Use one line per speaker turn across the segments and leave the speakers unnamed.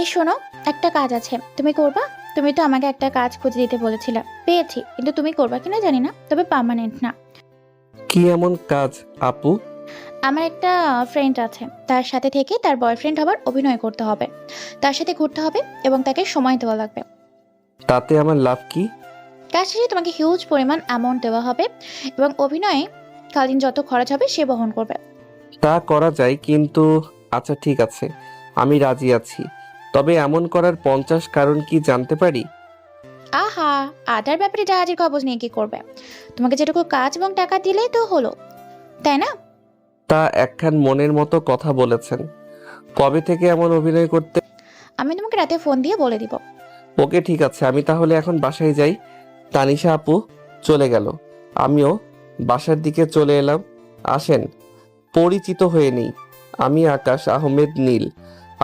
এই শোনো, একটা কাজ আছে, তুমি করবা? তুমি তো আমাকে একটা কাজ খুঁজে দিতে বলেছিলে, পেয়েছি, কিন্তু তুমি করবা কিনা জানি না, তবে পার্মানেন্ট না।
কি এমন কাজ আপু?
আমার একটা ফ্রেন্ড আছে, তার সাথে থেকে তার বয়ফ্রেন্ড হবার অভিনয় করতে হবে, তার সাথে ঘুরতে হবে এবং তাকে সময় দেওয়া লাগবে।
তাতে আমার লাভ কি?
কাজ শেষে তোমাকে হিউজ পরিমাণ অ্যামাউন্ট দেওয়া হবে এবং অভিনয়ে কালীন যত খরচ হবে সে বহন করবে।
তা করা যায়, কিন্তু আচ্ছা ঠিক আছে, আমি রাজি আছি। তবে এমন করার 50 কারণ কি জানতে পারি?
আহা, আটার ব্যাপারে জাহাজের খবর নিয়ে কি করবে? তোমাকে যেটুকু কাজ এবং টাকা দিলেই তো হলো, তাই না?
তা একখান মনের মতো কথা বলেছেন। কবে থেকে এমন অভিনয় করতে?
আমি তোমাকে রাতে ফোন দিয়ে বলে দিব।
ওকে ঠিক আছে, আমি তাহলে এখন বাসায় যাই। তানিশা আপু চলে গেল, আমিও বাসার দিকে চলে এলাম। আসেন পরিচিত হয়ে নেই, আমি আকাশ আহমেদ নীল।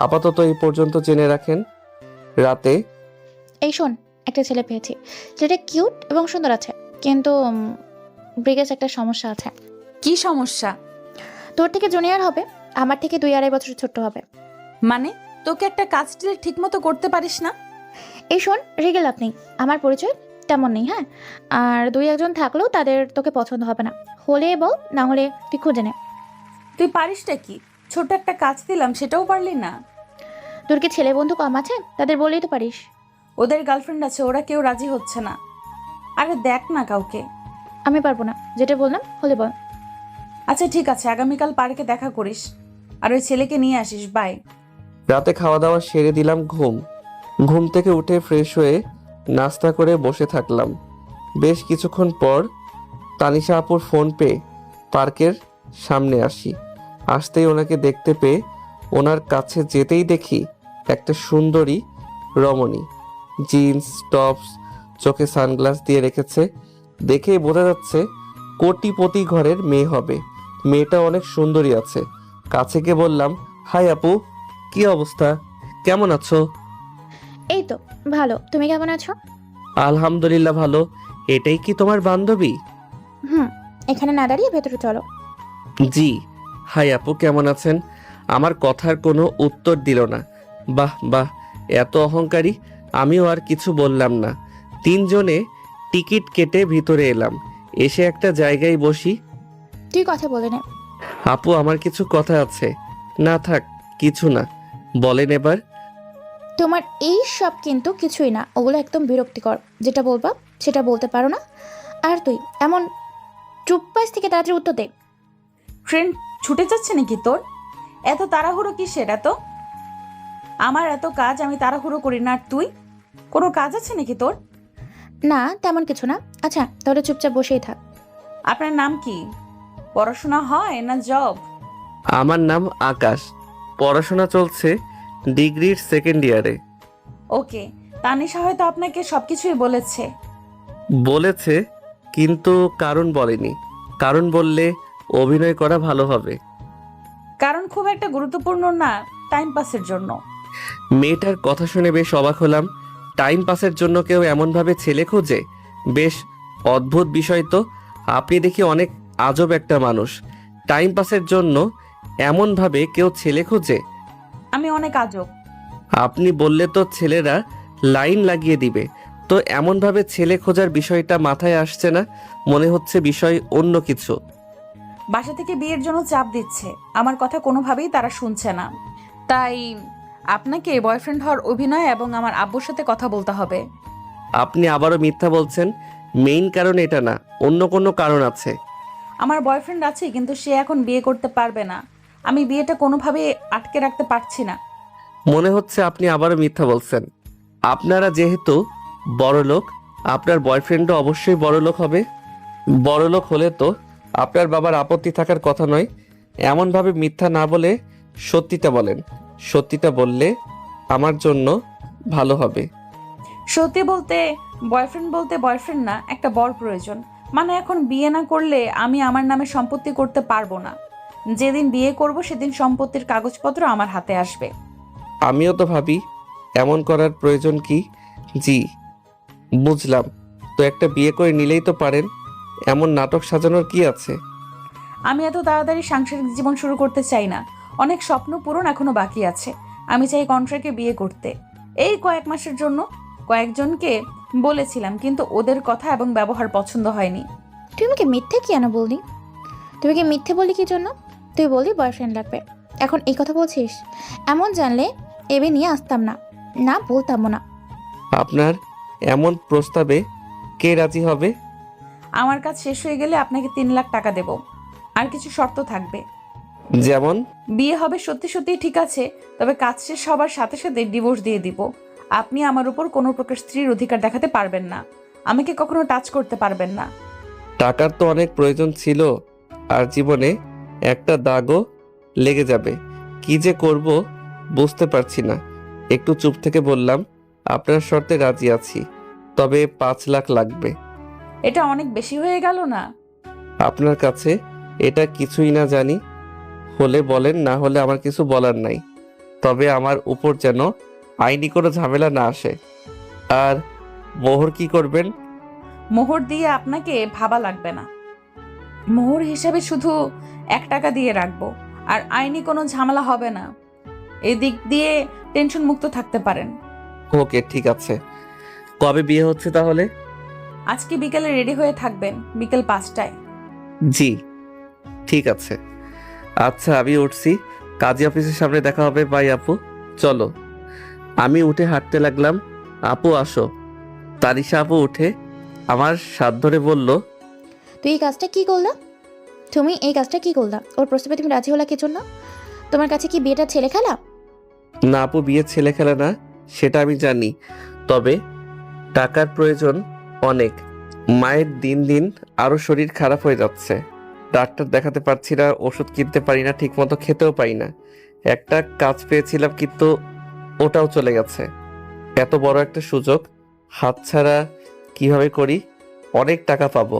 আপাতত এই পর্যন্ত জেনে রাখেন। রাতে
এই শোন, একটা ছেলে পেয়েছি, ছেলেটা কিউট এবং সুন্দর আছে, কিন্তু ব্রিগেজ একটা সমস্যা আছে।
কি সমস্যা?
তোর থেকে জুনিয়র হবে, আমার থেকে 2-2.5 বছর ছোট হবে।
মানে তোকে একটা কাজ ঠিক মতো করতে পারিস না?
এই শোন, রেগে লাভ নেই, আমার পরিচয় তেমন নেই, হ্যাঁ? আর 2-1 জন থাকলেও তাদের তোকে পছন্দ হবে না, হলে বল, না হলে তুই খুঁজে নে।
তুই পারিসটা কি? ছোট একটা কাজ দিলাম, সেটাও পারলি না?
তোর কি ছেলে বন্ধু কম আছে? তাদের বললেই তো পারিস।
ওদের গার্লফ্রেন্ড আছে, ওরা কেউ রাজি হচ্ছে না। আরে দেখ না কাউকে।
আমি পারবো না, যেটা বললাম হলে বল।
আচ্ছা ঠিক আছে, আগামীকাল পার্কে দেখা করিস, আর ওই ছেলেকে নিয়ে আসিস। বাই।
রাতে খাওয়া দাওয়া সেরে দিলাম ঘুম। ঘুম থেকে উঠে ফ্রেশ হয়ে নাস্তা করে বসে থাকলাম। বেশ কিছুক্ষণ পর তানিশা আপুর ফোন পেয়ে পার্কের সামনে আসি। আসতেই ওনাকে দেখতে পেয়ে ওনার কাছে যেতেই দেখি একটা সুন্দরী রমণী, জিন্স টপস, চোখে সানগ্লাস দিয়ে রেখেছে। দেখেই বোঝা যাচ্ছে কোটিপতি ঘরের মেয়ে হবে। মেয়েটা অনেক সুন্দরী আছে। কাছে গিয়ে বললাম, হাই আপু, কি অবস্থা, কেমন আছো?
এই তো ভালো, তুমি কেমন আছো?
আলহামদুলিল্লাহ ভালো। এটাই কি তোমার বান্ধবী?
হুম, এখানে না দাঁড়িয়ে ভেতরে চলো।
জি। হাই আপু, কেমন আছেন? আমার কথার কোনো উত্তর দিল না। বাহ বাহ, এত অহংকারী। আমিও আর কিছু বললাম না। তিনজনে টিকিট কেটে ভিতরে এলাম। এসে একটা জায়গায় বসি।
তুই কথা বলে নে।
আপু, আমার কিছু কথা আছে। না থাক, কিছু না, বলেন এবার।
তোমার এই সব কিন্তু কিছুই না, ওগুলো একদম বিরক্তিকর। যেটা বলবা সেটা বলতে পারো না। আর তুই এমন চুপপাস থেকে তাড়াতাড়ি উত্তর দে।
ট্রেন ছুটে যাচ্ছে নাকি তোর? এত তাড়াহুড়ো কিসের এত? আমার এত কাজ, আমি তাড়াহুড়ো করি না। আর তুই, কোনো কাজ আছে নাকি তোর?
না, তেমন কিছু না। আচ্ছা তাহলে চুপচাপ বসেই থাক।
আপনার নাম কি? পড়াশোনা হয় না জব?
আমার নাম আকাশ, পড়াশোনা চলছে ডিগ্রির সেকেন্ড ইয়ারে।
ওকে, তানিশা হয়তো আপনাকে সবকিছুই বলেছে।
বলেছে, কিন্তু কারণ বলেনি। কারণ বললে অভিনয় করা ভালো হবে।
কারণ খুব একটা গুরুত্বপূর্ণ না, টাইম পাসের জন্য।
মেয়েটার কথা শুনে বেশ অবাক হলাম। টাইম পাসের জন্য কেউ এমনভাবে ছেলে খোঁজে? বেশ অদ্ভুত বিষয় তো। আপনি দেখি অনেক আজব একটা মানুষ। টাইম পাসের জন্য এমনভাবে কেউ ছেলে খোঁজে?
আমি অনেক আজব।
আপনি বললে তো ছেলেরা লাইন লাগিয়ে দিবে। তো এমনভাবে ছেলে খোঁজার বিষয়টা মাথায় আসছে না, মনে হচ্ছে বিষয় অন্য কিছু।
বাসা থেকে বিয়ের জন্য চাপ দিচ্ছে, আমার কথা কোনোভাবেই তারা শুনছে না। তাই আপনাকে বয়ফ্রেন্ড হওয়ার অভিনয় এবং আমার আব্বুর সাথে কথা বলতে হবে।
আপনি আবারও মিথ্যা বলছেন। মেইন কারণ এটা না, অন্য কোনো কারণ আছে।
আমার বয়ফ্রেন্ড আছে, কিন্তু সে এখন বিয়ে করতে পারবে না। আমি বিয়েটা কোনোভাবে আটকে রাখতে পারছি না।
মনে হচ্ছে আপনি আবারও মিথ্যা বলছেন। আপনারা যেহেতু বড়লোক, আপনার বয়ফ্রেন্ডও অবশ্যই বড়লোক হবে। বড়লোক হলে তো আপনার বাবার আপত্তি থাকার কথা নয়। এমনভাবে মিথ্যা না বলে সত্যিটা বলেন। সত্যিটা বললে আমার জন্য ভালো হবে।
সত্যি বলতে, বয়ফ্রেন্ড না, একটা বর প্রয়োজন। মানে এখন বিয়ে না করলে আমি আমার নামে সম্পত্তি করতে পারবো না। যেদিন বিয়ে করব সেদিন সম্পত্তির কাগজপত্র আমার হাতে আসবে।
আমিও তো ভাবি এমন করার প্রয়োজন কি। জি, বুঝলাম। তো একটা বিয়ে করে নিলেই তো পারেন, এমন নাটক সাজানোর কি আছে?
আমি এত তাড়াতাড়ি সাংসারিক জীবন শুরু করতে চাই না। অনেক স্বপ্ন পূরণ এখনো বাকি আছে। আমি চাই কন্ট্রাক্টে বিয়ে করতে। এই কয়েক মাসের জন্য কয়েকজনকে বলেছিলাম, কিন্তু ওদের কথা এবং ব্যবহার পছন্দ হয়নি।
তুই আমাকে মিথ্যে কেন বললি? তুই কি মিথ্যে বলি কি জন্য? তুই বললি বয়ফ্রেন্ড লাগবে, এখন এই কথা বলছিস? এমন জানলে এবে নিয়ে আসতাম না, না বলতামও না।
আপনার এমন প্রস্তাবে কে রাজি হবে?
আমার কাজ শেষ হয়ে গেলে আপনাকে 3 লাখ টাকা দেব। আর কিছু শর্ত থাকবে।
যেমন?
বিয়ে হবে সত্যি সত্যি ঠিক আছে, তবে কাজ শেষ হবার সাথে সাথে ডিভোর্স দিয়ে দিব। আপনি আমার উপর কোনো প্রকার স্ত্রীর অধিকার দেখাতে পারবেন না, আমাকে কখনো টাচ করতে পারবেন না।
টাকার তো অনেক প্রয়োজন ছিল, আর জীবনে একটা দাগও লেগে যাবে। কি যে করব বুঝতে পারছি না। একটু চুপ থেকে বললাম, আপনার শর্তে রাজি আছি, তবে 5 লাখ লাগবে।
এটা অনেক বেশি হয়ে গেল না?
আপনার কাছে এটা কিছুই না জানি, হলে বলেন, না হলে আমার কিছু বলার নাই। তবে আমার উপর যেন আইনি কোনো ঝামেলা না আসে। আর মোহর কি করবেন?
মোহর দিয়ে আপনাকে ভাবা লাগবে না। মোহর হিসাবে শুধু 1 টাকা দিয়ে রাখবো, আর আইনি কোনো ঝামেলা হবে না। এদিক দিয়ে টেনশন মুক্ত থাকতে পারেন।
ওকে, ঠিক আছে। কবে বিয়ে হচ্ছে তাহলে?
আজকে বিকেলে রেডি হয়ে থাকবেন, বিকেল 5টায়।
জি, ঠিক আছে। আচ্ছা, আমি উঠছি, কাজী অফিসের সামনে দেখা হবে। বাই আপু, চলো। আমি উঠে হাঁটতে লাগলাম। আপু আসো। তানিশা আপু উঠে আমার হাত ধরে বলল,
তুই এই কাজটা কি করলা? তুমি এই কাজটা কি করলা? ওর প্রস্তাবে তুমি রাজি হলা কি জন্য? তোমার কাছে কি বিয়েটা ছেলে খেলা?
না আপু, বিয়ে ছেলে খেলা না, সেটা আমি জানি, তবে টাকার প্রয়োজন অনেক। মায়ের দিন দিন আরো শরীর খারাপ হয়ে যাচ্ছে। ডাক্তার দেখাতে পারছি না, ওষুধ কিনতে পারি না, ঠিক মতো খেতেও পারি না। একটা কাজ পেয়েছিলাম, কিন্তু ওটাও চলে গেছে। এত বড় একটা সুযোগ হাতছাড়া কিভাবে করি? অনেক টাকা পাবো।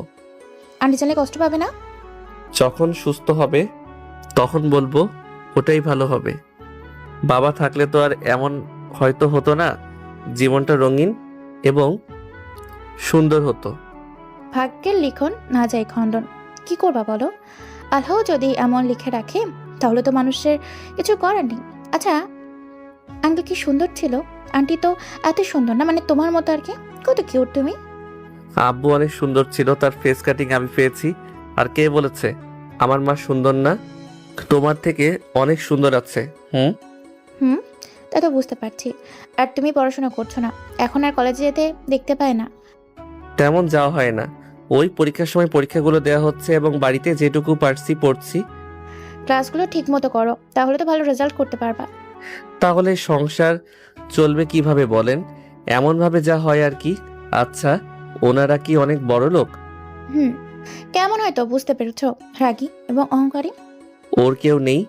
আন্টি জানলে কষ্ট পাবে না?
যখন সুস্থ হবে তখন বলবো, ওটাই ভালো হবে। বাবা থাকলে তো আর এমন হয়তো হতো না, জীবনটা রঙিন এবং সুন্দর হতো।
ভাগ্যের লিখন না যায় খণ্ডন, কি করবা বলো? আল্লাহ যদি এমন লিখে রাখে তাহলে তো মানুষের কিছু করার নেই। আচ্ছা, আঙ্কেল কি সুন্দর ছিল? আন্টি তো এত সুন্দর না, মানে তোমার মতো আর কি। কত কিউট তুমি।
আব্বু অনেক সুন্দর ছিল, তার ফেস কাটিং আমি পেয়েছি। আর কে বলেছে আমার মা সুন্দর না? তোমার থেকে অনেক সুন্দর আছে।
হুম, তা তো বুঝতে পারছি। আর তুমি পড়াশোনা করছো না, এখন আর কলেজে যেতে দেখতে পায় না।
তেমন যাওয়া হয় না, ওই পরীক্ষার সময় পরীক্ষাগুলো দেওয়া হচ্ছে এবং বাড়িতে যেটুকু পারছি পড়ছি।
ক্লাসগুলো ঠিক মতো করো, তাহলে তো ভালো রেজাল্ট করতে পারবা।
তাহলে সংসার চলবে কিভাবে বলেন? এমনভাবে যা হয় আর কি। আচ্ছা, ওনারা কি অনেক বড় লোক?
হুম, কেমন হয়তো বুঝতে পেরেছো, রাগী এবং অহংকারী।
ওর কেউ নেই?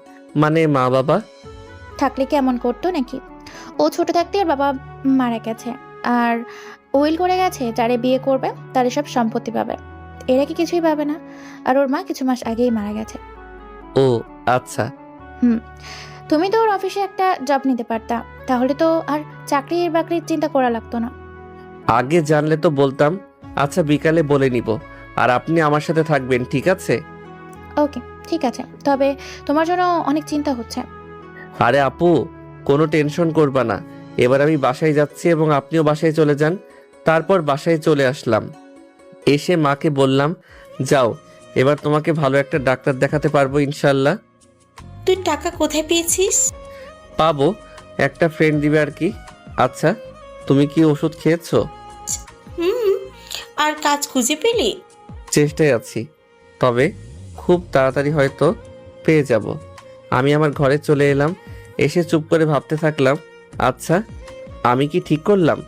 মানে মা বাবা?
থাকলে কি এমন করতো নাকি? ও ছোট থাকতে আর বাবা মারা গেছে, আর উইল করে গেছে যারে বিয়ে করবে তারে সব সম্পত্তি পাবে। এরা কি কিছুই পাবে না। আর ওর মা কিছু মাস আগেই মারা গেছে।
ও আচ্ছা।
হুম, তুমি তো ওর অফিসে একটা জব নিতে পারতা, তাহলে তো আর চাকরির বাকরির চিন্তা করা লাগতো না।
আগে জানলে তো বলতাম। আচ্ছা, বিকালে বলে নিব। আর আপনি আমার সাথে থাকবেন, ঠিক আছে?
ওকে, ঠিক আছে, তবে তোমার জন্য অনেক চিন্তা হচ্ছে।
আরে আপু, কোনো টেনশন করবা না। এবার আমি বাসায় যাচ্ছি এবং আপনিও বাসায় চলে যান। তারপর বাসায় চলে আসলাম, এসে মাকে বললাম, যাও, এবার তোমাকে ভালো একটা ডাক্তার দেখাতে পারবো ইনশাল্লাহ।
তুই টাকা কোথায় পেয়েছিস?
পাবো, একটা ফ্রেন্ড দিবে আর কি। আচ্ছা, তুমি কি ওষুধ খেয়েছো?
হুম, আর কাজ খুঁজে পেলি?
চেষ্টায় আছি, তবে খুব তাড়াতাড়ি হয়তো পেয়ে যাব। আমি আমার ঘরে চলে এলাম, এসে চুপ করে ভাবতে থাকলাম, আচ্ছা আমি কি ঠিক করলাম?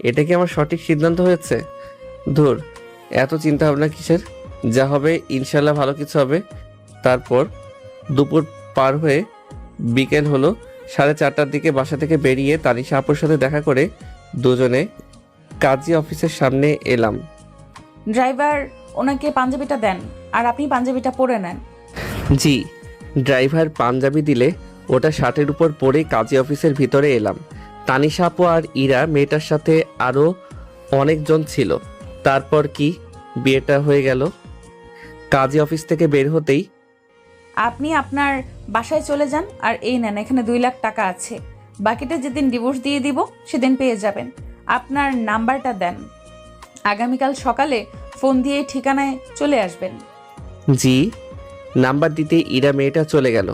এটা কি আমার সঠিক সিদ্ধান্ত হয়েছে? ধুর, এত চিন্তা ভাবনা কিসের? যা হবে ইনশাল্লাহ ভালো কিছু হবে। তারপর দুপুর পার হয়ে বিকেল হলো। 4:30টার দিকে বাসা থেকে বেরিয়ে তানিশা আপুর সাথে দেখা করে দুজনে কাজী অফিসের সামনে এলাম।
ড্রাইভার, ওনাকে পাঞ্জাবিটা দেন, আর আপনি পাঞ্জাবিটা পরে নেন।
জি। ড্রাইভার পাঞ্জাবি দিলে ওটা শার্টের উপর পরে কাজী অফিসের ভিতরে এলাম। তানিশা আপু আর ইরা মেয়েটার সাথে আরও অনেকজন ছিল। তারপর কি বিয়েটা হয়ে গেল। কাজী অফিস থেকে বের হতেই,
আপনি আপনার বাসায় চলে যান, আর এই নেন, এখানে 2 লাখ টাকা আছে। বাকিটা যেদিন ডিভোর্স দিয়ে দিব সেদিন পেয়ে যাবেন। আপনার নাম্বারটা দেন, আগামীকাল সকালে ফোন দিয়ে ঠিকানায় চলে আসবেন।
জি। নাম্বার দিতে ইরা মেয়েটা চলে গেল।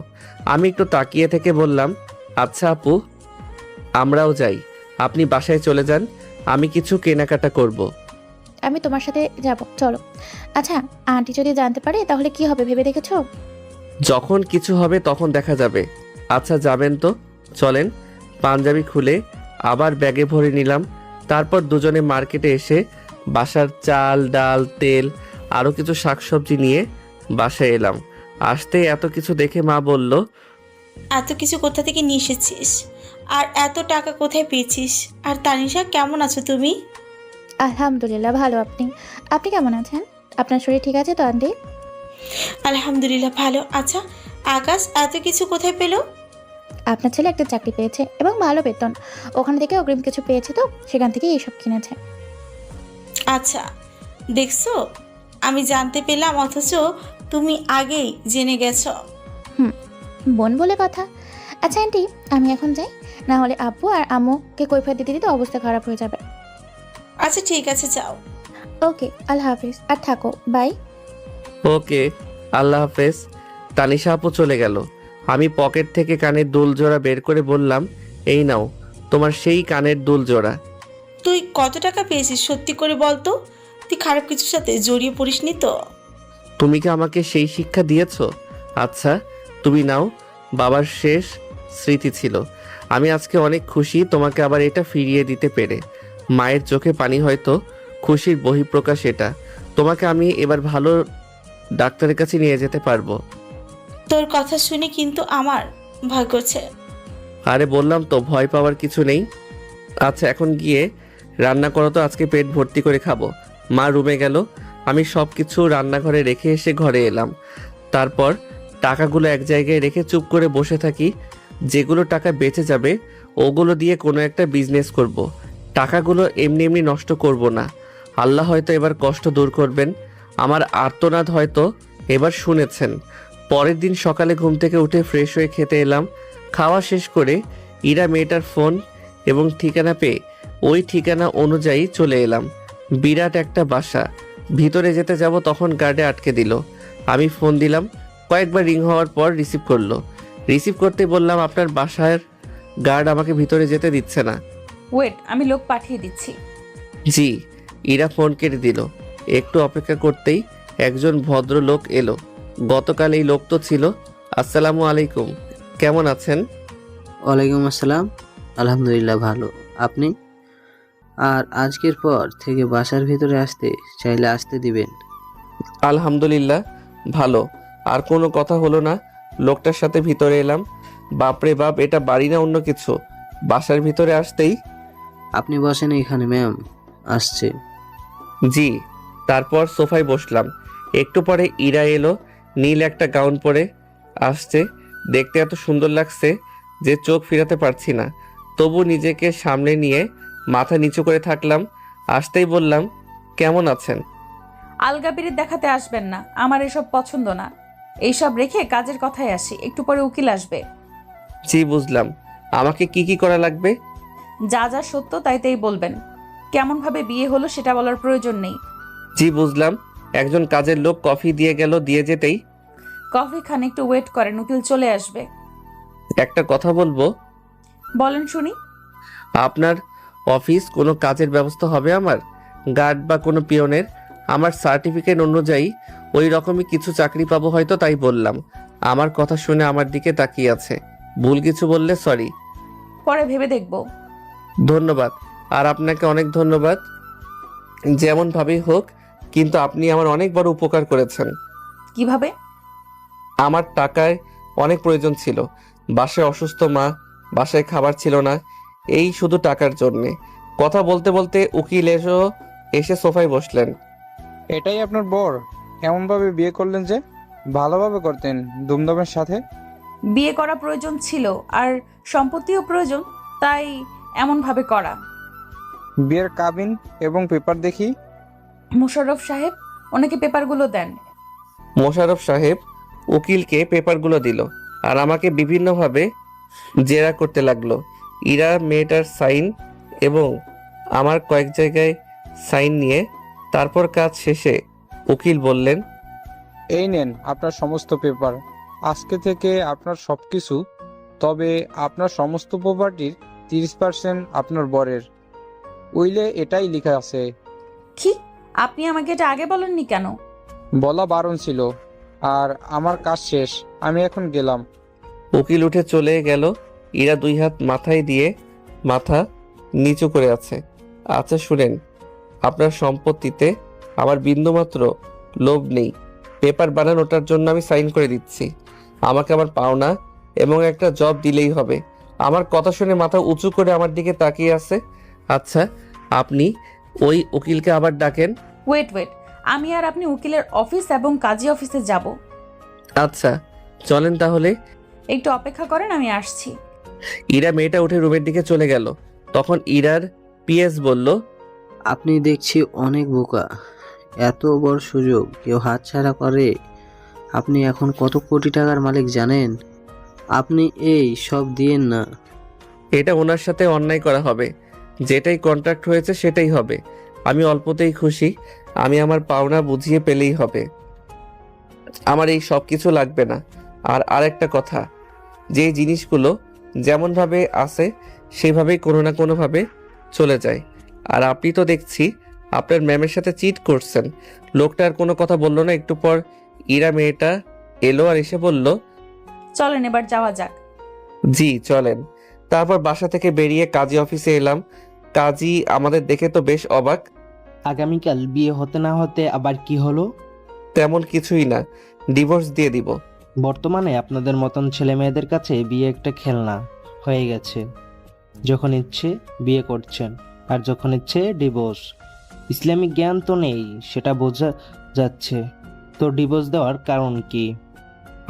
আমি একটু তাকিয়ে থেকে বললাম, আচ্ছা আপু, আমরাও যাই, আপনি বাসায় চলে যান, আমি কিছু কেনাকাটা করব।
আমি তোমার সাথে যাব, চলো। আচ্ছা, আন্টি যদি জানতে পারে তাহলে কি হবে ভেবে দেখেছো?
যখন কিছু হবে তখন দেখা যাবে। আচ্ছা যাবেন তো, চলেন। পাঞ্জাবি খুলে আবার ব্যাগে ভরে নিলাম। তারপর দুজনে মার্কেটে এসে বাসার চাল ডাল তেল আরও কিছু শাকসবজি নিয়ে বাসায় এলাম। আসতে এত কিছু দেখে মা বলল,
এত কিছু কোথা থেকে নিয়ে এসেছিস? আর এত টাকা কোথায় পেয়েছিস? আর তানিশা, কেমন আছো তুমি?
আলহামদুলিল্লাহ ভালো। আপনি আপনি কেমন আছেন? আপনার শরীর ঠিক আছে তো আন্টি?
আলহামদুলিল্লাহ ভালো। আচ্ছা, আকাশ এত কিছু কোথায় পেলো?
আপনার ছেলে একটা চাকরি পেয়েছে এবং ভালো বেতন, ওখান থেকে অগ্রিম কিছু পেয়েছে তো সেখান থেকে এইসব কিনেছে।
আচ্ছা, দেখছো, আমি জানতে পেলাম অথচ তুমি আগেই জেনে গেছো।
বোন বলে কথা। আচ্ছা আন্টি, আমি এখন যাই, না হলে আব্বু আর আম্মুকে কৈফিয়ত দিতে দিতে অবস্থা খারাপ হয়ে যাবে।
আচ্ছা ঠিক আছে, যাও।
ওকে, আল্লাহ হাফিজ, আর থাকো, বাই।
ওকে, আল্লাহ হাফেজ। তানিশা আপু চলে গেল। আমি পকেট থেকে কানের দুল জোড়া বের করে বললাম, এই নাও তোমার সেই কানের দুল জোড়া।
তুই কত টাকা পেয়েছিস সত্যি করে বল তো? তুই খারাপ কিছুর সাথে জড়িয়ে পড়িসনি তো?
তুমি কি আমাকে সেই শিক্ষা দিয়েছো? আচ্ছা তুমি নাও, বাবার শেষ স্মৃতি ছিল। আমি আজকে অনেক খুশি তোমাকে আবার এটা ফিরিয়ে দিতে পেরে। মায়ের চোখে পানি, হয়তো খুশির বহিঃপ্রকাশ এটা। তোমাকে আমি এবার ভালো ডাক্তারের কাছে নিয়ে যেতে পারবো।
তোর কথা শুনে কিন্তু আমার ভয় করছে।
আরে বললাম তো, ভয় পাওয়ার কিছু নেই। আচ্ছা এখন গিয়ে রান্না করো তো, আজকে পেট ভর্তি করে খাবো। মা রুমে গেল, আমি সব কিছু রান্নাঘরে রেখে এসে ঘরে এলাম। তারপর টাকাগুলো এক জায়গায় রেখে চুপ করে বসে থাকি। যেগুলো টাকা বেঁচে যাবে ওগুলো দিয়ে কোনো একটা বিজনেস করব। টাকাগুলো এমনি এমনি নষ্ট করব না। আল্লাহ হয়তো এবার কষ্ট দূর করবেন। আমার আর্তনাদ হয়তো এবার শুনেছেন। পরের দিন সকালে ঘুম থেকে উঠে ফ্রেশ হয়ে খেতে এলাম। খাওয়া শেষ করে ইরা মেয়েটার ফোন এবং ঠিকানা পেয়ে ওই ঠিকানা অনুযায়ী চলে এলাম। বিরাট একটা বাসা। ভিতরে যেতে যাব তখন গার্ডে আটকে দিল। আমি ফোন দিলাম, কয়েকবার রিং হওয়ার পর রিসিভ করলো। রিসিভ করতে বললাম, আপনার বাসার গার্ড আমাকে ভিতরে যেতে দিচ্ছে না।
ওয়েট, আমি লোক পাঠিয়ে দিচ্ছি।
জি। ইরা ফোন কেটে দিল। একটু অপেক্ষা করতেই একজন ভদ্রলোক এলো। গতকাল এই লোক তো ছিল। আসসালামু আলাইকুম, কেমন আছেন?
ওয়ালাইকুম আসসালাম। আলহামদুলিল্লাহ ভালো। আপনি? আর আজকের পর থেকে বাসার ভিতরে আসতে চাইলে আসতে দিবেন।
আলহামদুলিল্লাহ ভালো। আর কোনো কথা হলো না। লোকটার সাথে ভিতরে এলাম। বাপরে বাপ, এটা বাড়ি না অন্য কিছু। বাসার ভিতরে আসতেই,
আপনি বসেন এখানে, ম্যাম আসছে।
জি। তারপর সোফায় বসলাম। একটু পরে ইরা এলো, নীল একটা গাউন পরে আসছে। দেখতে এত সুন্দর লাগছে যে চোখ ফিরাতে পারছি না। তবু নিজেকে সামনে নিয়ে মাথা নিচু করে থাকলাম। আসতেই বললাম, কেমন আছেন?
আলগাবির দেখাতে আসবেন না, আমার এসব পছন্দ না। এইসব রেখে কাজের কথায় আসি, একটু পরে উকিল আসবে।
জি বুঝলাম। আমাকে কি কি করা লাগবে?
যা যা সত্য তাইতেই বলবেন। কেমন ভাবে বিয়ে হলো সেটা বলার প্রয়োজন নেই।
জি বুঝলাম। একজন কাজের লোক কফি দিয়ে গেল, দিয়ে যেতেই,
কফি খান, একটু ওয়েট করেন, উকিল চলে আসবে।
একটা কথা বলবো।
বলেন শুনি।
আপনার অফিস কোনো কাজের ব্যবস্থা হবে আমার? গার্ড বা কোনো পিয়নের? আমার সার্টিফিকেট অনুযায়ী ওই রকমই কিছু চাকরি পাবো হয়তো, তাই বললাম। আমার কথা শুনে আমার দিকে তাকিয়ে আছে। ভুল কিছু বললে সরি।
পরে ভেবে দেখব।
ধন্যবাদ। আর আপনাকে অনেক ধন্যবাদ। যেমন ভাবেই হোক, কিন্তু আপনি আমার অনেক বড় উপকার করেছেন।
কিভাবে?
আমার টাকায় অনেক প্রয়োজন ছিল। বাসায় অসুস্থ মা, বাসায় খাবার ছিল না, এই শুধু টাকার জন্যে। কথা বলতে বলতে উকিল এসে সোফায় বসলেন।
এটাই আপনার বর? এমনভাবে বিয়ে করলেন যে? ভালোভাবে করতেন, ধুমধামের সাথে।
বিয়ে করা প্রয়োজন ছিল আর সম্পত্তিও প্রয়োজন, তাই এমন ভাবে করা।
বিয়ের কাবিন এবং পেপার দেখি।
মোশাররফ সাহেব, ওনাকে পেপারগুলো দেন।
মোশাররফ সাহেব উকিলকে পেপারগুলো দিল আর আমাকে বিভিন্নভাবে জেরা করতে লাগলো। ইরা মেয়েটার সাইন এবং আমার কয়েক জায়গায় সাইন নিয়ে তারপর কাজ শেষে উকিল বললেন,
এই নেন আপনার সমস্ত পেপার। আজকে থেকে আপনার সব কিছু, তবে আপনার সমস্ত প্রপার্টির 30% আপনার বরের। উইলে এটাই লেখা আছে।
কি? আপনি আমাকে এটা আগে বলেননি কেন?
বলা বারণ ছিল। আর আমার কাজ শেষ, আমি এখন গেলাম।
উকিল উঠে চলে গেল। ইরা 2 হাত মাথায় দিয়ে মাথা নিচু করে আছে। আচ্ছা শুনেন, আপনার সম্পত্তিতে আমার বিন্দুমাত্র লোভ নেই। পেপার বানানোটার জন্য আমি সাইন করে দিচ্ছি। আমাকে আমার পাওনা এবং একটা জব দিলেই হবে। আমার কথা শুনে মাথা উঁচু করে আমার দিকে তাকিয়ে আছে। আচ্ছা, আপনি ওই উকিলকে আবার ডাকেন।
ওয়েট, আমি আর আপনি উকিলের অফিস এবং কাজী অফিসে যাব।
আচ্ছা চলেন তাহলে।
একটু অপেক্ষা করেন, আমি আসছি।
ইরা মেয়েটা উঠে রুমের দিকে চলে গেল। তখন ইরার পিএস বলল,
আপনি দেখছি অনেক বোকা। এত বড় সুযোগ কেউ হাতছাড়া করে? আপনি এখন কত কোটি টাকার মালিক জানেন? আপনি এই সব দিয়েন না।
এটা ওনার সাথে অন্যায় করা হবে। যেটাই কন্ট্রাক্ট হয়েছে সেটাই হবে। আমি অল্পতেই খুশি। আমি আমার পাওনা বুঝিয়ে পেলেই হবে। আমার এই সব কিছু লাগবে না। আর আরেকটা কথা, যে জিনিসগুলো যেমনভাবে আছে সেভাবেই কোনো না কোনোভাবে চলে যায়। আর আপনি তো দেখছি আপনার ম্যামের সাথে চিট করছেন। লোকটা আর কোনো কথা বললো না। একটু পর ইরা মেয়েটা এলো আর এসে বলল,
চলেন এবার যাওয়া যাক।
জি চলেন। তারপর বাসা থেকে বেরিয়ে কাজী অফিসে এলাম। কাজী আমাদের দেখে তো বেশ অবাক।
আগামীকাল বিয়ে হতে না হতে আবার কি হলো?
তেমন কিছুই না, ডিভোর্স দিয়ে দিব।
বর্তমানে আপনাদের মতন ছেলে মেয়েদের কাছে বিয়ে একটা খেলনা হয়ে গেছে। যখন ইচ্ছে বিয়ে করছেন, আর যখন ইচ্ছে ডিভোর্স। ইসলামিক জ্ঞান তো নেই, সেটা বোঝা যাচ্ছে। তো ডিভোর্স দেওয়ার কারণ কি?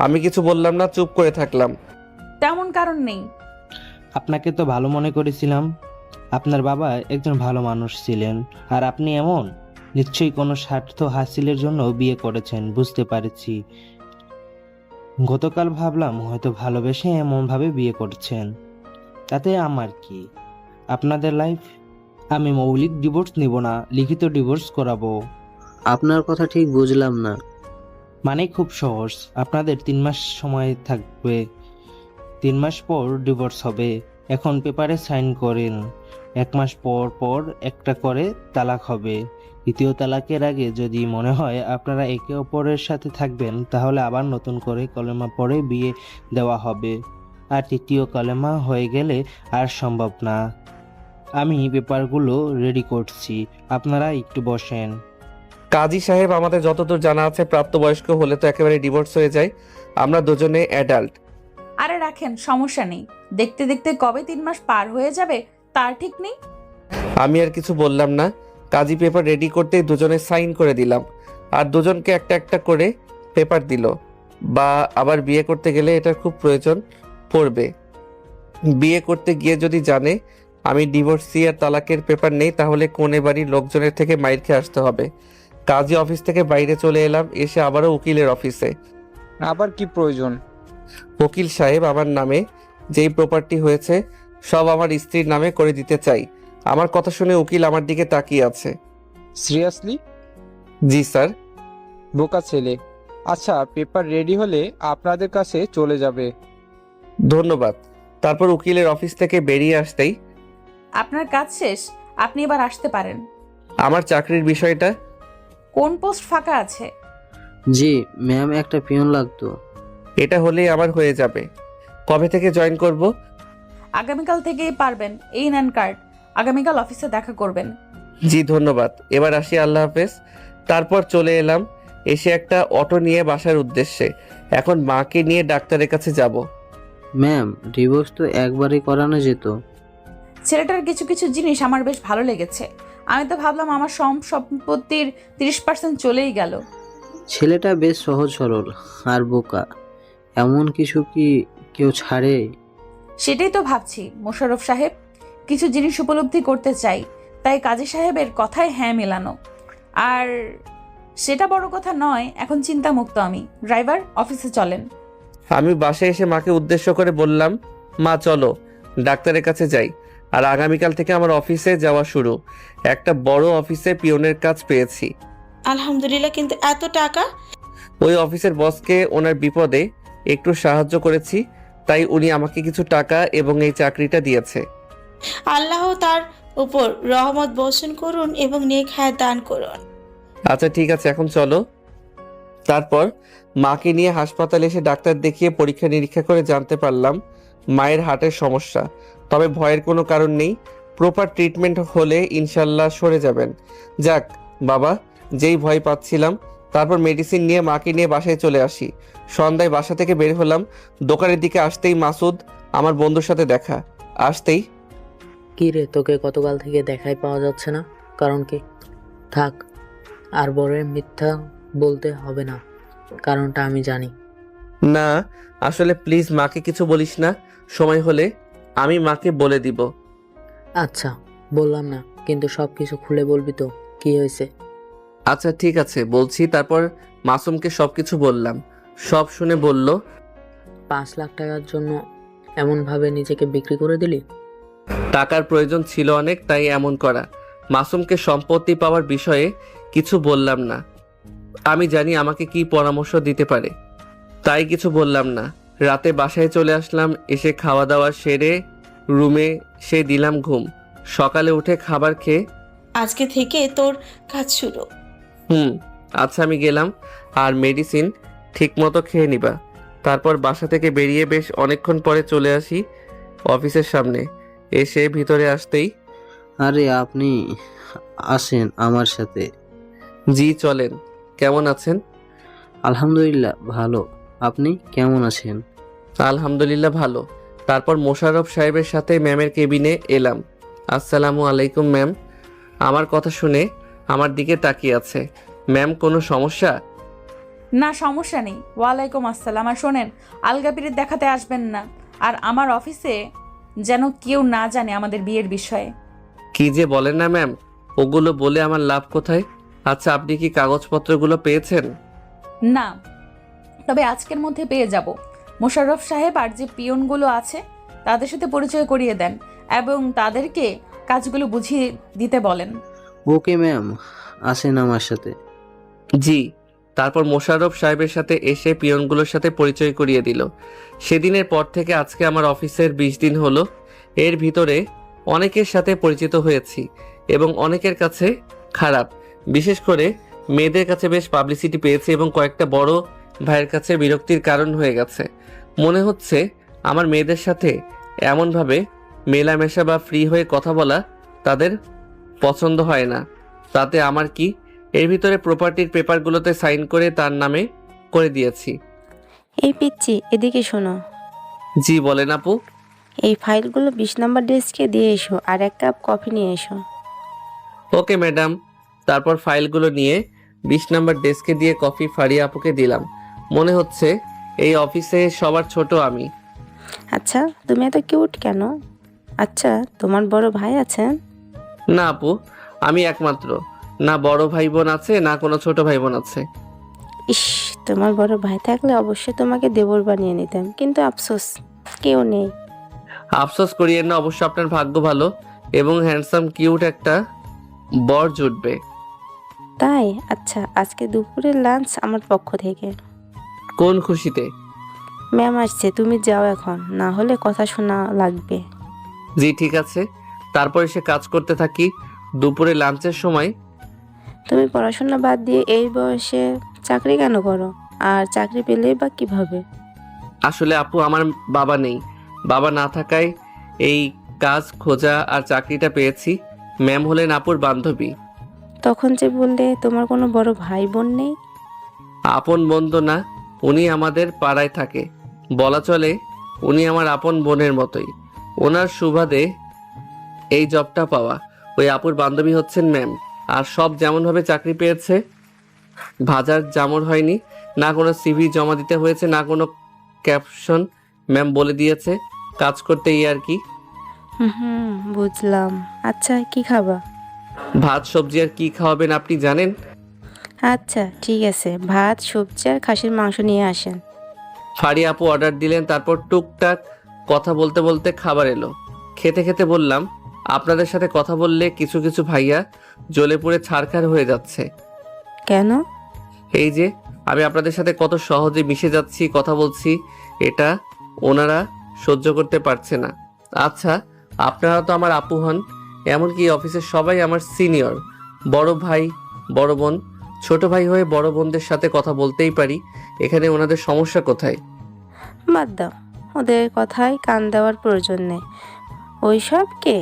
আমি কিছু বললাম না, চুপ করে থাকলাম।
তেমন কারণ নেই।
আপনাকে তো ভালো মনে করেছিলাম। আপনার বাবা একজন ভালো মানুষ ছিলেন, আর আপনি এমন নিশ্চয়ই কোনো স্বার্থ হাসিলের জন্য বিয়ে করেছেন, বুঝতে পারছি। গতকাল ভাবলাম হয়তো ভালোবেসে এমনভাবে বিয়ে করছেন। তাতে আমার কি? আপনাদের লাইফ। আমি মৌলিক ডিভোর্স নিব না, লিখিত ডিভোর্স করাবো।
আপনার কথা ঠিক বুঝলাম না।
মানে খুব সহজ, আপনাদের 3 মাস সময় থাকবে। 3 মাস পর ডিভোর্স হবে। এখন পেপারে সাইন করেন। 1 মাস পর পর একটা করে তালাক হবে। দ্বিতীয় তালাকের আগে যদি মনে হয় আপনারা একে অপরের সাথে থাকবেন, তাহলে আবার নতুন করে কলেমা পড়ে বিয়ে দেওয়া হবে। আর তৃতীয় কলেমা হয়ে গেলে আর সম্ভব না। আমি পেপারগুলো রেডি করছি, আপনারা একটু বসেন।
কাজী সাহেব, আমাদের যতদূর জানা আছে প্রাপ্তবয়স্ক হলে তো একেবারে ডিভোর্স হয়ে যায়। আমরা দুজনে অ্যাডাল্ট।
আরে রাখেন, সমস্যা নেই। দেখতে দেখতে কবে 3 মাস পার হয়ে যাবে তার ঠিক নেই।
আমি আর কিছু বললাম না। কাজী পেপার রেডি করতেই দুজনে সাইন করে দিলাম। আর দুজনকে একটা একটা করে পেপার দিল। বা আবার বিয়ে করতে গেলে এটার খুব প্রয়োজন পড়বে। বিয়ে করতে গিয়ে যদি জানে আমি ডিভোর্সি আর তালাকের পেপার নেই, তাহলে কোনে বাড়ির লোকজনের থেকে মাইর খেয়ে আসতে হবে। কাজী অফিস থেকে বাইরে চলে এলাম। এসে আবারও উকিলের অফিসে।
আবার কি প্রয়োজন?
উকিল সাহেব, আমার নামে যেই প্রপার্টি হয়েছে সব আমার স্ত্রীর নামে করে দিতে চাই। আমার কথা শুনে উকিল আমার দিকে তাকিয়ে আছে।
সিরিয়াসলি?
জি স্যার।
বোকা ছেলে। আচ্ছা, পেপার রেডি হলে আপনাদের কাছে চলে যাবে।
ধন্যবাদ। তারপর উকিলের অফিস থেকে বেরিয়ে আসতেই,
আপনার কাজ শেষ, আপনি এবার আসতে পারেন।
আমার চাকরির বিষয়টা।
কোন পোস্ট ফাঁকা আছে?
জি ম্যাম, একটা পিয়ন লাগতো।
এটা হলেই আমার হয়ে যাবে। কবে থেকে জয়েন করব?
আগামীকাল থেকেই পারবেন। এই নেন কার্ড, আগামীকাল অফিসে দেখা করবেন।
জি ধন্যবাদ। এবার আসি, আল্লাহ হাফেজ। তারপর চলে এলাম। এসে একটা অটো নিয়ে বাসার উদ্দেশ্যে। এখন মাকে নিয়ে ডাক্তারের কাছে যাব।
ম্যাম, ডিভোর্স তো একবারই করানো যেত।
ছেলেটার কিছু কিছু জিনিস আমার বেশ ভালো লেগেছে। আমি তো ভাবলাম আমার সম্পত্তির 30% চলেই গেল।
ছেলেটা বেশ সহজ সরল আর বোকা। এমন কিছু কি কেউ ছাড়ে?
সেটাই তো ভাবছি মোশাররফ সাহেব। কিছু জিনিস উপলব্ধি করতে চাই, তাই কাজী সাহেবের কথায় হ্যাঁ মেলানো। আর সেটা বড় কথা নয়, এখন চিন্তামুক্ত আমি। ড্রাইভার, অফিসে চলেন।
আমি বাসায় এসে মাকে উদ্দেশ্য করে বললাম, মা চলো, ডাক্তারের কাছে যাই। আর আগামীকাল থেকে আমার অফিসে যাওয়া শুরু। একটা বড় অফিসে পিয়নের কাজ পেয়েছি।
আলহামদুলিল্লাহ, কিন্তু এত টাকা?
ওই অফিসের বসকে ওনার বিপদে একটু সাহায্য করেছি, তাই উনি আমাকে কিছু টাকা এবং এই চাকরিটা দিয়েছে।
আল্লাহ তার উপর রহমত বর্ষণ করুন এবং নেক হায়াত দান করুন।
আচ্ছা ঠিক আছে, এখন চলো। তারপর মাকে নিয়ে হাসপাতালে এসে ডাক্তার দেখিয়ে পরীক্ষা নিরীক্ষা করে জানতে পারলাম মায়ের হার্টের সমস্যা। তবে ভয়ের কোনো কারণ নেই, প্রপার ট্রিটমেন্ট হলে ইনশাল্লাহ সরে যাবেন। যাক বাবা, যেই ভয় পাচ্ছিলাম। তারপর মেডিসিন নিয়ে মাকে নিয়ে বাসায় চলে আসি। সন্ধ্যায় বাসা থেকে বের হলাম, দোকানের দিকে আসতেই মাসুদ, আমার বন্ধুর সাথে দেখা। আসতেই,
কি রে, তোকে গতকাল থেকে দেখাই পাওয়া যাচ্ছে না, কারণ কি? থাক, আর বড় মিথ্যা বলতে হবে না, কারণটা আমি জানি।
না আসলে প্লিজ মাকে কিছু বলিস না, সময় হলে আমি মাকে বলে দিব।
আচ্ছা, বললাম না, কিন্তু সব কিছু খুলে বলবি তো, কি হয়েছে?
আচ্ছা ঠিক আছে বলছি। তারপর মাসুমকে সবকিছু বললাম। সব শুনে বলল,
5 লাখ টাকার জন্য এমনভাবে নিজেকে বিক্রি করে দিলি?
টাকার প্রয়োজন ছিল অনেক, তাই এমন করা। মাসুমকে সম্পত্তি পাওয়ার বিষয়ে কিছু বললাম না। আমি জানি আমাকে কি পরামর্শ দিতে পারে, তাই কিছু বললাম না। রাতে বাসায় চলে আসলাম, এসে খাওয়া দাওয়া সেরে রুমে সে দিলাম ঘুম। সকালে উঠে খাবার খেয়ে,
আজকে থেকে তোর কাজ শুরু।
আচ্ছা আমি গেলাম, আর মেডিসিন ঠিক মতো খেয়ে নিবা। তারপর বাসা থেকে বেরিয়ে বেশ অনেকক্ষণ পরে চলে আসি অফিসের সামনে। এসে ভিতরে আসতেই,
আরে আপনি আসেন আমার সাথে।
জি চলেন। কেমন আছেন?
আলহামদুলিল্লাহ ভালো, আপনি কেমন আছেন?
আলহামদুলিল্লাহ ভালো। তারপর মোশাররফ সাহেবের সাথে ম্যামের কেবিনে এলাম। আসসালামু আলাইকুম ম্যাম। আমার কথা শুনে আমার দিকে তাকিয়ে আছে। ম্যাম কোনো সমস্যা?
না সমস্যা নেই। ওয়ালাইকুম আসসালাম। আর শোনেন, আলগাপিরিত দেখাতে আসবেন না, আর আমার অফিসে যেন কেউ না জানে আমাদের বিয়ের বিষয়ে।
কি যে বলেন না ম্যাম, ওগুলো বলে আমার লাভ কোথায়? আচ্ছা আপনি কি কাগজপত্রগুলো পেয়েছেন?
না, তবে আজকের মধ্যে পেয়ে যাব। মোশাররফ সাহেব আর যে পিয়নগুলো আছে তাদের সাথে পরিচয় করিয়ে দেন এবং তাদেরকে কাজগুলো বুঝিয়ে দিতে বলেন।
ওকে ম্যাম, আসেন আমার সাথে।
জি। তারপর মোশাররফ সাহেবের সাথে এসে পিয়নগুলোর সাথে পরিচয় করিয়ে দিল। সেদিনের পর থেকে আজকে আমার অফিসের 20 দিন হলো। এর ভিতরে অনেকের সাথে পরিচিত হয়েছি এবং অনেকের কাছে খারাপ, বিশেষ করে মেয়েদের কাছে বেশ পাবলিসিটি পেয়েছি এবং কয়েকটা বড় ভাইয়ের কাছে বিরক্তির কারণ হয়ে গেছে। মনে হচ্ছে আমার মেয়েদের সাথে এমনভাবে মেলামেশা বা ফ্রি হয়ে কথা বলা তাদের পছন্দ হয় না। তাতে আমার কি? এর ভিতরে প্রপার্টির পেপারগুলোতে সাইন করে তার নামে করে দিয়েছি।
এই পিচ্ছি, এদিকে শোনো।
জি বলেন আপু।
এই ফাইলগুলো 20 নম্বর ডেস্কে দিয়ে এসো, আর 1 কাপ কফি নিয়ে এসো।
Okay madam. তারপর ফাইলগুলো নিয়ে 20 নম্বর ডেস্কে দিয়ে কফি ফারিয়া আপুকে দিলাম। মনে হচ্ছে এই অফিসে সবার ছোট আমি।
আচ্ছা, তুমি এত কিউট কেন? আচ্ছা, তোমার বড় ভাই আছেন?
না আপু, আমি একমাত্র। না বড় ভাই বোন আছে, না কোনো ছোট ভাই বোন আছে।
ইস, তোমার বড় ভাই থাকলে অবশ্যই তোমাকে দেবর বানিয়ে নিতাম, কিন্তু আফসোস কেউ নেই।
আফসোস করিয়েন না, অবশ্য আপনার ভাগ্য ভালো এবং হ্যান্ডসাম কিউট একটা বর জুটবে।
তাই? আচ্ছা, আজকে দুপুরের লাঞ্চ আমার পক্ষ থেকে।
কোন খুশিতে?
ম্যাম আসছে, তুমি যাও এখন, না হলে কথা শোনা লাগবে।
জি ঠিক আছে। তারপর এসে কাজ করতে থাকি। দুপুরে লাঞ্চের সময়,
তুমি পড়াশোনা বাদ দিয়ে এই বয়সে চাকরি কেন করো? আর চাকরি পেলেই বা কিভাবে?
আসলে আপু আমার বাবা নেই। বাবা না থাকায় এই কাজ খোঁজা আর চাকরিটা পেয়েছি। ম্যাম হলেন আপুর বান্ধবী।
তখন যে বললে তোমার কোনো বড় ভাই বোন নেই।
আপন বন্ধু না, উনি আমাদের পাড়ায় থাকে। বলা চলে উনি আমার আপন বোনের মতোই। ওনার সুবাদে এই জবটা পাওয়া। ওই আপুর বান্ধবী হচ্ছেন ম্যাম। আর সব যেমনভাবে চাকরি পেয়েছে, ভাজার জামর হয়নি, না কোনো সিভি জমা দিতে হয়েছে, না কোনো ক্যাপশন। ম্যাম বলে দিয়েছে কাজ করতে আর কি।
হুম, বুঝলাম। আচ্ছা, কি খাবা?
ভাত সবজি আর কি খাওয়াবেন আপনি জানেন?
আচ্ছা ঠিক আছে, ভাত সবজি আর খাসির মাংস নিয়ে আসেন।
ফারিয়া আপু অর্ডার দিলেন। তারপর টুকটাক কথা বলতে বলতে খাবার এলো। খেতে খেতে বললাম, আপনাদের সাথে কথা বললে কিছু কিছু ভাইয়া জ্বলে পুড়ে ছারখার হয়ে যাচ্ছে।
কেন?
এই যে আমি আপনাদের সাথে কত সহজে মিশে যাচ্ছি, কথা বলছি, এটা ওনারা সহ্য করতে পারছে না। আচ্ছা, আপনারা তো আমার আপু হন, এমনকি অফিসের সবাই আমার সিনিয়র। বড় ভাই, বড় বোন, ছোট ভাই হয়ে বড় বোনদের সাথে কথা বলতেই পারি। এখানে ওনাদের সমস্যা কোথায়?
বাদ দাও, ওদের কথায় কান দেওয়ার প্রয়োজন নেই। ওইসব কে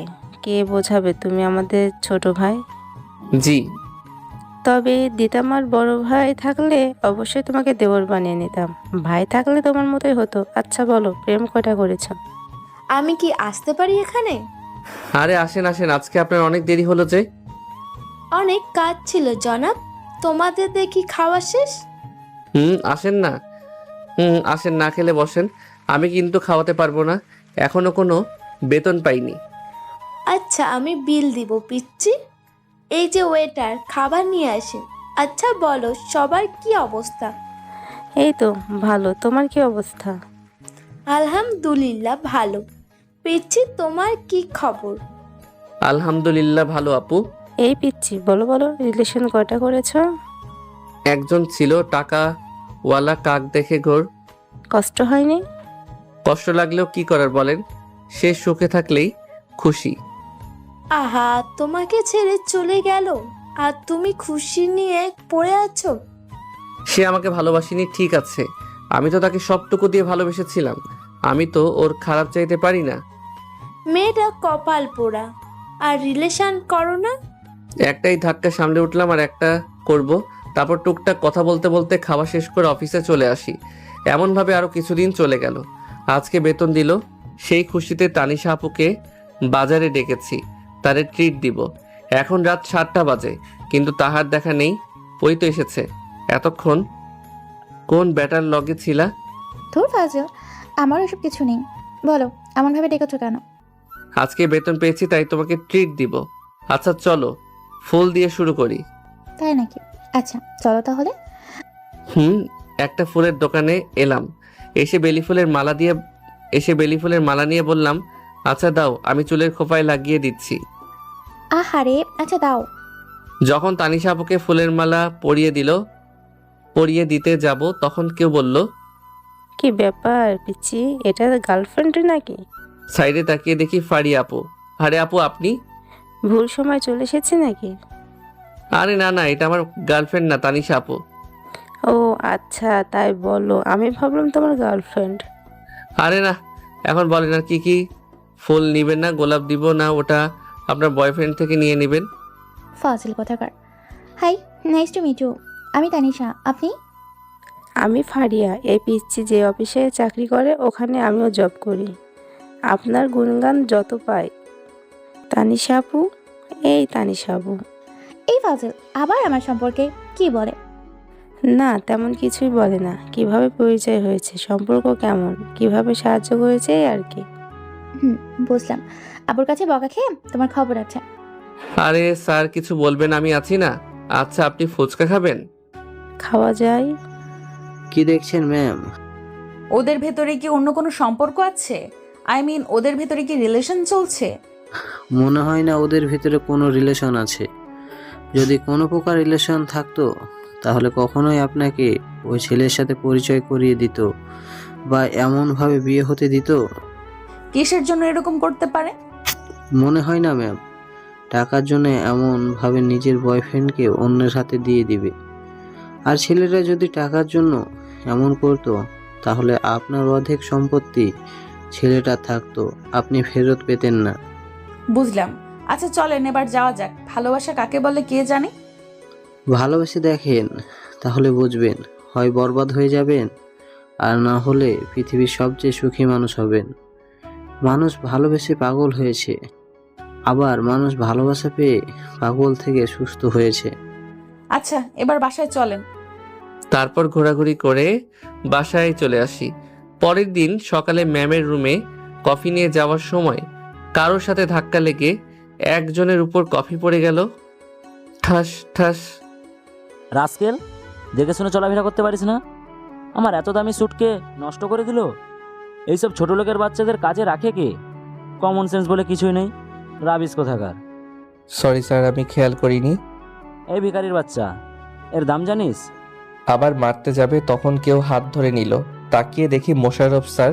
কে বোঝাবে? তুমি আমাদের ছোট ভাই।
জি।
তবে দিতামার বড় ভাই থাকলে অবশ্যই তোমাকে দেওর বানিয়ে নিতাম। ভাই থাকলে তোমার মতোই হতো। আচ্ছা বলো, প্রেম কয়টা করেছ?
আমি কি আসতে পারি এখানে?
আরে আসেন আসেন, আজকে আপনার অনেক দেরি হলো যে।
অনেক কাজ ছিল জনাব। তোমাদের দেখি খাওয়া শেষ।
আসেন না। আসেন, না খেলে বসেন। আমি কিন্তু খাওয়াতে পারবো না, এখনো কোনো বেতন পাইনি।
আচ্ছা, আমি বিল দিব পিচ্চি। এই যে ওয়েটার, খাবার নিয়ে আসেন। আচ্ছা বলো, সবার কি অবস্থা?
এই তো ভালো, তোমার কি অবস্থা?
আলহামদুলিল্লাহ ভালো। পিচ্চি, তোমার কি খবর?
আলহামদুলিল্লাহ ভালো আপু।
এই পিচ্ছি, বলো বলো, রিলেশন কয়টা করেছো?
একজন ছিল টাকাওয়ালা, কাক দেখে ঘোর।
কষ্ট হয়নি?
কষ্ট লাগলেও কি করার বলেন, সে সুখে থাকলেই খুশি।
আহা, তোমাকে ছেড়ে চলে গেল আর তুমি খুশি নিয়ে পড়ে আছো।
সে আমাকে ভালোবাসেনি, ঠিক আছে, আমি তো তাকে সবটুকু দিয়ে ভালোবেসেছিলাম। আমি তো ওর খারাপ চাইতে পারি না।
মেয়েটা কপাল পোড়া। আর রিলেশন করো না?
একটাই ধাক্কা সামলে উঠলাম, আর একটা করব। তারপর টুকটাক কথা বলতে বলতে খাওয়া শেষ করে অফিসে চলে আসি। এমনভাবে আরও কিছুদিন চলে গেল। আজকে বেতন দিল, সেই খুশিতে তানিশা আপুকে বাজারে ডেকেছি, তারে ট্রিট দিব। এখন রাত 7টা বাজে, কিন্তু তাহার দেখা নেই। ওই তো এসেছে। এতক্ষণ কোন ব্যাটার লগে ছিলা?
ধুর ফাজিল, আমার ওসব কিছু নেই। বলো, এমনভাবে ডেকেছো কেন?
আজকে বেতন পেয়েছি, তাই তোমাকে ট্রিট দিব। আচ্ছা চলো, ফুল দিয়ে শুরু করি।
তাই নাকি? আচ্ছা চলো তাহলে।
একটা ফুলের দোকানে এলাম। এসে বেলি ফুলের মালা নিয়ে বললাম, আচ্ছা দাও, আমি চুলের খোপায় লাগিয়ে দিচ্ছি।
আহারে, আচ্ছা দাও।
যখন তানিশা আপুকে ফুলের মালা পরিয়ে দিতে যাব, তখন কেউ বলল,
কি ব্যাপার পিচ্ছি, এটা গার্লফ্রেন্ড নাকি?
সাইডে তাকিয়ে দেখি ফারিয়া আপু। আরে আপু আপনি?
ভুল সময় চলে এসেছি নাকি?
আরে না না, এটা আমার গার্লফ্রেন্ড না, তানিশা আপু।
ও আচ্ছা, তাই বলো। আমি ভাবলাম তোমার গার্লফ্রেন্ড।
আরে না, এখন বলেন আর কি কি ফুল নিবেন? না গোলাপ দিব, না ওটা আপনার বয়ফ্রেন্ড থেকে নিয়ে নেবেন?
ফাজিল কথাকার। Hi, nice to meet you. আমি তানিশা, আপনি?
আমি ফারিয়া। এই পিচ্ছি যে অফিসে চাকরি করে ওখানে আমিও জব করি। আপনার গুণগান যত পাই। তানিশা আপু, এই তানিশা আপু।
এই ফাজিল আবার আমার সম্পর্কে কি বলে?
না, তেমন কিছুই বলে না। কিভাবে পরিচয় হয়েছে, সম্পর্ক কেমন, কিভাবে সাহায্য করেছে, এই আর কি।
বুঝলাম। আবুর কাছে বকা খেয়ে তোমার খবর আছে।
আরে স্যার কিছু বলবেন, আমি আছি না। আচ্ছা আপনি ফুচকা খাবেন?
খাওয়া যায়।
কি দেখছেন ম্যাম?
ওদের ভেতরে কি অন্য কোনো সম্পর্ক আছে? ওদের ভেতরে কি রিলেশন চলছে?
মনে হয় না ওদের ভিতরে কোনো রিলেশন আছে। যদি কোনো প্রকার রিলেশন থাকতো তাহলে কখনোই আপনাকে ওই ছেলের সাথে পরিচয় করিয়ে দিত বা এমনভাবে বিয়ে হতে দিত।
কিসের জন্য এরকম করতে পারে?
মনে হয় না ম্যাম। টাকার জন্য এমনভাবে নিজের বয়ফ্রেন্ডকে অন্যের হাতে দিয়ে দিবে। আর ছেলেরা যদি টাকার জন্য এমন করতো তাহলে আপনার অর্ধেক সম্পত্তি ছেলেটা থাকতো, আপনি ফেরত পেতেন না।
বুঝলাম। আচ্ছা চলেন এবার যাওয়া যাক। ভালোবাসা কাকে বলে কে জানে?
ভালোবেসে দেখেন, তাহলে বুঝবেন। হয় বরবাদ হয়ে যাবেন, আর না হলে পৃথিবীর সবচেয়ে সুখী মানুষ হবেন। মানুষ ভালোবেসে পাগল হয়েছে, আবার মানুষ ভালোবাসা পেয়ে পাগল থেকে সুস্থ হয়েছে।
আচ্ছা এবার বাসায় চলেন।
তারপর ঘোরাঘুরি করে বাসায় চলে আসি। পরের দিন সকালে ম্যামের রুমে কফি নিয়ে যাওয়ার সময় কারোর সাথে ধাক্কা লেগে একজনের উপর কফি পড়ে গেল। ঠাস ঠাস।
রাস্কেল, দেখে শুনে চলাফেরা করতে পারিস না? আমার এত দামি স্যুটকে নষ্ট করে দিল। এইসব ছোট লোকের বাচ্চাদের কাজে রাখে কে? কমন সেন্স বলে কিছুই নেই, রাবিস কোথাকার।
সরি স্যার, আমি খেয়াল করিনি।
এই ভিখারির বাচ্চা, এর দাম জানিস?
আবার মারতে যাবে তখন কেউ হাত ধরে নিল। তাকিয়ে দেখি মোশাররফ স্যার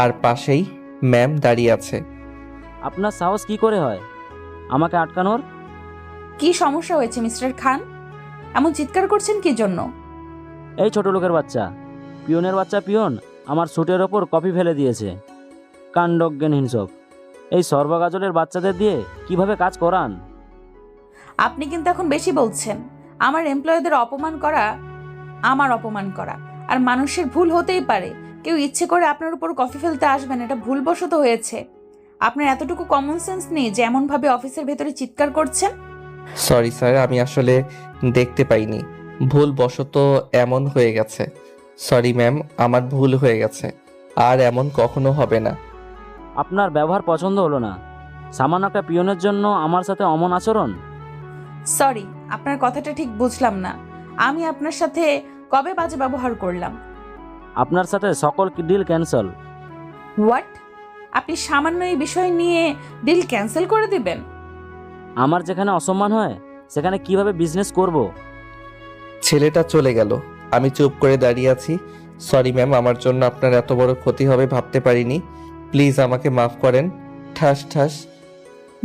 আর পাশেই ম্যাম দাঁড়িয়ে আছে।
আপনার সাহস কি করে হয় আমাকে আটকানোর?
কি সমস্যা হয়েছে মিস্টার খান? এমন চিৎকার করছেন কি জন্য?
এই ছোট লোকের বাচ্চা, পিয়নের বাচ্চা পিয়ন আমার স্যুটের ওপর কপি ফেলে দিয়েছে। কাণ্ডজ্ঞান হিংসক, এই সর্বগাজলের বাচ্চাদের দিয়ে কিভাবে কাজ করান?
আপনি কিন্তু এখন বেশি বলছেন। আমার এমপ্লয়ীদের অপমান করা আমার অপমান করা। আর মানুষের ভুল হতেই পারে, কেউ ইচ্ছে করে আপনার উপর কফি ফেলতে আসবেন, এটা ভুলবশত হয়েছে। আপনার এতটুকু কমন সেন্স নেই যে এমনভাবে অফিসের ভেতরে চিৎকার করছেন।
সরি স্যার, আমি আসলে দেখতে পাইনি, ভুলবশত এমন হয়ে গেছে। সরি ম্যাম, আমার ভুল হয়ে গেছে, আর এমন কখনো হবে না।
আপনার ব্যবহার পছন্দ হলো না, সামান্য একটা পিয়নের জন্য আমার সাথে অমন আচরণ।
সরি, আপনার কথাটা ঠিক বুঝলাম না। আমি আপনার সাথে কবে বাজে ব্যবহার করলাম?
আপনার সাথে সকল ডিল ক্যান্সেল।
হোয়াট? আপনি সামান্য এই বিষয় নিয়ে ডিল ক্যান্সেল করে দিবেন?
আমার যেখানে অসম্মান হয় সেখানে কিভাবে বিজনেস করব?
ছেলেটা চলে গেল, আমি চুপ করে দাঁড়িয়ে আছি। সরি ম্যাম, আমার জন্য আপনার এত বড় ক্ষতি হবে ভাবতে পারিনি। প্লিজ আমাকে মাফ করেন। ঠাস ঠাস।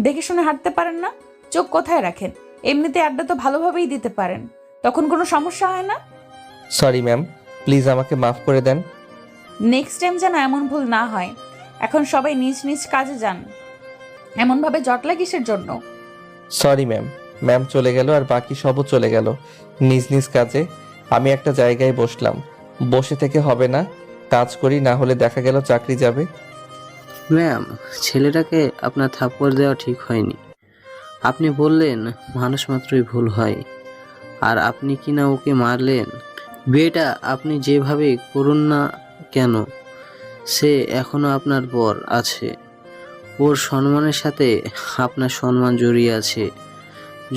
দেখে শুনে হাঁটতে পারেন না? চোখ কোথায় রাখেন? এমনিতে আড্ডা তো ভালোভাবেই দিতে পারেন, তখন কোনো সমস্যা হয় না।
সরি ম্যাম, প্লিজ আমাকে মাফ করে দেন।
নেক্সট টাইম যেন এমন ভুল না হয়। এখন সবাই নিজ নিজ কাজে যান, এমনভাবে জটলা কিসের জন্য?
Sorry ma'am. ম্যাম চলে গেল আর বাকি সবও চলে গেল নিজ নিজ কাজে। আমি একটা জায়গায় বসলাম। বসে থেকে হবে না, কাজ করি, না হলে দেখা গেল চাকরি যাবে।
ম্যাম, ছেলেটাকে আপনার থাপ্পড় দেওয়া ঠিক হয়নি। আপনি বললেন মানুষ মাত্রই ভুল হয়, আর আপনি কিনা ওকে মারলেন। বিয়েটা আপনি যেভাবে করুন না কেন, সে এখনো আপনার বর আছে। ওর সম্মানের সাথে আপনার সম্মান জড়িয়ে আছে।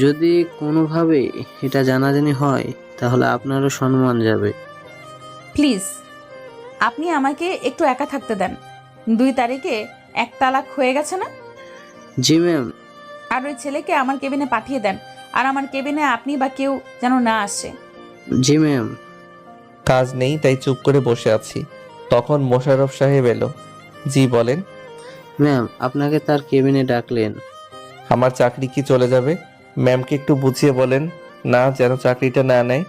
যদি কোনোভাবে এটা জানাজানি হয় তাহলে আপনারও সম্মান যাবে।
প্লিজ আপনি আমাকে একটু একা থাকতে দেন। 2 তারিখে 1 তালাক হয়ে গেছে না?
জি ম্যাম।
আর ওই ছেলেকে আমার কেবিনে পাঠিয়ে দেন, আর আমার কেবিনে আপনি বা কেউ যেন না আসে।
জি ম্যাম।
কাজ নেই তাই চুপ করে বসে আছি। তখন মোশাররফ সাহেব এলো। জি বলেন।
ম্যাম, আপনাকে তার কেবিনে ডাকলেন।
আমার চাকরি কি চলে যাবে? ম্যামকে একটু বুঝিয়ে বলেন না, যেন চাকরিটা না নেয়।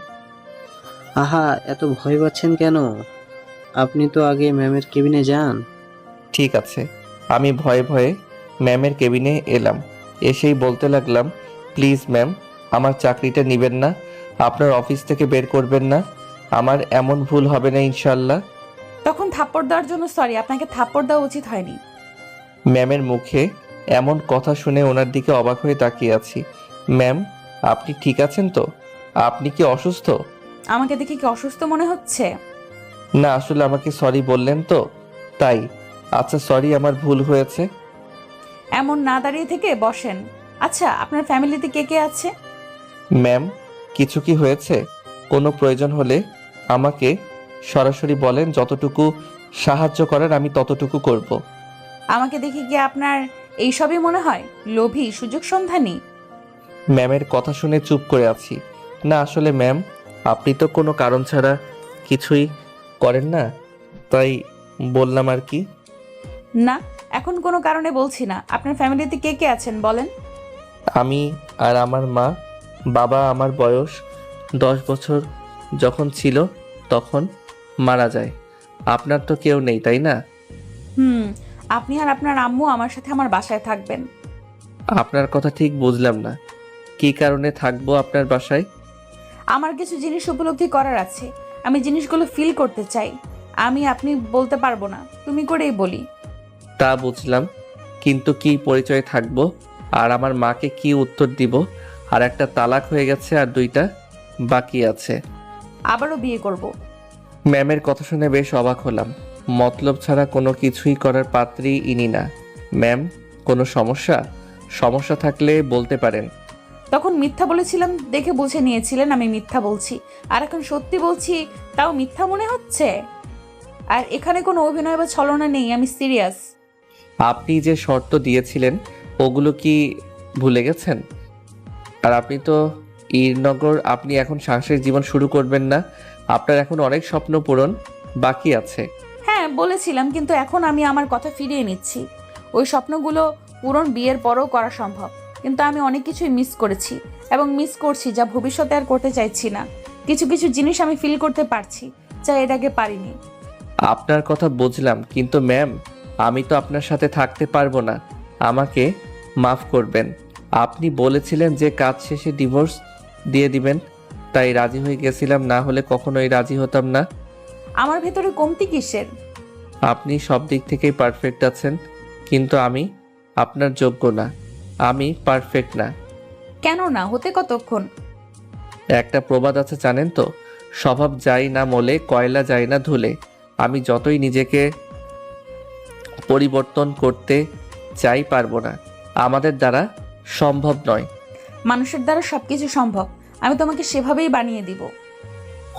আহা, এত ভয় পাচ্ছেন কেন? আপনি তো আগে ম্যামের কেবিনে যান।
ঠিক আছে। আমি ভয়ে ভয়ে ম্যামের কেবিনে এলাম। এসেই বলতে লাগলাম, প্লিজ ম্যাম, আমার চাকরিটা নেবেন না, আপনার অফিস থেকে বের করবেন না। আমার এমন ভুল হবে না ইনশাল্লাহ।
তখন থাপ্পড় দেওয়ার জন্য সরি, আপনাকে থাপ্পড় দেওয়া উচিত হয়নি।
ম্যামের মুখে এমন কথা শুনে ওনার দিকে অবাক হয়ে তাকিয়ে আছি। ম্যাম, আপনি ঠিক আছেন তো? আপনি কি অসুস্থ?
আমাকে দেখে কি অসুস্থ মনে হচ্ছে?
না, আসলে আমাকে সরি বললেন তো তাই। আচ্ছা সরি, আমার ভুল হয়েছে।
এমন না দাঁড়িয়ে থেকে বসেন। আচ্ছা, আপনার ফ্যামিলিতে কে কে আছে?
ম্যাম, কিছু কি হয়েছে? কোনো প্রয়োজন হলে আমাকে সরাসরি বলেন, যতটুকু সাহায্য করার আমি ততটুকু করব।
আমাকে দেখে কি আপনার এইসবই মনে হয়? লোভী, সুযোগ সন্ধানী?
ম্যামের কথা শুনে চুপ করে আছি। না আসলে ম্যাম, আপনি তো কোনো কারণ ছাড়া কিছুই করেন না, তাই বললাম আর কি।
না, এখন কোনো কারণে বলছি না। আপনার ফ্যামিলিতে কে কে আছেন বলেন?
আমি আর আমার মা। বাবা আমার বয়স 10 বছর যখন ছিল তখন মারা যায়। আপনার তো কেউ নেই তাই না?
আপনি আর আপনার আম্মু আমার সাথে আমার বাসায় থাকবেন।
আপনার কথা ঠিক বুঝলাম না, কী কারণে থাকবো আপনার বাসায়?
আমার কিছু জিনিস উপলব্ধি করার আছে, আমি জিনিসগুলো ফিল করতে চাই। আপনি বলতে পারবো না, তুমি করেই বলি।
তা বুঝলাম, কিন্তু কি পরিচয় থাকবো? আর আমার মাকে কি উত্তর দিব? আর একটা তালাক হয়ে গেছে আর 2টা বাকি আছে।
আবারও বিয়ে করব।
ম্যামের কথা শুনে বেশ অবাক হলাম। মতলব ছাড়া কোনো কিছুই করার পাত্রী ইনি না। ম্যাম, কোনো সমস্যা থাকলে বলতে পারেন।
তখন মিথ্যা বলেছিলাম দেখে বুঝে নিয়েছিলেন আমি মিথ্যা বলছি, আর এখন সত্যি বলছি তাও মিথ্যা মনে হচ্ছে? আর এখানে কোনো অভিনয় বা ছলনা নেই, আমি সিরিয়াস।
আপনি যে শর্ত দিয়েছিলেন ওগুলো কি ভুলে গেছেন? আর আপনি তো ঈরনগর, আপনি এখন সাংসারিক জীবন শুরু করবেন না? আপনার এখন অনেক স্বপ্ন পূরণ বাকি আছে।
হ্যাঁ বলেছিলাম, কিন্তু এখন আমি আমার কথা ফিরিয়ে নিচ্ছি। ওই স্বপ্নগুলো পূরণ বিয়ের পরেও করা সম্ভব, কিন্তু আমি অনেক কিছুই মিস করেছি এবং মিস করছি, যা ভবিষ্যতে আর করতে চাইছি না। কিছু কিছু জিনিস আমি ফিল করতে পারছি, যা এর আগে পারিনি।
আপনার কথা বুঝলাম, কিন্তু ম্যাম আমি তো আপনার সাথে থাকতে পারবো না। আমাকে মাফ করবেন। আপনি বলেছিলেন যে কাজ শেষে ডিভোর্স দিয়ে দিবেন, তাই রাজি হয়ে গেছিলাম, না হলে কখনোই রাজি হতাম না।
আমার ভেতরে কমতি কিসের?
আপনি সব দিক থেকেই পারফেক্ট আছেন, কিন্তু আমি আপনার যোগ্য না। আমি পারফেক্ট না।
কেন না হতে? কতক্ষণ?
একটা প্রবাদ আছে জানেন তো, স্বভাব যায় না মলে, কয়লা যায় না ধুলে। আমি যতই নিজেকে পরিবর্তন করতে চাই পারবো না, আমাদের দ্বারা সম্ভব নয়।
মানুষের দ্বারা সবকিছু সম্ভব, আমি তোমাকে সেভাবেই বানিয়ে দিব।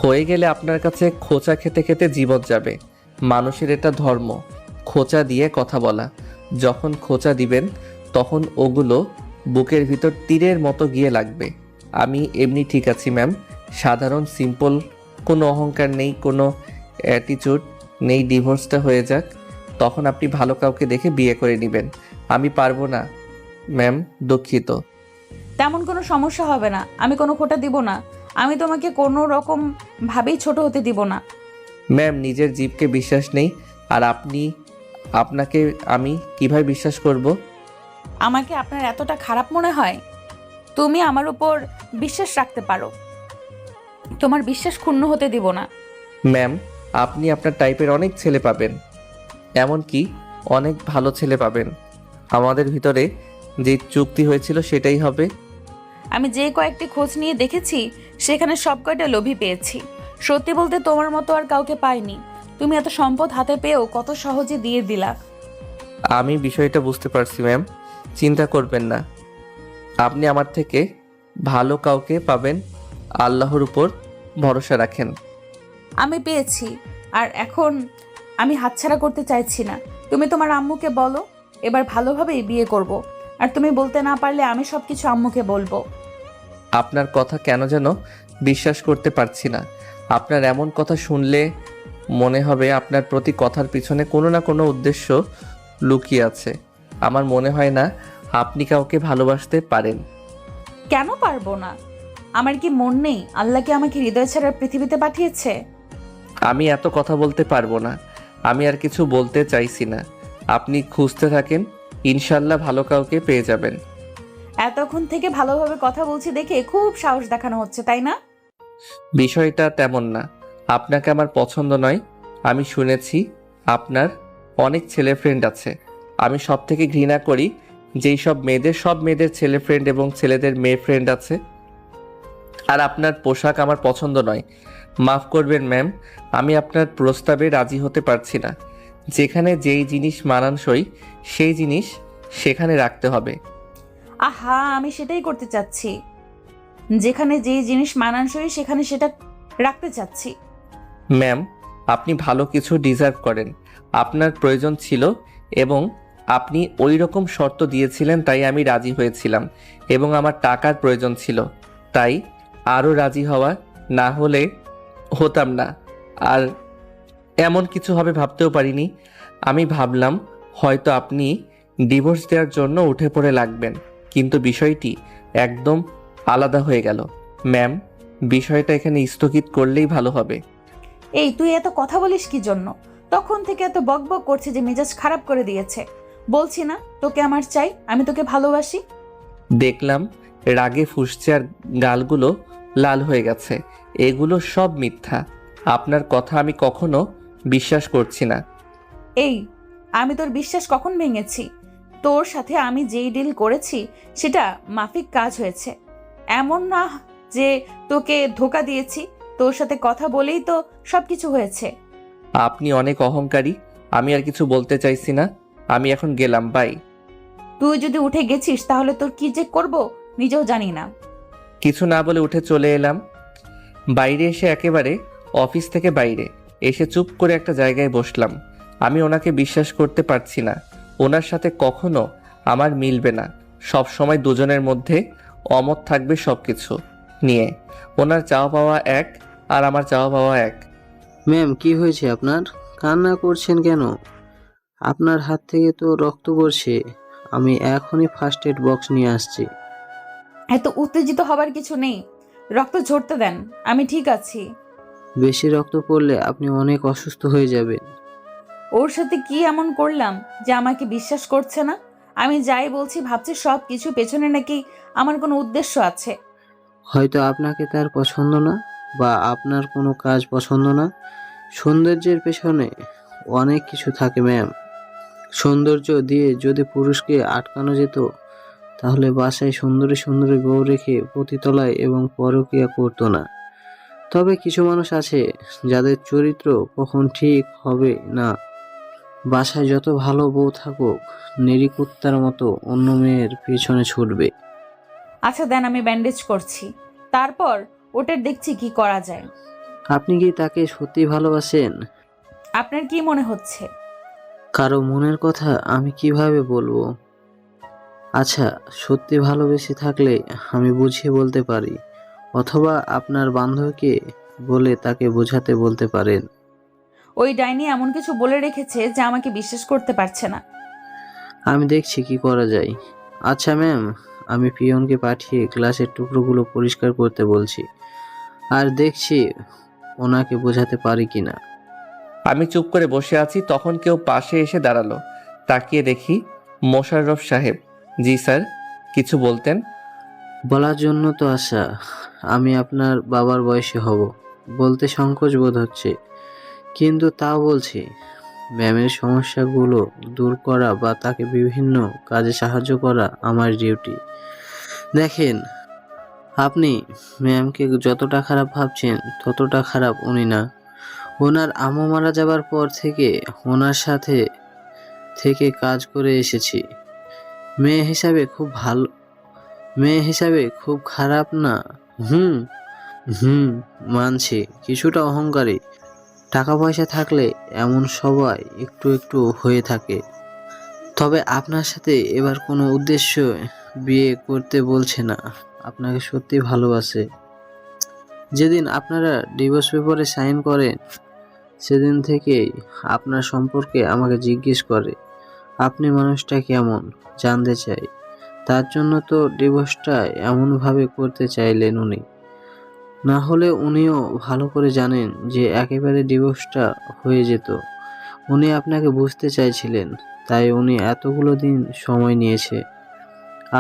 হয়ে গেলে আপনার কাছে খোঁচা খেতে খেতে জীবন যাবে। মানুষের এটা ধর্ম, খোঁচা দিয়ে কথা বলা। যখন খোঁচা দিবেন তখন ওগুলো বুকের ভিতর তীরের মতো গিয়ে লাগবে। আমি এমনি ঠিক আছি ম্যাম, সাধারণ সিম্পল, কোনো অহংকার নেই, কোনো অ্যাটিটিউড নেই। ডিভোর্সটা হয়ে যাক, তখন আপনি ভালো কাউকে দেখে বিয়ে করে নেবেন। আমি পারবো না ম্যাম, দুঃখিত।
তেমন কোনো সমস্যা হবে না, আমি কোনো খোটা দিব না। আমি তোমাকে কোনো রকম ভাবেই ছোট হতে দিব না।
ম্যাম নিজের জীবকে বিশ্বাস নেই, আর আপনাকে আমি কিভাবে বিশ্বাস করব?
আমাকে আপনার এতটা খারাপ মনে হয়? তুমি আমার উপর বিশ্বাস রাখতে পারো, তোমার বিশ্বাস ক্ষুণ্ণ হতে দিব না।
ম্যাম আপনি আপনার টাইপের অনেক ছেলে পাবেন, এমনকি অনেক ভালো ছেলে পাবেন। আমাদের ভিতরে যে চুক্তি হয়েছিল সেটাই হবে।
আমি যে কয়েকটি খোঁজ নিয়ে দেখেছি সেখানে সব কয়টা লোভী পেয়েছি। সত্যি বলতে তোমার মতো আর কাউকে পাইনি। তুমি এত সম্পদ হাতে পেয়েও কত সহজে দিয়ে দিলা।
আমি বিষয়টা বুঝতে পারছি ম্যাম, চিন্তা করবেন না। আপনি আমার থেকে ভালো কাউকে পাবেন, আল্লাহর উপর ভরসা রাখেন।
আমি পেয়েছি, আর এখন আমি হাতছাড়া করতে চাইছি না। তুমি তোমার আম্মুকে বলো এবার ভালোভাবেই বিয়ে করব, আর তুমি বলতে না পারলে আমি সবকিছু আম্মুকে বলবো।
আপনার কথা কেন যেন বিশ্বাস করতে পারছি না। আপনার এমন কথা শুনলে মনে হবে আপনার প্রতি কথার পিছনে কোনো না কোনো উদ্দেশ্য লুকিয়ে আছে। আমার মনে হয় না আপনি কাউকে ভালোবাসতে পারেন।
কেন পারবো না? আমার কি মন নেই? আল্লাহ কি আমাকে হৃদয় ছাড়া পৃথিবীতে পাঠিয়েছে?
আমি এত কথা বলতে পারবো না। আমি আর কিছু বলতে চাইছি না। আপনি খুঁজতে থাকেন, ইনশাল্লাহ ভালো কাউকে পেয়ে যাবেন।
এতক্ষণ থেকে ভালোভাবে কথা বলছি দেখে খুব সাহস দেখানো হচ্ছে, তাই না?
বিষয়টা তেমন না। আপনাকে আমার পছন্দ নয়। আমি শুনেছি আপনার অনেক ছেলে ফ্রেন্ড আছে। আমি সব থেকে ঘৃণা করি যেই সব মেয়েদের ছেলে ফ্রেন্ড এবং ছেলেদের মেয়ে ফ্রেন্ড আছে। আর আপনার পোশাক আমার পছন্দ নয়। মাফ করবেন ম্যাম, আমি আপনার প্রস্তাবে রাজি হতে পারছি না। যেখানে যেই জিনিস মানানসই সেই জিনিস সেখানে রাখতে হবে।
আহা, আমি সেটাই করতে চাচ্ছি। যেখানে যেই জিনিস মানানসই সেখানে সেটা রাখতে চাচ্ছি।
ম্যাম আপনি ভালো কিছু ডিজার্ভ করেন। আপনার প্রয়োজন ছিল এবং আপনি ওই রকম শর্ত দিয়েছিলেন, তাই আমি রাজি হয়েছিলাম। এবং আমার টাকার প্রয়োজন ছিল, তাই আরও রাজি হওয়া, না হলে হতাম না। আর এমন কিছু হবে ভাবতেও পারিনি। আমি ভাবলাম হয়তো আপনি ডিভোর্স দেওয়ার জন্য উঠে পড়ে লাগবেন, কিন্তু বিষয়টি একদম আলাদা হয়ে গেল। ম্যাম বিষয়টা এখানে স্থগিত করলেই ভালো হবে।
এই তুই এত কথা বলিস কি জন্য? তখন থেকে এত বকবক করছে যে মেজাজ খারাপ করে দিয়েছে। বলছি না তোকে আমার চাই, আমি তোকে ভালোবাসি।
দেখলাম রাগে ফুঁসছে আর গালগুলো লাল হয়ে গেছে। এগুলো সব মিথ্যা। আপনার কথা আমি কখনো বিশ্বাস করছি না।
এই আমি তোর বিশ্বাস কখন ভেঙেছি? তোর সাথে আমি যেই ডিল করেছি সেটা মাফিক কাজ হয়েছে। এমন না যে তোকে ধোকা দিয়েছি। তোর সাথে কথা বলেই তো সবকিছু হয়েছে।
আপনি অনেক অহংকারী। আমি আর কিছু বলতে চাইছি না। আমি এখন গেলাম, বাই।
তুই যদি উঠে গেছিস তাহলে তোর কি যে করব নিজেও জানি না।
কিছু না বলে উঠে চলে এলাম। বাইরে এসে একেবারে অফিস থেকে বাইরে এসে চুপ করে একটা জায়গায় বসলাম। আমি ওনাকে বিশ্বাস করতে পারছি না। ওনার সাথে কখনো আমার মিলবে না। সব সময় দুজনের মধ্যে অমত থাকবে সব কিছু নিয়ে। ওনার চাওয়া পাওয়া এক আর আমার চাওয়া পাওয়া এক।
ম্যাম, কি হয়েছে আপনার? কান্না করছেন কেন? আপনার হাত থেকে তো রক্ত পড়ছে। আমি এখনই ফার্স্ট এড বক্স নিয়ে আসছি।
এত উত্তেজিত হবার কিছু নেই, রক্ত ঝরতে দেন, আমি ঠিক আছি।
বেশি রক্ত পড়লে আপনি অনেক অসুস্থ হয়ে যাবেন।
ওর সাথে কি এমন করলাম যে আমাকে বিশ্বাস করছে না? আমি যাই বলছি ভাবছি সব কিছু পেছনে নাকি আমার কোনো উদ্দেশ্য আছে।
হয়তো আপনাকে তার পছন্দ না, বা আপনার কোনো কাজ পছন্দ না। সৌন্দর্যের পেছনে অনেক কিছু থাকে ম্যাম। সৌন্দর্য দিয়ে যদি পুরুষকে আটকানো যেত, তাহলে বাসায় সুন্দরী সুন্দরী বউ রেখে পতিতলায় এবং পরকীয়া করতো না। তবে কিছু মানুষ আছে যাদের চরিত্র কখন ঠিক হবে না। বাসায় যত ভালো বউ থাকুক, নিরিকুত্তার মতো অন্য মেয়ের পেছনে ছুটবে।
আচ্ছা দেন, আমি ব্যান্ডেজ করছি, তারপর ওটার দেখছি কি করা যায়।
আপনি কি তাকে সত্যি ভালোবাসেন?
আপনার কি মনে হচ্ছে?
কারো মনের কথা আমি কিভাবে বলবো? আচ্ছা, সত্যি ভালোবেসে থাকলে আমি বুঝিয়ে বলতে পারি, অথবা আপনার বান্ধবীকে বলে তাকে বোঝাতে বলতে পারেন।
ওই ডাইনি এমন কিছু বলে রেখেছে যে আমাকে বিশ্বাস করতে পারছে না।
আমি দেখছি কি করা যায়। আচ্ছা ম্যাম, আমি পিয়নকে পাঠিয়ে গ্লাসের টুকরোগুলো পরিষ্কার করতে বলছি, আর দেখছি ওনাকে বোঝাতে পারি কিনা।
আমি চুপ করে বসে আছি, তখন কেউ পাশে এসে দাঁড়ালো। তাকিয়ে দেখি মোশাররফ সাহেব। জি স্যার, কিছু বলতেন?
বলার জন্য তো আসা। আমি আপনার বাবার বয়সে হব, বলতে সংকোচ বোধ হচ্ছে, কিন্তু তাও বলছি। ম্যামের সমস্যাগুলো দূর করা বা তাকে বিভিন্ন কাজে সাহায্য করা আমার ডিউটি। দেখেন, আপনি ম্যামকে যতটা খারাপ ভাবছেন ততটা খারাপ উনি না। ওনার আম্মু মারা যাবার পর থেকে ওনার সাথে থেকে কাজ করে এসেছি। মেয়ে হিসাবে খুব ভালো, মেয়ে হিসাবে খুব খারাপ না। হুম হুম মানছি, কিছুটা অহংকারী। টাকা পয়সা থাকলে এমন সবাই একটু একটু হয়ে থাকে। তবে আপনার সাথে এবার কোনো উদ্দেশ্য বিয়ে করতে বলছে না, আপনাকে সত্যি ভালোবাসে। যেদিন আপনারা ডিভোর্স পেপারে সাইন করেন, সেদিন থেকেই আপনার সম্পর্কে আমাকে জিজ্ঞেস করে আপনি মানুষটা কেমন জানতে চাই। তার জন্য তো ডিভোর্সটা এমনভাবে করতে চাইলেন উনি। না হলে উনিও ভালো করে জানেন যে একেবারে ডিভোর্সটা হয়ে যেত। উনি আপনাকে বুঝতে চাইছিলেন, তাই উনি এতগুলো দিন সময় নিয়েছে।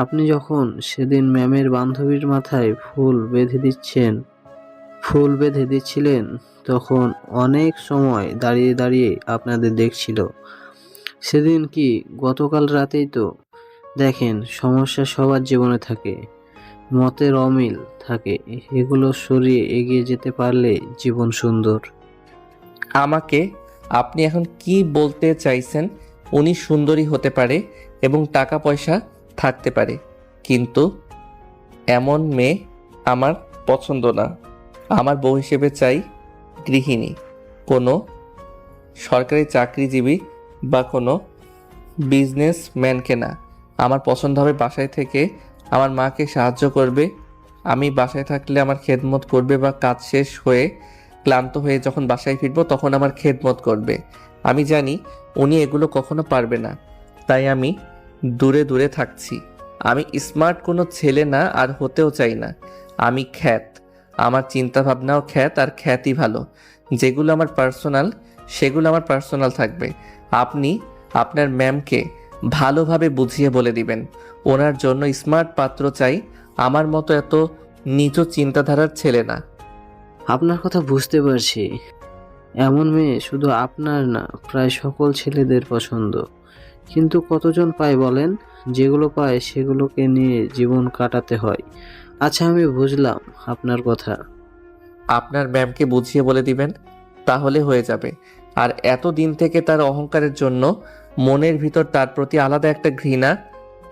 আপনি যখন সেদিন ম্যামের বান্ধবীর মাথায় ফুল বেঁধে দিচ্ছিলেন, তখন অনেক সময় দাঁড়িয়ে দাঁড়িয়ে আপনাদের দেখছিল। সেদিন কি গতকাল রাতেই তো। দেখেন, সমস্যা সবার জীবনে থাকে, মতের অমিল থাকে, এগুলো সরিয়ে এগিয়ে যেতে পারলে জীবন সুন্দর।
আমাকে আপনি এখন কি বলতে চাইছেন? উনি সুন্দরী হতে পারে এবং টাকা পয়সা থাকতে পারে, কিন্তু এমন মেয়ে আমার পছন্দ না। আমার বউ হিসেবে চাই গৃহিণী, কোনো সরকারি চাকরিজীবী বা কোনো বিজনেসম্যানকে না। আমার পছন্দ হবে বাসায় থেকে আমার মাকে সাহায্য করবে। আমি বাসায় থাকলে আমার খেদমত করবে, বা কাজ শেষ হয়ে ক্লান্ত হয়ে যখন বাসায় ফিরবো তখন আমার খেদমত করবে। আমি জানি উনি এগুলো কখনো পারবে না, তাই আমি দূরে দূরে থাকছি। আমি স্মার্ট কোনো ছেলে না, আর হতেও চাই না। আমি খ্যাত, আমার চিন্তাভাবনাও খ্যাত, আর খ্যাতই ভালো। যেগুলো আমার পার্সোনাল সেগুলো আমার পার্সোনাল থাকবে। আপনি আপনার ম্যামকে ভালোভাবে বুঝিয়ে বলে দিবেন ওনার জন্য স্মার্ট পাত্র চাই, আমার মতো এত নিচু চিন্তাধারার ছেলে না।
আপনার কথা বুঝতে পারছি। এমন মেয়ে শুধু আপনার না, প্রায় সকল ছেলেদের পছন্দ। কিন্তু কতজন পায় বলেন? যেগুলো পায় সেগুলোকে নিয়ে জীবন কাটাতে হয়। আচ্ছা, আমি বুঝলাম আপনার কথা।
আপনার ম্যামকে বুঝিয়ে বলে দিবেন, তাহলে হয়ে যাবে। আর এত দিন থেকে তার অহংকারের জন্য মনের ভিতর তার প্রতি আলাদা একটা ঘৃণা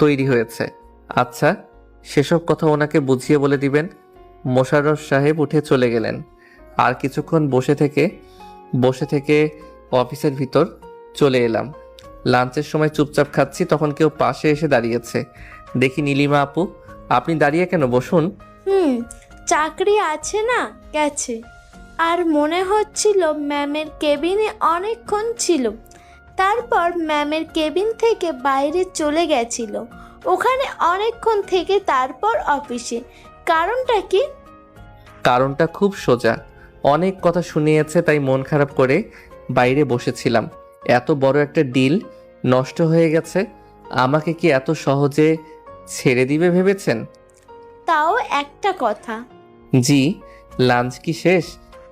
তৈরি হয়েছে। আচ্ছা, সেসব কথা ওনাকে বুঝিয়ে বলে দিবেন। মোশাররফ সাহেব উঠে চলে গেলেন। আর কিছুক্ষণ বসে থেকে অফিসের ভিতর চলে এলাম। লাঞ্চের সময় চুপচাপ খাচ্ছি, তখন কেউ পাশে এসে দাঁড়িয়েছে। দেখি নীলিমা আপু। আপনি দাঁড়িয়ে কেন? বসুন।
চাকরি আছে না, গেছে। আর মনে হচ্ছিল ম্যামের কেবিনে অনেকক্ষণ ছিল, তারপর ম্যামের কেবিন থেকে বাইরে চলে গেছিল, ওখানে অনেকক্ষণ থেকে তারপর অফিসে। কারণটা কি?
কারণটা খুব সোজা। অনেক কথা শুনিয়েছে, তাই মন খারাপ করে বাইরে বসেছিলাম। এত বড় একটা ডিল নষ্ট হয়ে গেছে। আমাকে কি এত সহজে ছেড়ে দিবে ভেবেছেন?
তাও একটা কথা।
জি, লাঞ্চ কি শেষ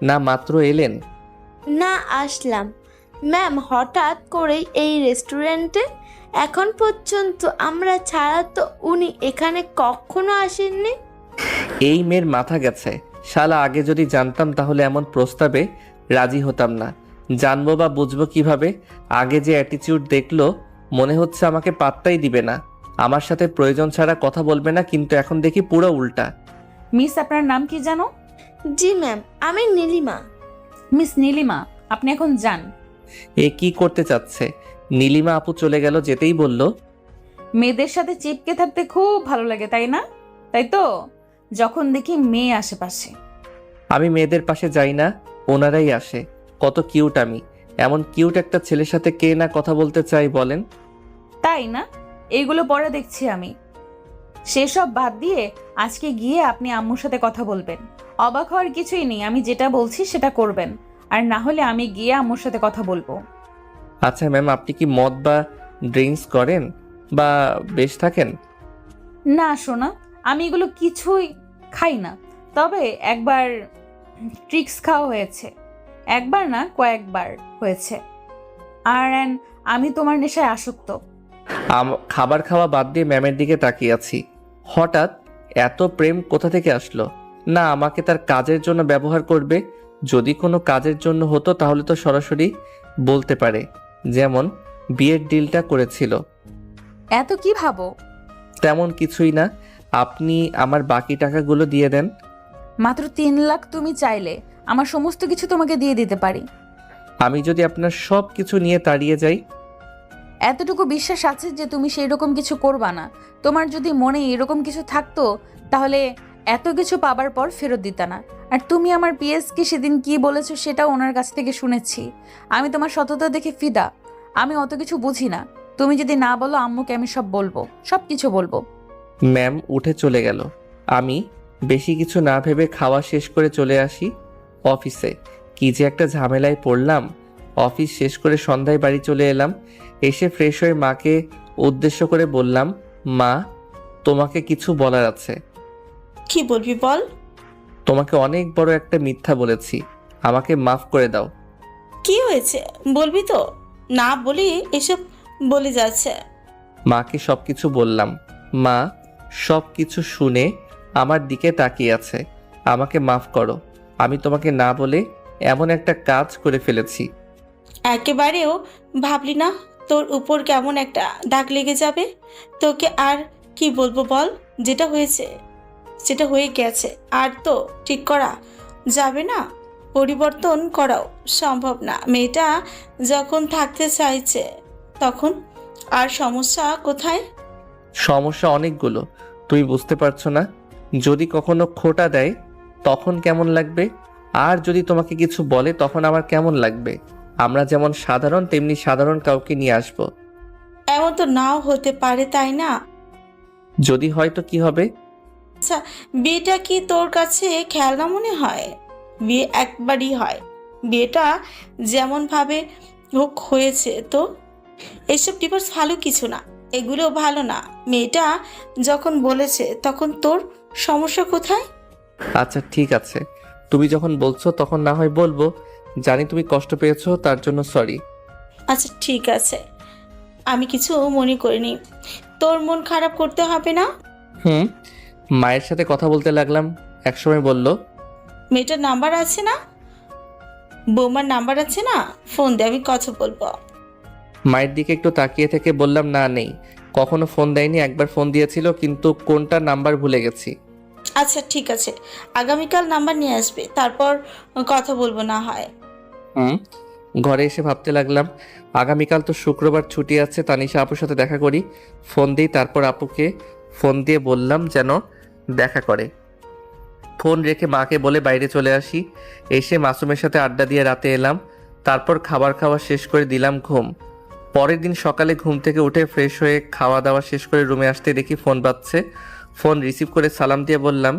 না মাত্র এলেন?
না, আসলাম। ম্যাম হঠাৎ করেই এই রেস্টুরেন্টে, এখন পর্যন্ত আমরা ছাড়া তো উনি এখানে কখনো আসেননি।
এই মেয়ের মাথা গেছে। শালা, আগে যদি জানতাম তাহলে এমন প্রস্তাবে রাজি হতাম না। জানবো বা বুঝবো কিভাবে? আগে যে অ্যাটিটিউড দেখলো, মনে হচ্ছে আমাকে পাত্তাই দিবে না, আমার সাথে প্রয়োজন ছাড়া কথা বলবে না, কিন্তু এখন দেখি পুরো উল্টা।
মিস, আপনার নাম কি জানো?
জি ম্যাম, আমি নীলিমা।
মিস নীলিমা, আপনি এখন যান।
এ কি করতে চাচ্ছে? নীলিমা আপু চলে গেল, যেতেই বলল,
মেয়েদের সাথে চিপকে থাকতে খুব ভালো লাগে, তাই না? তাই তো, যখন দেখি মেয়ে আশেপাশে।
আমি মেয়েদের পাশে যাই না, ওনারাই আসে। কত কিউট আমি। এমন কিউট একটা ছেলের সাথে কে না কথা বলতে চাই বলেন?
তাই না? এইগুলো পরে দেখছি আমি। সেসব বাদ দিয়ে আজকে গিয়ে আপনি আম্মুর সাথে কথা বলবেন। অবাক হওয়ার কিছুই নেই, আমি যেটা বলছি সেটা করবেন, আর না হলে আমি গিয়ে আম্মুর সাথে কথা বলবো।
আচ্ছা ম্যাম, আপনি কি মদ বা ড্রিঙ্কস করেন বা বেশ থাকেন?
না সোনা, আমি এগুলো কিছুই খাই না। তবে একবার ট্রিক্স খাওয়া হয়েছে। একবার না, কয়েকবার হয়েছে। আর আমি তোমার নেশায় আসক্ত।
খাবার খাওয়া বাদ দিয়ে ম্যামের দিকে তাকিয়ে আছি। হঠাৎ এত প্রেম কোথা থেকে আসলো? না আমাকে তার কাজের জন্য ব্যবহার করবে? যদি কোনো কাজের জন্য হতো তাহলে তো সরাসরি বলতে পারে, যেমন বিয়ের ডিলটা করেছিল।
এত কি ভাবো?
তেমন কিছুই না। আপনি আমার বাকি টাকাগুলো দিয়ে দেন।
মাত্র 3 লাখ তুমি চাইলে আমার সমস্ত কিছু তোমাকে দিয়ে দিতে পারি।
আমি যদি আপনার সব কিছু নিয়ে তাড়িয়ে যাই?
এতটুকু বিশ্বাস আছে যে তুমি সেই রকম কিছু করবা না। তোমার যদি মনে এরকম কিছু থাকতো তাহলে এত কিছু পাবার পর ফেরত দিতা না। আর তুমি আমার পিএসকে সেদিন কি বলেছো সেটাও ওনার কাছ থেকে শুনেছি। আমি তোমার সততা দেখে ফিদা। আমি অত কিছু বুঝি না। তুমি যদি না বলো আম্মুকে আমি সব বলবো, সব কিছু বলবো।
ম্যাম উঠে চলে গেল। আমি বেশি কিছু না ভেবে খাওয়া শেষ করে চলে আসি অফিসে। কি যে একটা ঝামেলায় পড়লাম। অফিস শেষ করে সন্ধ্যায় বাড়ি চলে এলাম। এসে ফ্রেশ হয়ে মাকে উদ্দেশ্য করে বললাম, মা, তোমাকে কিছু বলার আছে।
কি বলবি বল।
তোমাকে অনেক বড় একটা মিথ্যা বলেছি, আমাকে মাফ করে দাও।
কি হয়েছে বলবি তো? না বলি এসব বলে যাচ্ছে।
মাকে সবকিছু বললাম। মা সব কিছু শুনে আমার দিকে তাকিয়ে আছে। আমাকে মাফ করো, আমি তোমাকে না বলে এমন একটা কাজ করে ফেলেছি।
একেবারেও ভাবলি না তোর উপর কেমন একটা দাগ লেগে যাবে? তোকে আর কি বলবো বল? যেটা হয়েছে সেটা হয়ে গেছে, আর তো ঠিক করা যাবে না, পরিবর্তন করাও সম্ভব না। মেয়েটা যখন থাকতে চাইছে তখন আর সমস্যা কোথায়?
সমস্যা অনেকগুলো, তুমি বুঝতে পারছো না। যদি কখনো খোটা দেয় তখন কেমন লাগবে, আর যদি তোমাকে কিছু বলে তখন আমার কেমন লাগবে। আমরা যেমন সাধারণ তেমনি সাধারণ কাউকে নিয়ে আসব।
এমন তো নাও হতে পারে, তাই না?
যদি হয় তো কি হবে?
আচ্ছা, বিয়েটা কি তোর কাছে খেলনা মনে হয়? বিয়ে একবারই হয়। বিয়েটা যেমন ভাবে হোক হয়েছে তো। এইসব ডিভোর্স ভালো কিছু না, এগুলো ভালো না। মেয়েটা যখন বলেছে তখন তোর সমস্যা কোথায়?
আচ্ছা ঠিক আছে, তুমি যখন বলছো তখন না হয় বলবো। জানি তুমি কষ্ট পেয়েছো, তার জন্য সরি।
আচ্ছা ঠিক আছে, আমি কিছু মনে করিনি। তোর মন খারাপ করতে হবে না।
মায়ের সাথে কথা বলতে লাগলাম, একসময় বলল,
মেয়েটার নাম্বার আছে না? বৌমার নাম্বার আছে না? ফোন দে, আমি কথা বলবো।
মায়ের দিকে একটু তাকিয়ে থেকে বললাম, না নেই, কখনো ফোন দেয়নি। একবার ফোন দিয়েছিল কিন্তু কোনটা নাম্বার ভুলে গেছি।
আচ্ছা ঠিক আছে, আগামীকাল নাম্বার নিয়ে আসবে, তারপর কথা বলবো না হয়।
ঘরে এসে ভাবতে লাগলাম আগামীকাল তো শুক্রবার ছুটি আছে, তানিশা আপুর সাথে দেখা করি। ফোন দিই, তারপর আপুকে ফোন দিয়ে বললাম যেন দেখা করে। ফোন রেখে মাকে বলে বাইরে চলে আসি। এসে মাসুমের সাথে আড্ডা দিয়ে রাতে এলাম। তারপর খাবার খাওয়া শেষ করে দিলাম ঘুম। পরের দিন সকালে ঘুম থেকে উঠে ফ্রেশ হয়ে খাওয়া দাওয়া শেষ করে রুমে আসতে দেখি ফোন বাজছে। ফোন রিসিভ করে সালাম দিয়ে বললাম,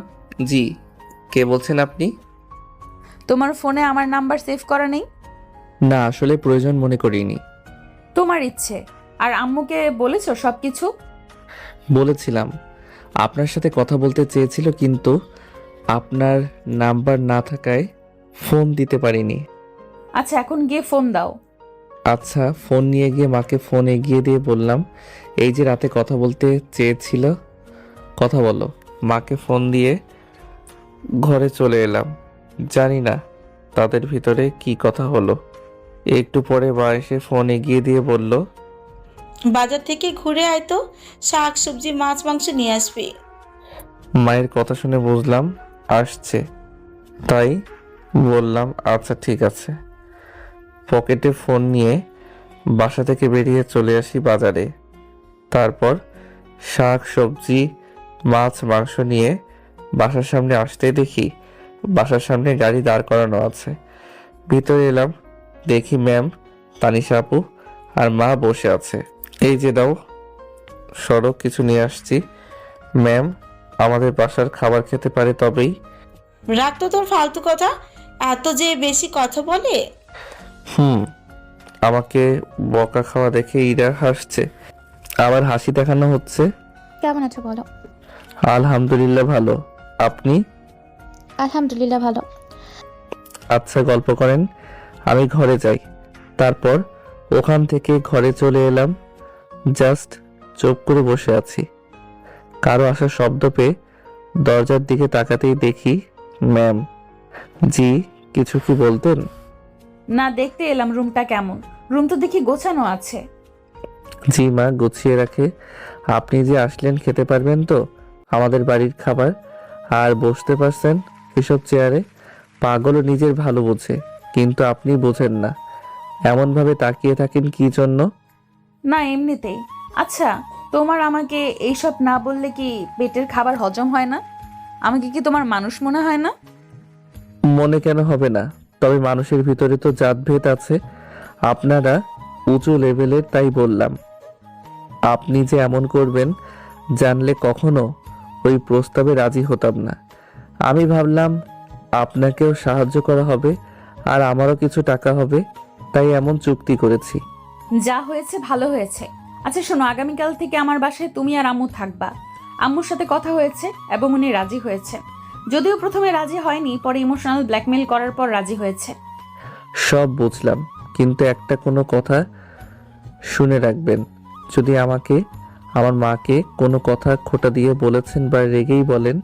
জি, কে বলছেন আপনি?
তোমার ফোনে আমার নাম্বার সেভ করা নেই?
না, আসলে প্রয়োজন মনে করিনি।
তোমার ইচ্ছে। আর আম্মুকে বলেছো সব কিছু?
বলেছিলাম, আপনার সাথে কথা বলতে চেয়েছিল, কিন্তু আপনার নাম্বার না থাকায় ফোন দিতে পারিনি।
আচ্ছা, এখন গিয়ে ফোন দাও।
আচ্ছা, ফোন নিয়ে গিয়ে মাকে ফোন এগিয়ে দিয়ে বললাম, এই যে রাতে কথা বলতে চেয়েছিল, কথা বলো। মাকে ফোন দিয়ে ঘরে চলে এলাম। জানি না তাদের ভিতরে কি কথা হলো। একটু পরে মা এসে ফোন এগিয়ে দিয়ে বলল,
বাজার থেকে ঘুরে আয় তো, শাক সবজি মাছ মাংস নিয়ে আসবি।
মায়ের কথা শুনে বুঝলাম আসছে, তাই বললাম আচ্ছা ঠিক আছে। পকেটে ফোন নিয়ে বাসা থেকে বেরিয়ে চলে আসি বাজারে। তারপর শাক সবজি মাছ মাংস নিয়ে বাসার সামনে আসতে দেখি বাসার সামনে গাড়ি দাঁড় করানো আছে। ভিতরে এলাম, দেখি ম্যাম, তানিশা আপু আর মা বসে আছে। এই যে দাও, সড়ক কিছু নিয়ে আসছি। ম্যাম, আমাদের বাসার খাবার খেতে পারে তবেই।
রাখ তো তোর ফালতু কথা, এত যে বেশি কথা বলে।
আমাকে বকা খাওয়া দেখে ইরা হাসছে, আবার হাসি দেখানো হচ্ছে।
কেমন আছো বলো?
আলহামদুলিল্লাহ ভালো, আপনি?
আলহামদুলিল্লাহ ভালো।
আচ্ছা, গল্প করেন, আমি ঘরে যাই। তারপর ওখান থেকে ঘরে চলে এলাম। জাস্ট চুপ করে বসে আছি। কারো আসার শব্দ পেয়ে দরজার দিকে তাকাতেই দেখি ম্যাম। জি, কিছু কি বলতেন?
না, দেখতে এলাম রুমটা কেমন। রুম তো দেখি গোছানো আছে।
জি মা, গুছিয়ে রাখে। আপনি যে আসলেন, খেতে পারবেন তো আমাদের বাড়ির খাবার? আর বসতে পারছেন এসব চেয়ারে? পাগলও নিজের ভালো বোঝে, কিন্তু আপনি বোঝেন না। এমনভাবে তাকিয়ে থাকেন কি জন্য?
না, এমনিতেই। আচ্ছা, তোমার আমাকে এইসব না বললে কি পেটের খাবার হজম হয় না? আমাকে কি তোমার মানুষ মনে হয় না?
মনে কেন হবে না? তবে মানুষের ভিতরে তো জাতভেদ আছে। আপনারা উঁচু লেভেলের, তাই বললাম। আপনি যে এমন করবেন জানলে কখনো ওই প্রস্তাবে রাজি হতাম না। আমি ভাবলাম আপনাকেও সাহায্য করা হবে আর আমারও কিছু টাকা হবে, তাই এমন চুক্তি করেছি।
যা হয়েছে ভালো হয়েছে। আচ্ছা শোনো, আগামীকাল থেকে আমার বাসায় তুমি আর আম্মু থাকবা। আম্মুর সাথে কথা হয়েছে এবং উনি রাজি হয়েছে। যদিও প্রথমে রাজি হয়নি, পরে ইমোশনাল ব্ল্যাকমেল করার পর রাজি হয়েছে।
সব বুঝলাম, কিন্তু একটা কোনো কথা শুনে রাখবেন। যদি আমাকে, আমার মাকে কোনো কথা খোটা দিয়ে বলেছেন বা রেগেই বলেন,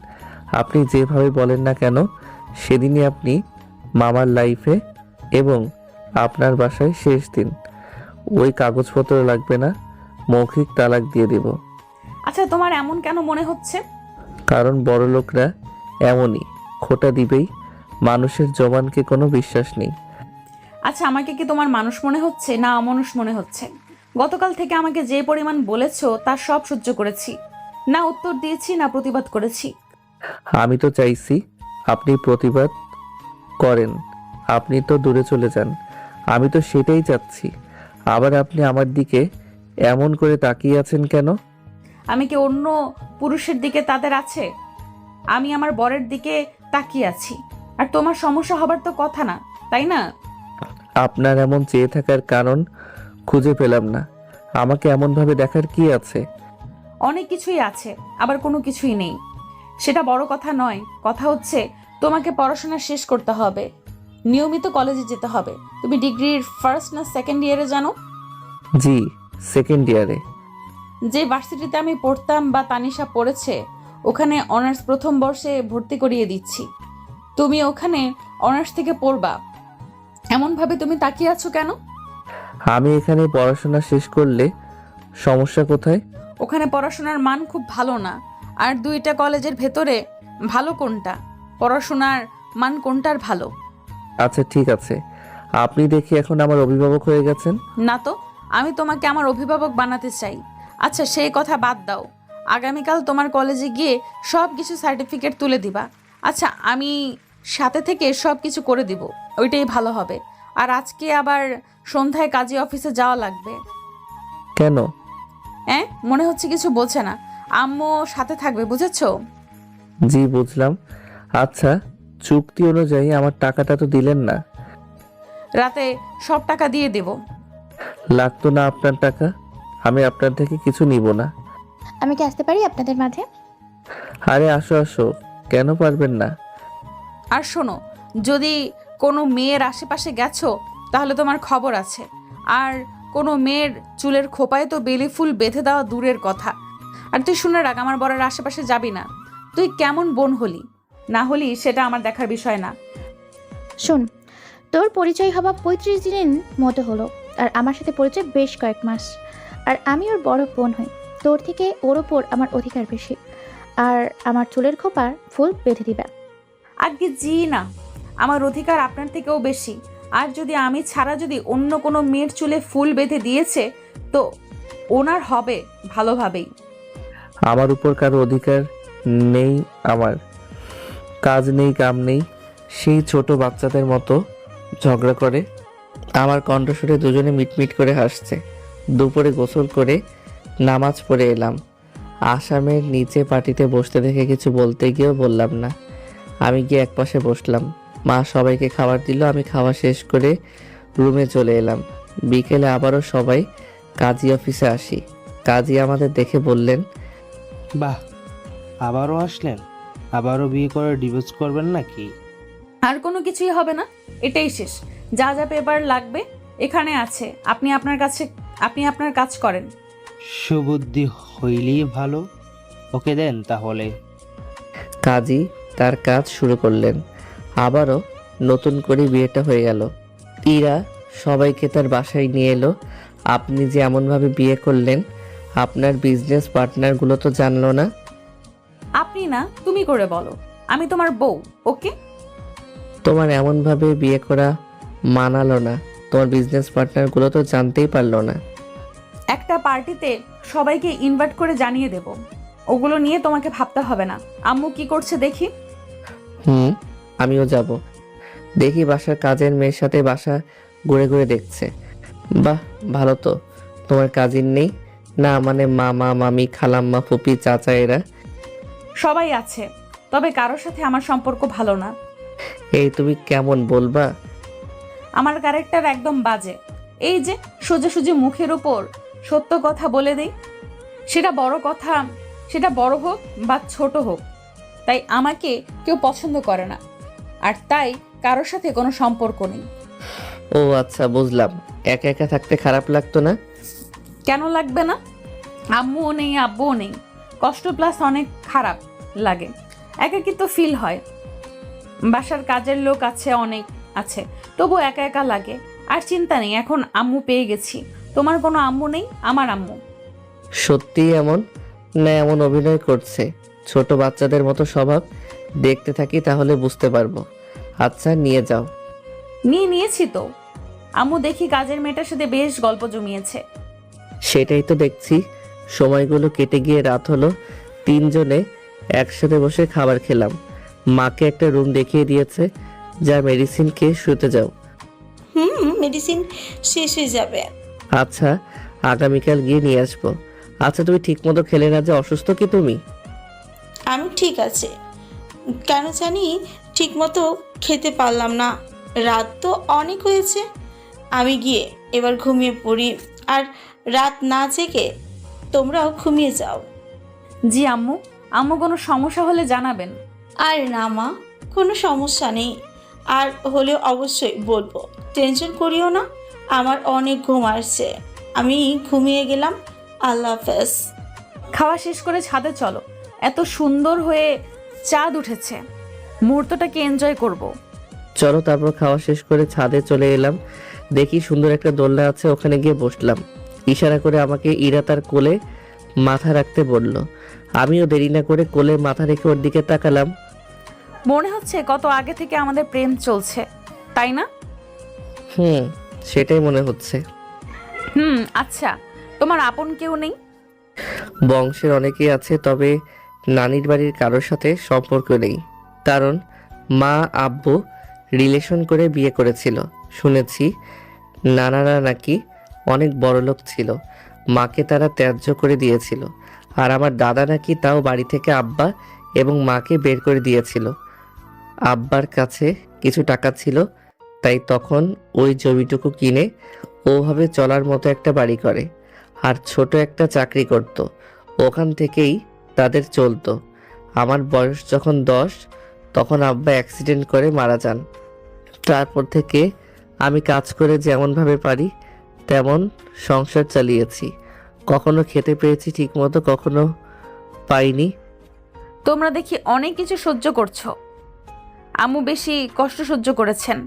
আপনি যেভাবে বলেন না কেন, সেদিনই আপনি মামার লাইফে এবং আপনার বাসায় শেষ দিন। ওই কাগজপত্র লাগবে না, মৌখিক তালাক দিয়ে দেব।
আচ্ছা, তোমার এমন কেন মনে হচ্ছে?
কারণ বড় লোকরা এমনই, খোটা দিবেই। মানুষের জবানকে কোনো বিশ্বাস নেই।
আচ্ছা, আমাকে কি তোমার মানুষ মনে হচ্ছে না অমানুষ মনে হচ্ছে? গতকাল থেকে আমাকে যে পরিমাণ বলেছো তার সব সহ্য করেছি। না উত্তর দিয়েছি, না প্রতিবাদ করেছি।
আমি তো চাইছি আপনি প্রতিবাদ করেন, আপনি তো দূরে চলে যান। আমি তো সেটাই চাচ্ছি। আবার আপনি আমার দিকে এমন করে তাকিয়ে আছেন কেন?
আমি কি অন্য পুরুষের দিকে তাদের আছে? আমি আমার বরের দিকে তাকিয়ে আছি। আর তোমার সমস্যা হবার তো কথা না, তাই না?
আপনার এমন চেয়ে থাকার কারণ খুঁজে পেলাম না। আমাকে এমনভাবে দেখার কি আছে?
অনেক কিছুই আছে, আবার কোনো কিছুই নেই। সেটা বড় কথা নয়। কথা হচ্ছে তোমাকে পড়াশোনা শেষ করতে হবে, নিয়মিত কলেজে যেতে হবে। তুমি ডিগ্রির ফার্স্ট না সেকেন্ড ইয়ারে জানো?
জি, সেকেন্ড ইয়ারে।
যে ভার্সিটিতে আমি পড়তাম বা তানিশা পড়েছে, ওখানে অনার্স প্রথম বর্ষে ভর্তি করিয়ে দিচ্ছি। তুমি ওখানে অনার্স থেকে পড়বা। এমনভাবে তুমি তাকিয়ে আছো কেন?
আমি এখানে পড়াশোনা শেষ করলে সমস্যা কোথায়?
ওখানে পড়াশোনার মান খুব ভালো না। আর দুইটা কলেজের ভেতরে ভালো কোনটা? পড়াশোনার মান কোনটার ভালো?
আচ্ছা ঠিক আছে, আপনি দেখি এখন আমার অভিভাবক হয়ে গেছেন।
না তো, আমি তোমাকে আমার অভিভাবক বানাতে চাই। আচ্ছা সেই কথা বাদ দাও, আগামীকাল তোমার কলেজে গিয়ে সব কিছু সার্টিফিকেট তুলে দিবা। আচ্ছা আমি সাথে থেকে সব কিছু করে দিব, ওইটাই ভালো হবে। আর আজকে আবার সন্ধ্যায় কাজী অফিসে যাওয়া লাগবে।
কেন?
মনে হচ্ছে কিছু বলছে না। আম্মু সাথে থাকবে, বুঝেছো?
জি বুঝলাম। আচ্ছা চুক্তি অনুযায়ী আমার টাকাটা তো দিলেন না।
রাতে সব টাকা দিয়ে দেব।
লাগতো না আপনার টাকা, আমি আপনার থেকে কিছু নিব না।
আমি কি আসতে পারি আপনাদের মাঝে?
আরে আসো আসো, কেন পারবেন না?
আর শোনো, যদি কোনো মেয়ের আশেপাশে গেছো তাহলে তোমার খবর আছে। আর কোনো মেয়ের চুলের খোপায় তো বেলি ফুল বেঁধে দেওয়া দূরের কথা। আর তুই শুনে রাখ, আমার বরের আশেপাশে যাবি না। তুই কেমন বোন হলি না হলি সেটা আমার দেখার বিষয় না।
শোন, তোর পরিচয় হওয়া 35 দিনের মতো হলো, আর আমার সাথে পরিচয় বেশ কয়েক মাস। আর আমি ওর বড় বোন হই, তোর থেকে ওর ওপর আমার অধিকার বেশি। আর আমার চুলের খোপার ফুল বেঁধে দিবা।
আগে জি না, আমার অধিকার আপনার থেকেও বেশি। আর যদি আমি ছাড়া যদি অন্য কোনো মেয়ের চুলে ফুল বেঁধে দিয়েছে তো ওনার হবে ভালোভাবেই।
আমার উপর কারো অধিকার নেই। আমার কাজ নেই, কাম নেই, সেই ছোট বাচ্চাদের মতো ঝগড়া করে। আমার কণ্ঠস্বরে দুজনে মিটমিট করে হাসছে। দুপুরে গোসল করে নামাজ পড়ে এলাম। আসামের নিচে পার্টিতে বসতে দেখে কিছু বলতে গিয়েও বললাম না। আমি গিয়ে একপাশে বসলাম। মা সবাইকে খাবার দিল। আমি খাওয়া শেষ করে রুমে চলে এলাম। বিকেলে আবারও সবাই কাজী অফিসে আসি। কাজী আমাদের দেখে বললেন,
বাহ, আবারও আসলেন? আবারও বিয়ে করে ডিভোর্স করবেন নাকি?
আর কোনো কিছুই হবে না, এটাই শেষ। যা যা পেপার লাগবে এখানে আছে, আপনি আপনার কাজ করেন।
সুবুদ্ধি হইলেই ভালো। ওকে দেন তাহলে।
কাজী তার কাজ শুরু করলেন। আবারও নতুন করে বিয়েটা হয়ে গেল। ইরা সবাইকে তার বাসায় নিয়ে এলো। আপনি যে এমনভাবে বিয়ে করলেন, আপনার বিজনেস পার্টনারগুলো তো জানলো না?
আপনি না, তুমি করে বলো, আমি তোমার বউ। ওকে,
তোমার এমনভাবে বিয়ে করা মানালো না। তোমার বিজনেস পার্টনারগুলো তো জানতেই পারলো না।
একটা পার্টিতে সবাইকে ইনভাইট করে জানিয়ে দেব, ওগুলো নিয়ে তোমাকে ভাবতে হবে না। আম্মু কি করছে দেখি।
আমিও যাব। দেখি বাসার কাজের মেয়ের সাথে বাসা ঘুরে ঘুরে দেখছে। বাহ, ভালো তো। তোমার কাজিন নেই না? মানে মামা, মামি, খালাম্মা, ফুপি, চাচা এরা?
সবাই আছে, তবে কারোর সাথে আমার সম্পর্ক ভালো না।
এই তুমি কেমন বলবা?
আমার ক্যারেক্টার একদম বাজে। এই যে সোজাসুজি মুখের উপর সত্য কথা বলে দেই, সেটা বড় হোক বা ছোট হোক, তাই আমাকে কেউ পছন্দ করে না। আর তাই কারোর সাথে কোনো সম্পর্ক নেই।
ও আচ্ছা, বুঝলাম। একা একা থাকতে খারাপ লাগতো না?
কেন লাগবে না? আম্মুও নেই, আব্বুও নেই, কষ্ট প্লাস অনেক খারাপ লাগে, একাকিত্ব ফিল হয়। বাসার কাজের লোক আছে, অনেক আছে, তবু একা একা লাগে। আর চিন্তা নেই, এখন আম্মু পেয়ে গেছি। তোমার কোনো আম্মু নেই, আমার আম্মু।
সত্যিই এমন না এমন অভিনয় করছে? ছোট বাচ্চাদের মতো স্বভাব। দেখতে থাকি তাহলে বুঝতে পারবো। আচ্ছা নিয়ে যাও।
নিয়েছি তো। আম্মু দেখি কাজের মেয়েটার সাথে বেশ গল্প জমিয়েছে।
সেটাই তো দেখছি। সময়গুলো কেটে গিয়ে রাত হলো। তিনজনে একসাথে বসে খাবার খেলাম। মাকে একটা রুম দেখিয়ে দিয়েছে। যা মেডিসিন খেয়ে শুতে যাও।
মেডিসিন শেষ হয়ে যাবে।
আচ্ছা আগামীকাল গিয়ে নিয়ে আসবো। আচ্ছা তুমি ঠিক মতো খেলে না যে, অসুস্থ কি তুমি?
আমি ঠিক আছে, কেন জানি ঠিক মতো খেতে পারলাম না। রাত তো অনেক হয়েছে, আমি গিয়ে এবার ঘুমিয়ে পড়ি। আর রাত না জেগে তোমরাও ঘুমিয়ে যাও।
জি আম্মু কোনো সমস্যা হলে জানাবেন।
আর না মা, কোনো সমস্যা নেই। আর হলেও অবশ্যই বলবো, টেনশন করিও না। আমার অনেক ঘুম আসছে, আমি ঘুমিয়ে গেলাম। আল্লাহ হাফেজ।
খাওয়া শেষ করে ছাদে চলো, এত সুন্দর হয়ে চাঁদ উঠেছে, মুহূর্তটাকে এনজয় করব।
চলো। তারপর খাওয়া শেষ করে ছাদে চলে এলাম। দেখি সুন্দর একটা দোলনা আছে, ওখানে গিয়ে বসলাম। ইশারা করে আমাকে ইরা তার কোলে মাথা রাখতে বলল। আমিও দেরি না করে কোলে মাথা রেখে ওর দিকে তাকালাম।
মনে হচ্ছে কত আগে থেকে আমাদের প্রেম চলছে, তাই না?
হুম, সেটাই মনে হচ্ছে।
আচ্ছা, তোমার আপন কেউ নেই?
বংশের অনেকেই আছে, তবে নানির বাড়ির কারোর সাথে সম্পর্ক নেই। কারণ মা আব্বু রিলেশন করে বিয়ে করেছিল। শুনেছি নানারা নাকি অনেক বড়লোক ছিল, মাকে তারা ত্যায্য করে দিয়েছিল। আর আমার দাদা নাকি তাও বাড়ি থেকে আব্বা এবং মাকে বের করে দিয়েছিল। আব্বার কাছে কিছু টাকা ছিল, তাই তখন ওই জমিটুকু কিনে ওভাবে চলার মতো একটা বাড়ি করে আর ছোট একটা চাকরি করত। ওখান থেকেই তাদের চলতো। আমার বয়স যখন 10, তখন আব্বা অ্যাক্সিডেন্ট করে মারা যান। তারপর থেকে আমি কাজ করে যেমনভাবে পারি তেমন সংসার চালিয়েছি। কখনো খেতে পেয়েছি ঠিকমতো, কখনো পাইনি।
তোমরা দেখি অনেক কিছু সহ্য করছো। আম্মু বেশি কষ্ট সহ্য করেছেন।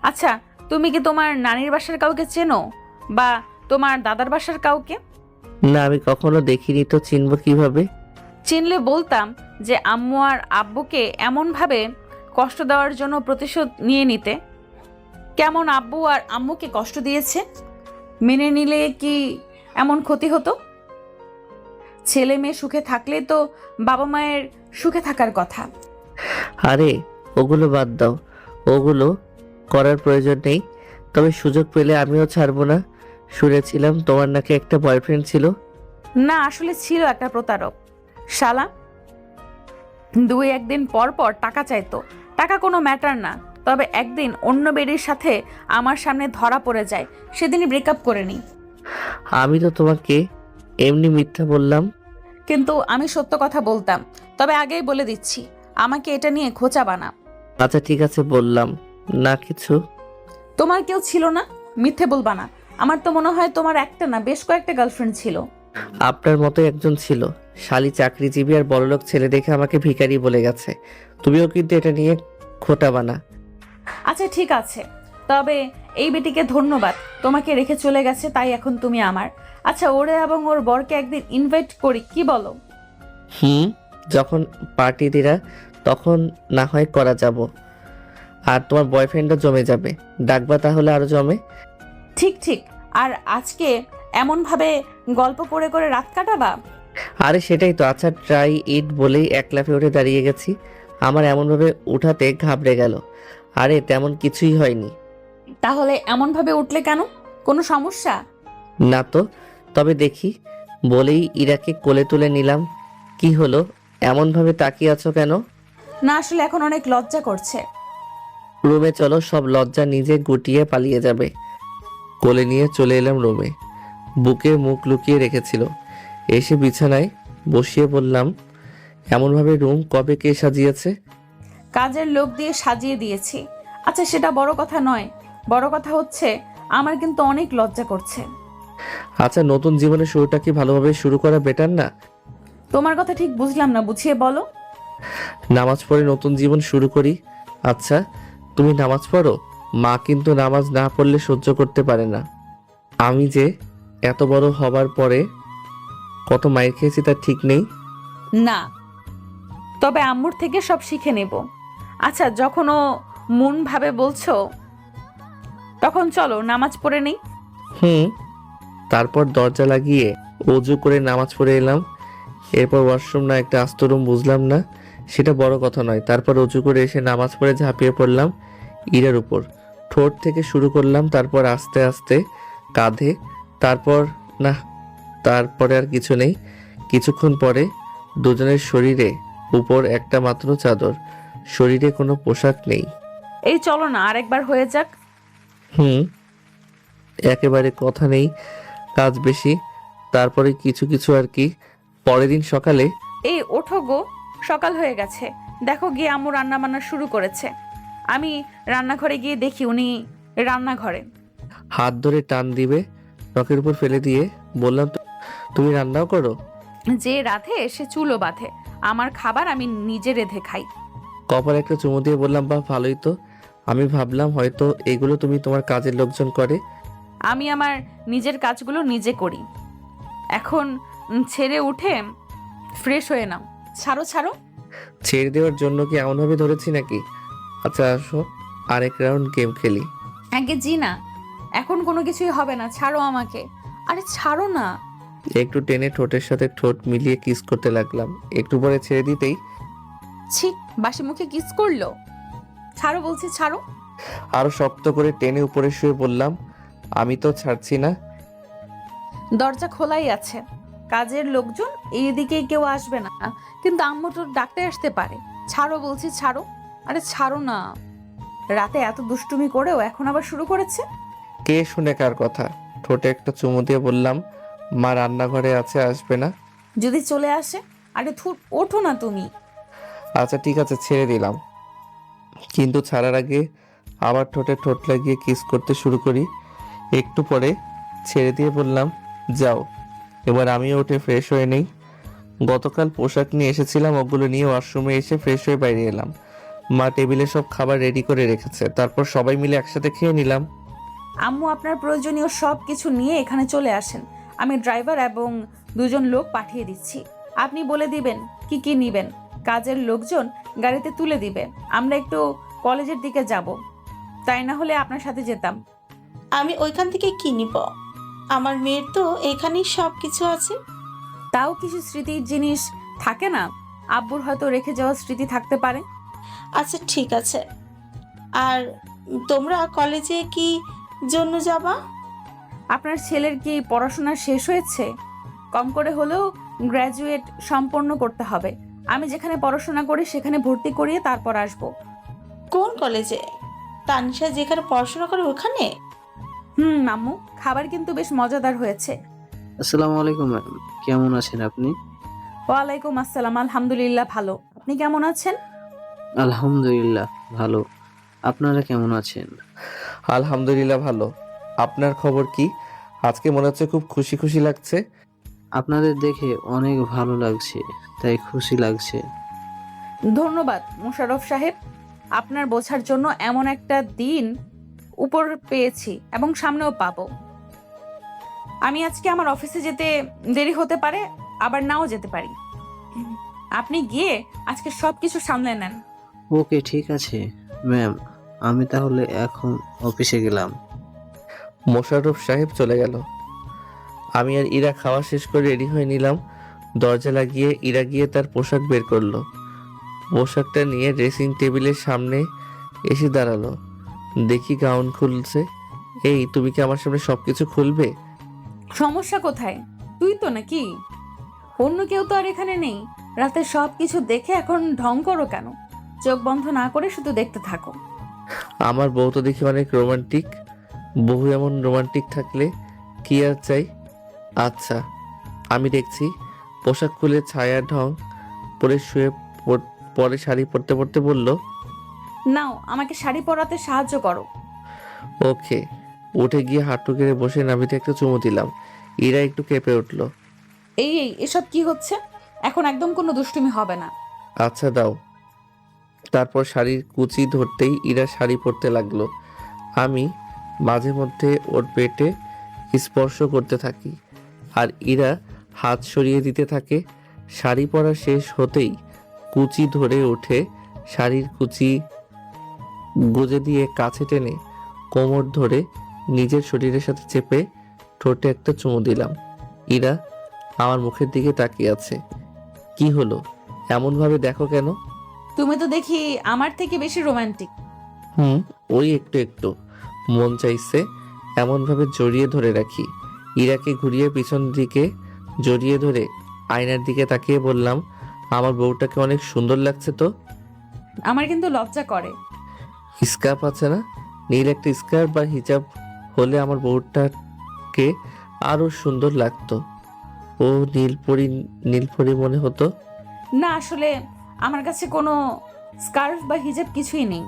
আচ্ছা, তুমি কি তোমার নানির বাসার কাউকে চেনো, বা তোমার দাদার বাসার কাউকে?
না, আমি কখনো দেখিনি, তো চিনব কিভাবে?
চিনলে বলতাম যে আম্মু আর আব্বুকে এমনভাবে কষ্ট দেওয়ার জন্য প্রতিশোধ নিয়ে নিতে। কেমন আব্বু আর আম্মুকে কষ্ট দিয়েছে, মেনে নিলে কি এমন ক্ষতি হতো? ছেলে মেয়ে সুখে থাকলে তো বাবা মায়ের সুখে থাকার কথা।
আরে ওগুলো বাদ দাও, ওগুলো করার প্রয়োজন নেই। তবে সুযোগ পেলে আমিও ছাড়বো না। শুনেছিলাম তোমার নাকি একটা বয়ফ্রেন্ড ছিল।
না, আসলে ছিল একটা প্রতারক শালা। 2-1 দিন পর পর টাকা চাইতো। টাকা কোনো ম্যাটার না, তবে একদিন অন্য বেডির সাথে আমার সামনে ধরা পড়ে যায়। সেদিনই ব্রেকআপ করে নিই।
আমি তো তোমাকে এমনি মিথ্যা বললাম।
কিন্তু আমি সত্য কথা বলতাম। তবে আগেই বলে দিচ্ছি, আমাকে এটা নিয়ে খোঁচা বানা।
আচ্ছা ঠিক আছে, বললাম না কিছু।
তোমার কেউ ছিল না, মিথ্যে বলবা না। আমার তো মনে হয় তোমার একটা না বেশ কয়েকটা গার্লফ্রেন্ড ছিল।
আপনার মতো একজন ছিল, শালি চাকরিজীবী আর বড়লোক ছেলে দেখে আমাকে ভিখারি বলে গেছে। তুমিও কিন্তু এটা নিয়ে খোটা বানা।
আচ্ছা ঠিক আছে, তবে এই বেটিকে ধন্যবাদ, তোমাকে রেখে চলে গেছে, তাই এখন তুমি আমার। আচ্ছা, ওরে এবং ওর বরকে একদিন ইনভাইট করি, কি বলো?
যখন পার্টি দিরা তখন না হয় করা যাব। আর তোমার বয়ফ্রেন্ডও জমে যাবে, ডাকবা তাহলে আরো জমে।
ঠিক ঠিক। আর আজকে এমনভাবে গল্প করে করে রাত কাটাবা?
আরে সেটাই তো। আচ্ছা ট্রাই ইট বলেই এক লাফে উঠে দাঁড়িয়ে গেছি। আমার এমনভাবে উঠাতে ঘাবড়ে গেল। আরে তেমন কিছুই হয়নি।
তাহলে এমনভাবে উঠলে কেন, কোনো সমস্যা?
না তো, তবে দেখি বলেই ইরাকে কোলে তুলে নিলাম। কি হলো, এমনভাবে তাকিয়ে আছো কেন?
না, আসলে এখন অনেক লজ্জা করছে।
রুমে চলো, সব লজ্জা নিজে গুটিয়ে পালিয়ে যাবে। কোলে নিয়ে চলে এলাম রুমে। বুকে মুখ লুকিয়ে রেখেছিল। এসে বিছানায় বসিয়ে বললাম, এমনভাবে রুম কবে কে সাজিয়েছে?
কাজের লোক দিয়ে সাজিয়ে দিয়েছি। আচ্ছা, সেটা বড় কথা নয়। বড় কথা হচ্ছে আমার কিন্তু অনেক লজ্জা করছে।
আচ্ছা, নতুন জীবনের শুরুটা কি ভালোভাবে শুরু করা বেটার না?
তোমার কথা ঠিক বুঝলাম না, বুঝিয়ে বলো।
নামাজ পড়ে নতুন জীবন শুরু করি। আচ্ছা তুমি নামাজ পড়ো? মা কিন্তু নামাজ না পড়লে সহ্য করতে পারে না। আমি যে এত বড় হবার পরে কত মাইর খেয়েছি তার ঠিক নেই।
না, তবে আম্মুর থেকে সব শিখে নেব। আচ্ছা, যখন ও মন ভাবে বলছো, তখন চলো নামাজ পড়ে নেই।
তারপর দরজা লাগিয়ে অজু করে নামাজ পড়ে এলাম। এরপর ওয়াশরুম না একটা আস্ত রুম বুঝলাম না, সেটা বড় কথা নয়। তারপর অজু করে এসে নামাজ পড়ে ঝাঁপিয়ে পড়লাম ইরার উপর। ঠোঁট থেকে শুরু করলাম, তারপর আস্তে আস্তে কাঁধে, তারপর না, তারপরে আর কিছু নেই। কিছুক্ষণ পরে দুজনের শরীরে উপর একটা মাত্র চাদর, শরীরে কোনো পোশাক নেই।
এই চলো না, আরেকবার হয়ে যাক।
একেবারে কথা নেই, কাজ বেশি। তারপরে কিছু কিছু আর কি। পরের দিন সকালে,
এই ওঠো গো, সকাল হয়ে গেছে। দেখো গিয়ে আম্মু রান্না বান্না শুরু করেছে। আমি রান্নাঘরে গিয়ে দেখি উনি রান্নাঘরে।
হাত ধরে টান দিবে নখের উপর ফেলে দিয়ে বললাম, তুমি রান্নাও করো?
যে রাধে সে চুলো বাঁধে। আমার খাবার আমি নিজে রেঁধে খাই।
কপালে একটা চুমু দিয়ে বললাম, বাহ ভালোই তো। আমি ভাবলাম হয়তো এগুলো তুমি তোমার কাজের লোকজন করে।
আমি আমার নিজের কাজগুলো নিজে করি। এখন ছেড়ে উঠে ফ্রেশ হয়ে নাও। ছাড়ো ছাড়ো।
ছেড়ে দেওয়ার জন্য কি এমনভাবে ধরেছি নাকি? আচ্ছা আসো আরেক রাউন্ড গেম খেলি।
আগে জি না, এখন কোনো কিছুই হবে না, ছাড়ো আমাকে। আরে ছাড়ো না।
একটু টেনে ঠোঁটের সাথে ঠোঁট মিলিয়ে কিস করতে লাগলাম। একটু পরে ছেড়ে দিতেই
ছি, বাসি মুখে কিস করলো। ছাড়ো বলছি, ছাড়ো।
আরো শক্ত করে টেনে উপরে শুয়ে বললাম, আমি তো ছাড়ছি না।
দরজা খোলাই আছে, কাজের লোকজন এইদিকে কেউ আসবে না, কিন্তু আম্মু তো ডাকতে আসতে পারে। ছাড়ো বলছি, ছাড়ো। আরে ছাড়ো না। রাতে এত দুষ্টুমি করেও এখন আবার শুরু করেছে।
কে শুনে কার কথা? ঠোঁটে একটা চুমু দিয়ে বললাম, মা রান্নাঘরে আছে, আসবে না?
যদি চলে আসে? আরে থুর, ওঠো না তুমি।
আচ্ছা ঠিক আছে, ছেড়ে দিলাম। কিন্তু ছাড়ার আগে আবার ঠোঁটে ঠোঁট লাগিয়ে কিস করতে শুরু করি। একটু পরে ছেড়ে দিয়ে বললাম, যাও এবার আমিও উঠে ফ্রেশ হয়ে নেই। গতকাল পোশাক নিয়ে এসেছিলাম, ওগুলো নিয়ে ওয়াশরুমে এসে ফ্রেশ হয়ে বাইরে এলাম। মা টেবিলে সব খাবার রেডি করে রেখেছে, তারপর সবাই মিলে একসাথে খেয়ে নিলাম।
আম্মু আপনার প্রয়োজনীয় সব কিছু নিয়ে এখানে চলে আসেন। আমি ড্রাইভার এবং 2জন লোক পাঠিয়ে দিচ্ছি। আপনি বলে দিবেন কি কি নিবেন, কাজের লোকজন গাড়িতে তুলে দিবে। আমরা একটু কলেজের দিকে যাব, তাই না হলে আপনার সাথে যেতাম।
আমি ওইখান থেকে কি নিব? আমার মেয়ের তো এখানেই সব কিছু আছে।
তাও কিছু স্মৃতির জিনিস থাকে না, আব্বুর হয়তো রেখে যাওয়া স্মৃতি থাকতে পারে।
আচ্ছা ঠিক আছে। আর তোমরা কলেজে কি জন্য যাবা?
আপনার ছেলের কি পড়াশোনা শেষ হয়েছে? কম করে হলেও গ্র্যাজুয়েট সম্পন্ন করতে হবে। আমি যেখানে পড়াশোনা করি সেখানে ভর্তি করিয়ে তারপর আসব।
কোন কলেজে? তানিশা যেখানে পড়াশোনা করে ওখানে?
আম্মু, খাবার কিন্তু বেশ মজাদার হয়েছে।
আসসালামু আলাইকুম ম্যাম, কেমন আছেন আপনি?
ওয়ালাইকুম আসসালাম, আলহামদুলিল্লাহ ভালো। আপনি কেমন আছেন?
আলহামদুলিল্লাহ ভালো। আপনারা কেমন আছেন?
আলহামদুলিল্লাহ ভালো। আপনার খবর কি? আজকে মনে হচ্ছে খুব খুশি খুশি লাগছে।
আপনাদের দেখে অনেক ভালো লাগছে, তাই খুশি লাগছে।
ধন্যবাদ মোশাররফ সাহেব, আপনার বোঝার জন্য। এমন একটা দিন উপর পেয়েছি এবং সামনেও পাবো। আমি আজকে আমার অফিসে যেতে দেরি হতে পারে, আবার নাও যেতে পারি। আপনি গিয়ে আজকে সব কিছু সামলে নেন।
ওকে ঠিক আছে ম্যাম, আমি তাহলে এখন অফিসে গেলাম।
মোশাররফ সাহেব চলে গেল। আমি আর ইরা খাওয়া শেষ করে রেডি হয়ে নিলাম। দরজা লাগিয়ে ইরা গিয়ে তার পোশাক বের করলো। পোশাকটা নিয়ে ড্রেসিং টেবিলের সামনে এসে দাঁড়ালো। দেখি গাউন খুলছে। এই, তুমি কি আমার সামনে সবকিছু খুলবে?
সমস্যা কোথায়? তুই তো নাকি? অন্য কেউ তো আর এখানে নেই। রাতে সব কিছু দেখে এখন ঢং করো কেন? চোখ বন্ধ না করে শুধু দেখতে থাকো।
আমার বউ তো দেখি অনেক রোমান্টিক। বহু এমন রোমান্টিক থাকলে কি আর চাই। আচ্ছা আমি দেখছি। পোশাক খুলে ছায়া ঢং পরে শুয়ে পরে শাড়ি পরতে পরতে বলল,
নাও আমাকে শাড়ি পরাতে সাহায্য করো।
ওকে। উঠে গিয়ে হাঁটু গেড়ে বসে নাভিতে একটা চুমু দিলাম। ইরা একটু কেঁপে উঠলো।
এই এসব কি হচ্ছে? এখন একদম কোনো দুষ্টুমি হবে না।
আচ্ছা দাও। তারপর শাড়ির কুচি ধরতেই ইরা শাড়ি পরতে লাগলো। আমি মাঝে মধ্যে ওর পেটে স্পর্শ করতে থাকি আর ইরা হাত সরিয়ে দিতে থাকে। শাড়ি পরা শেষ হতেই কুচি ধরে উঠে শাড়ির কুচি গুজে দিয়ে কাছে টেনে কোমর ধরে নিজের শরীরের সাথে চেপে ঠোঁটে একটা চুমু দিলাম। ইরা আমার মুখের দিকে তাকিয়ে আছে। কি হলো, এমন ভাবে দেখো কেন?
তুমি তো দেখি আমার থেকে বেশি রোমান্টিক।
ওই একটু একটু মন চাইছে এমন ভাবে জড়িয়ে ধরে রাখি। ইরাকে ঘুরিয়ে পিছন দিকে জড়িয়ে ধরে আয়নার দিকে তাকিয়ে বললাম, আমার বউটাকে অনেক সুন্দর লাগছে তো।
আমার কিন্তু লজ্জা করে।
স্কার্ফ আছে না? নীল একটা স্কার্ফ বা হিজাব হলে আমার বউটাকে আরো সুন্দর লাগতো। ও নীলপরি নীলপরি মনে হতো।
না আসলে আমার কাছে কোনো স্কার্ফ বা হিজাব কিছুই নেই।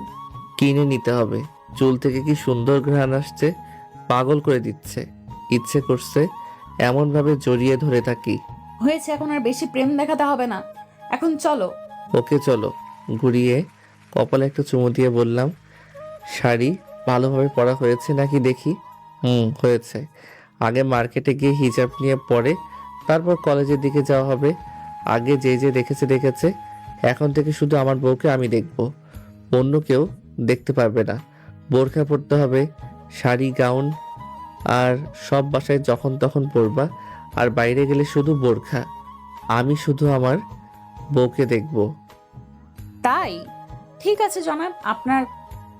কিনে নিতে হবে। চুল থেকে কি সুন্দর ঘ্রাণ আসছে, পাগল করে দিচ্ছে। ইচ্ছে করছে এমন ভাবে জড়িয়ে ধরে থাকি।
হয়েছে, এখন আর বেশি প্রেম দেখাতে হবে না, এখন চলো।
ওকে চলো। ঘুরিয়ে কপালে একটা চুমু দিয়ে বললাম, শাড়ি ভালোভাবে পরা হয়েছে নাকি দেখি? হয়েছে। আগে মার্কেটে গিয়ে হিজাব নিয়ে পরে তারপর কলেজের দিকে যাওয়া হবে। আগে যে দেখেছে, এখন থেকে শুধু আমার বউকে আমি দেখব, অন্য কেউ দেখতে পারবে না। বোরখা পরতে হবে, শাড়ি গাউন আর সব বাসায় যখন তখন পরবা, আর বাইরে গেলে শুধু বোরখা। আমি শুধু আমার বউকে দেখব।
তাই ঠিক আছে জনাব, আপনার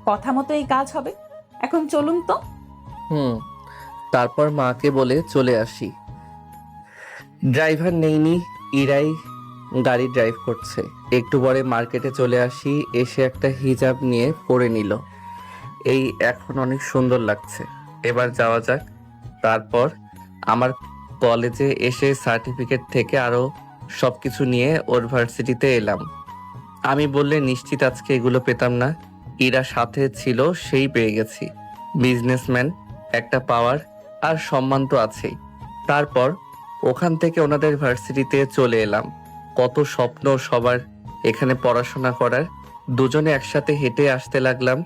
কথা মতো এই কাজ হবে। এখন চলুন তো।
তারপর মাকে বলে চলে আসি। ড্রাইভার নেইনি, ইরাই গাড়ি ড্রাইভ করছে। একটু পরে মার্কেটে চলে আসি, এসে একটা হিজাব নিয়ে পরে নিল। এই এখন অনেক সুন্দর লাগছে, এবার যাওয়া যাক। তারপর আমার কলেজে এসে সার্টিফিকেট থেকে আরও সব কিছু নিয়ে ওর ভার্সিটিতে এলাম। আমি বললে নিশ্চিত আজকে এগুলো পেতাম না। ইরা সাথে ছিল, সেই পেয়ে গেছি। বিজনেসম্যান, একটা পাওয়ার আর সম্মান তো আছেই। তারপর ওখান থেকে ওনাদের ভার্সিটিতে চলে এলাম। কত স্বপ্ন সবার এখানে পড়াশোনা করার। দুজনে একসাথে হেঁটে আসতে লাগলাম।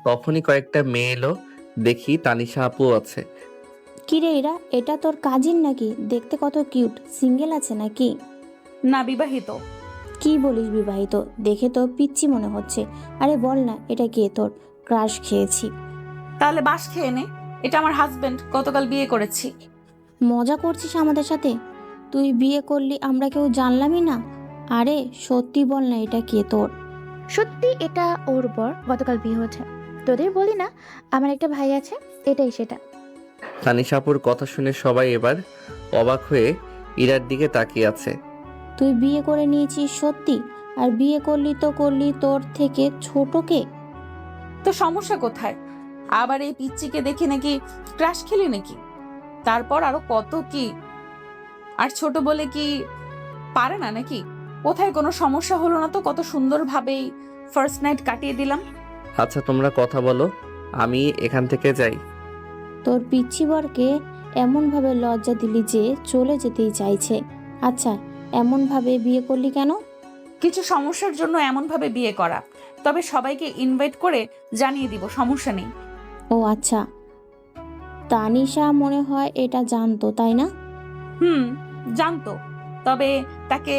তখনই কয়েকটা মেয়ে এলো, দেখি তানিশা আপু আছে।
কিরে এরা, এটা তোর কাজিন নাকি? দেখতে কত কিউট। সিঙ্গেল আছে নাকি?
না, বিবাহিত।
কি বলিস বিবাহিত? দেখে তো পিচ্চি মনে হচ্ছে। আরে বল না, এটা কে তোর? ক্রাশ খেয়েছি।
তাহলে বাস খেয়ে নে, এটা আমার হাজবেন্ড, গতকাল বিয়ে করেছি।
মজা করছিস আমাদের সাথে? তুই বিয়ে করলি, আমরা কেউ জানলামই না। আরে সত্যি বল না, এটা কে তোর?
সত্যি এটা ওর বর, গতকাল বিয়ে হয়েছে। তোদের বলি না আমার একটা ভাই আছে, এটাই সেটা।
তানিশা আপুর কথা শুনে সবাই এবার অবাক হয়ে ইরার দিকে তাকিয়ে আছে।
তুই বিয়ে করে নিয়েছিস সত্যি? আর বিয়ে করলি তো করলি, তোর থেকে ছোট কে?
তো সমস্যা কোথায়? আবার এই পিচ্চিকে দেখে নাকি ক্রাশ খেলি নাকি? তারপর আরো কত কি। আর ছোট বলে কি পারে না নাকি? কোথায় কোনো সমস্যা হলো না তো? কত সুন্দরভাবেই ফার্স্ট নাইট কাটিয়ে দিলাম।
আচ্ছা তোমরা কথা বলো, আমি এখান থেকে যাই।
তোর পিচ্ছি বরকে এমনভাবে লজ্জা দিলি যে চলে যেতেই চাইছে। আচ্ছা, এমনভাবে বিয়ে করলি কেন?
কিছু সমস্যার জন্য এমন ভাবে বিয়ে করা। তবে সবাইকে ইনভাইট করে জানিয়ে দিব, সমস্যা নেই।
ও আচ্ছা, তানিশা মনে হয় এটা জানতো, তাই না?
জানতো, তবে তাকে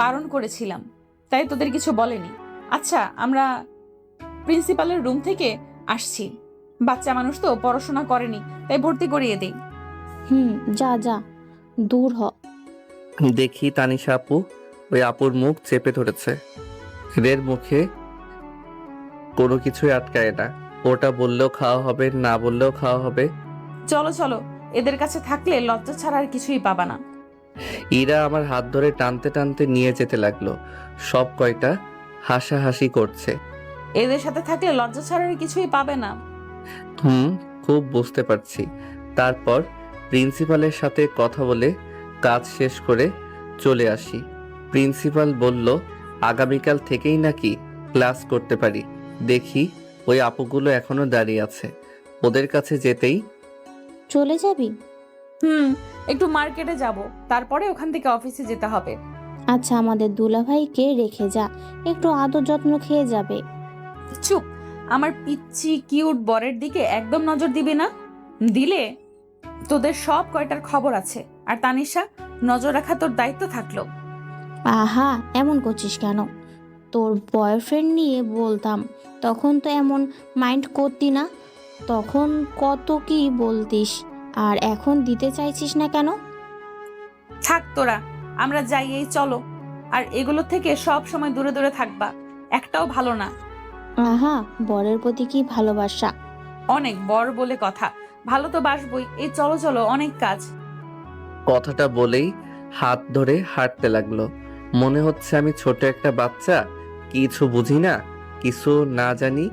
বারণ করেছিলাম, তাই তোদের কিছু বলেনি। আচ্ছা, আমরা প্রিন্সিপালের রুম থেকে আসছি। বাচ্চা মানুষ তো, পড়াশোনা করেনি, তাই ভর্তি করিয়ে দেই।
যা যা, দূর হ।
দেখি তানিশা আপু ওই আপুর মুখ চেপে ধরেছে। এদের মুখে কোনো কিছুই আটকায় না। ওটা বললেও খাওয়া হবে, না বললেও খাওয়া হবে।
চলো চলো, এদের কাছে থাকলে লজ্জা ছাড়া আর কিছুই পাবা না।
ইরা আমার হাত ধরে টানতে টানতে নিয়ে যেতে লাগলো। সব কয়টা হাসাহাসি করছে।
এদের সাথে থাকলে লজ্জা ছাড়া আর কিছুই পাবে না।
খুব বুঝতে পারছি। তারপর প্রিন্সিপালের সাথে কথা বলে কাজ শেষ করে চলে আসি। প্রিন্সিপাল বলল আগামীকাল থেকেই নাকি ক্লাস করতে পারি। দেখি ওই আপুগুলো এখনো দাঁড়িয়ে আছে। ওদের কাছে যেতেই,
চলে যাবি?
একটু মার্কেটে যাব, তারপরে ওখান থেকে অফিসে যেতে হবে।
আচ্ছা, আমাদের দুলাভাইকে রেখে যা, একটু আদর যত্ন খেয়ে যাবে।
চুপ, আমার পিচ্ছি কিউট বরের দিকে একদম নজর দিবি না। দিলে তোদের সব কয়টার খবর আছে। আর তানিশা, নজর রাখা তোর দায়িত্ব থাকলো।
আহা, এমন করছিস কেন? তোর বয়ফ্রেন্ড নিয়ে বলতাম তখন তো এমন মাইন্ড করতি না। তখন কত কি বলতিস, আর এখন দিতে চাইছিস না কেন?
থাক তোরা, আমরা যাই, এই চলো। আর এগুলো থেকে সব সময় দূরে দূরে থাকবা, একটাও ভালো না।
আহা, বরের প্রতি কি ভালোবাসা!
অনেক, বর বলে কথা, ভালো তো বাসবই। এই চলো চলো, অনেক কাজ।
কথাটা বলেই হাত ধরে হাঁটতে লাগলো। মনে হচ্ছে আমি ছোট একটা বাচ্চা, কিছু বুঝি না, কিছু না জানি,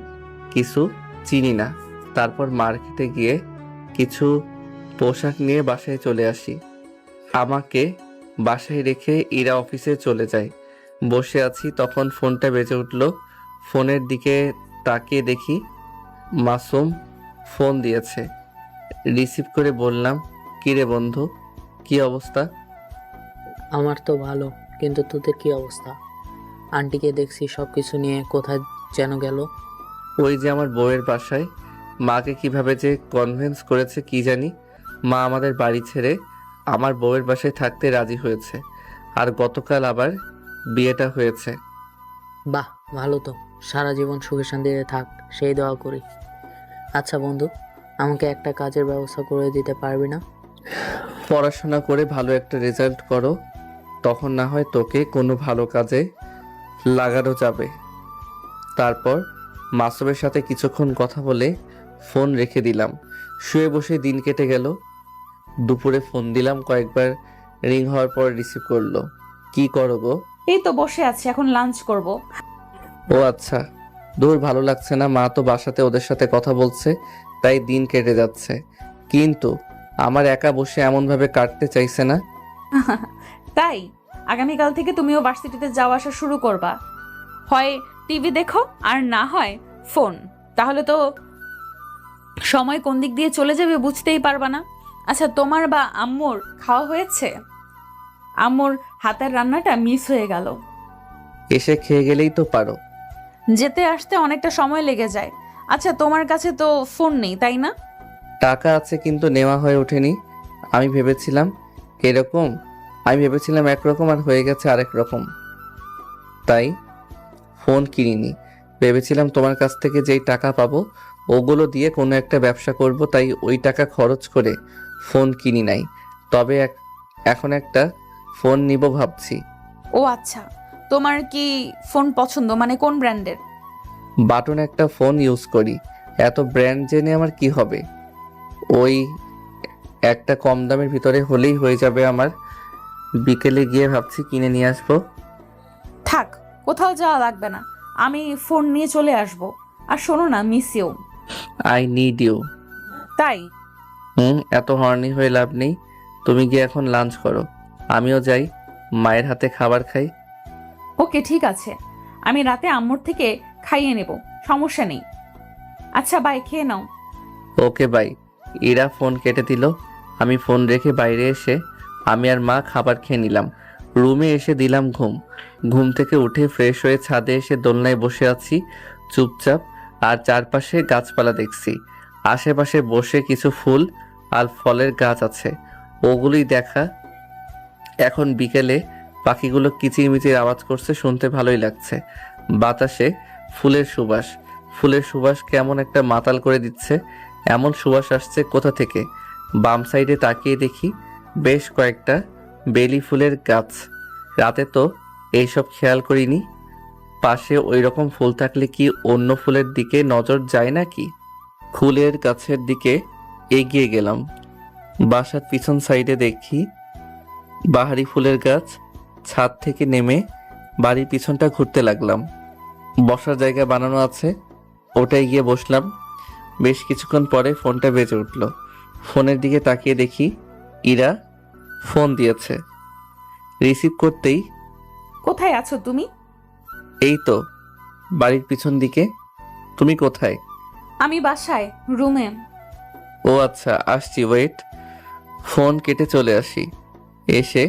কিছু চিনি না। তারপর মার্কেটে গিয়ে কিছু পোশাক নিয়ে বাসায় চলে আসি। আমাকে বাসায় রেখে ইরা অফিসে চলে যায়। বসে আছি, তখন ফোনটা বেজে উঠল। ফোনের দিকে তাকিয়ে দেখি মাসুম ফোন দিয়েছে। রিসিভ করে বললাম, কিরে বন্ধু, কি অবস্থা?
আমার তো ভালো, কিন্তু তোদের কি অবস্থা? আন্টিকে দেখছি সব কিছু নিয়ে কোথায় যেন গেল।
ওই যে আমার বউয়ের বাসায়। মাকে কিভাবে যে কনভিন্স করেছে কি জানি। মা আমাদের বাড়ি ছেড়ে আমার বউয়ের বাসায় থাকতে রাজি হয়েছে। আর গতকাল আবার বিয়েটা হয়েছে।
বাহ, ভালো তো। সারা জীবন সুখে শান্তিতে থাক, সেই দোয়া করি। আচ্ছা বন্ধু, আমাকে একটা কাজের ব্যবস্থা করে দিতে পারবি না?
পড়াশোনা করে ভালো একটা রেজাল্ট করো, তখন না হয় তোকে কোনো ভালো কাজে লাগানো যাবে। তারপর মাসুমের সাথে কিছুক্ষণ কথা বলে ফোন রেখে দিলাম। শুয়ে বসে দিন কেটে গেল। দুপুরে ফোন দিলাম, কয়েকবার রিং হওয়ার পর রিসিভ করলো। কি করো গো?
এই তো বসে আছি, এখন লাঞ্চ করব।
ও আচ্ছা, দূর ভালো লাগছে না, মা তো বাসাতে ওদের সাথে কথা বলছে, তাই দিন কেটে যাচ্ছে। কিন্তু আমার একা বসে এমনভাবে কাটতে চাইছে না।
তাই আগামীকাল থেকে তুমিও ভার্সিটিতে যাওয়া আসা শুরু করবা। হয় টিভি দেখো আর না হয় ফোন। তাহলে তো সময় কোন দিক দিয়ে চলে যাবে বুঝতেই পারবা না। আচ্ছা, তোমার বা আম্মুর খাওয়া হয়েছে? আম্মুর হাতের রান্নাটা মিস হয়ে গেল।
এসে খেয়ে গেলেই তো পারো।
যেতে আসতে অনেকটা সময় লেগে যায়। আচ্ছা, তোমার কাছে তো ফোন নেই তাই না?
টাকা আছে কিন্তু নেওয়া হয়ে ওঠেনি। আমি ভেবেছিলাম একরকম আর হয়ে গেছে আরেক রকম, তাই ফোন কিনিনি। ভেবেছিলাম তোমার কাছ থেকে যেই টাকা পাবো ওগুলো দিয়ে কোনো একটা ব্যবসা করব, তাই ওই টাকা খরচ করে ফোন কিনি নাই। তবে এখন একটা ফোন নিব ভাবছি।
ও আচ্ছা, তোমার কি ফোন পছন্দ, মানে কোন ব্র্যান্ডের?
বাটন একটা ফোন ইউজ করি, এত ব্র্যান্ড জেনে আমার কি হবে? ওই একটা কম দামের ভিতরে হলেই হয়ে যাবে আমার। বিকেলে গিয়ে ভাবছি কিনে নিয়ে আসবো।
থাক, কোথাও যাওয়া লাগবে না, আমি ফোন নিয়ে চলে আসব। আর শোনো না, miss you.
I need you.
তাই?
এত হর্নি হয়ে লাভ নেই। তুমি গিয়ে এখন লাঞ্চ করো, আমিও যাই মায়ের হাতে খাবার খাই।
ওকে ঠিক আছে, আমি রাতে আম্মুর থেকে খাইয়ে নেব, সমস্যা নেই। আচ্ছা বাই, খেয়ে নাও।
Okay bye. ইরা ফোন কেটে দিল। আমি ফোন রেখে বাইরে এসে আমি আর মা খাবার খেয়ে নিলাম। রুমে এসে দিলাম ঘুম থেকে উঠে ফ্রেশ হয়ে ছাদে এসে দোলনায় বসে আছি চুপচাপ, আর চারপাশে গাছপালা দেখছি। আশেপাশে বসে কিছু ফুল আর ফলের গাছ আছে, ওগুলোই দেখা। এখন বিকেলে পাখিগুলো কিচিরমিচির আওয়াজ করছে, শুনতে ভালোই লাগছে। বাতাসে ফুলের সুবাস কেমন একটা মাতাল করে দিচ্ছে। এমন সুবাস আসছে কোথা থেকে? বাম সাইডে তাকিয়ে দেখি বেশ কয়েকটা বেলি ফুলের গাছ। রাতে তো এইসব খেয়াল করিনি। পাশে ওই রকম ফুল থাকলে কি অন্য ফুলের দিকে নজর যায় নাকি? ফুলের গাছের দিকে এগিয়ে গেলাম। বাসার পিছন সাইডে দেখি বাহারি ফুলের গাছ। ছাদ থেকে নেমে বাড়ির পিছনটা ঘুরতে লাগলাম। বসার জায়গা বানানো আছে, ওটাই গিয়ে বসলাম। বেশ কিছুক্ষণ পরে ফোনটা বেজে উঠল। ফোনের দিকে তাকিয়ে দেখি ইরা ফোন দিয়েছে। রিসিভ করতেই,
কোথায় আছো তুমি?
এই তো বাড়ির পিছন দিকে। তুমি কোথায়?
আমি বাসায়, রুমে।
ও আচ্ছা, আসছি, ওয়েট। ফোন কেটে চলে আসি। এসে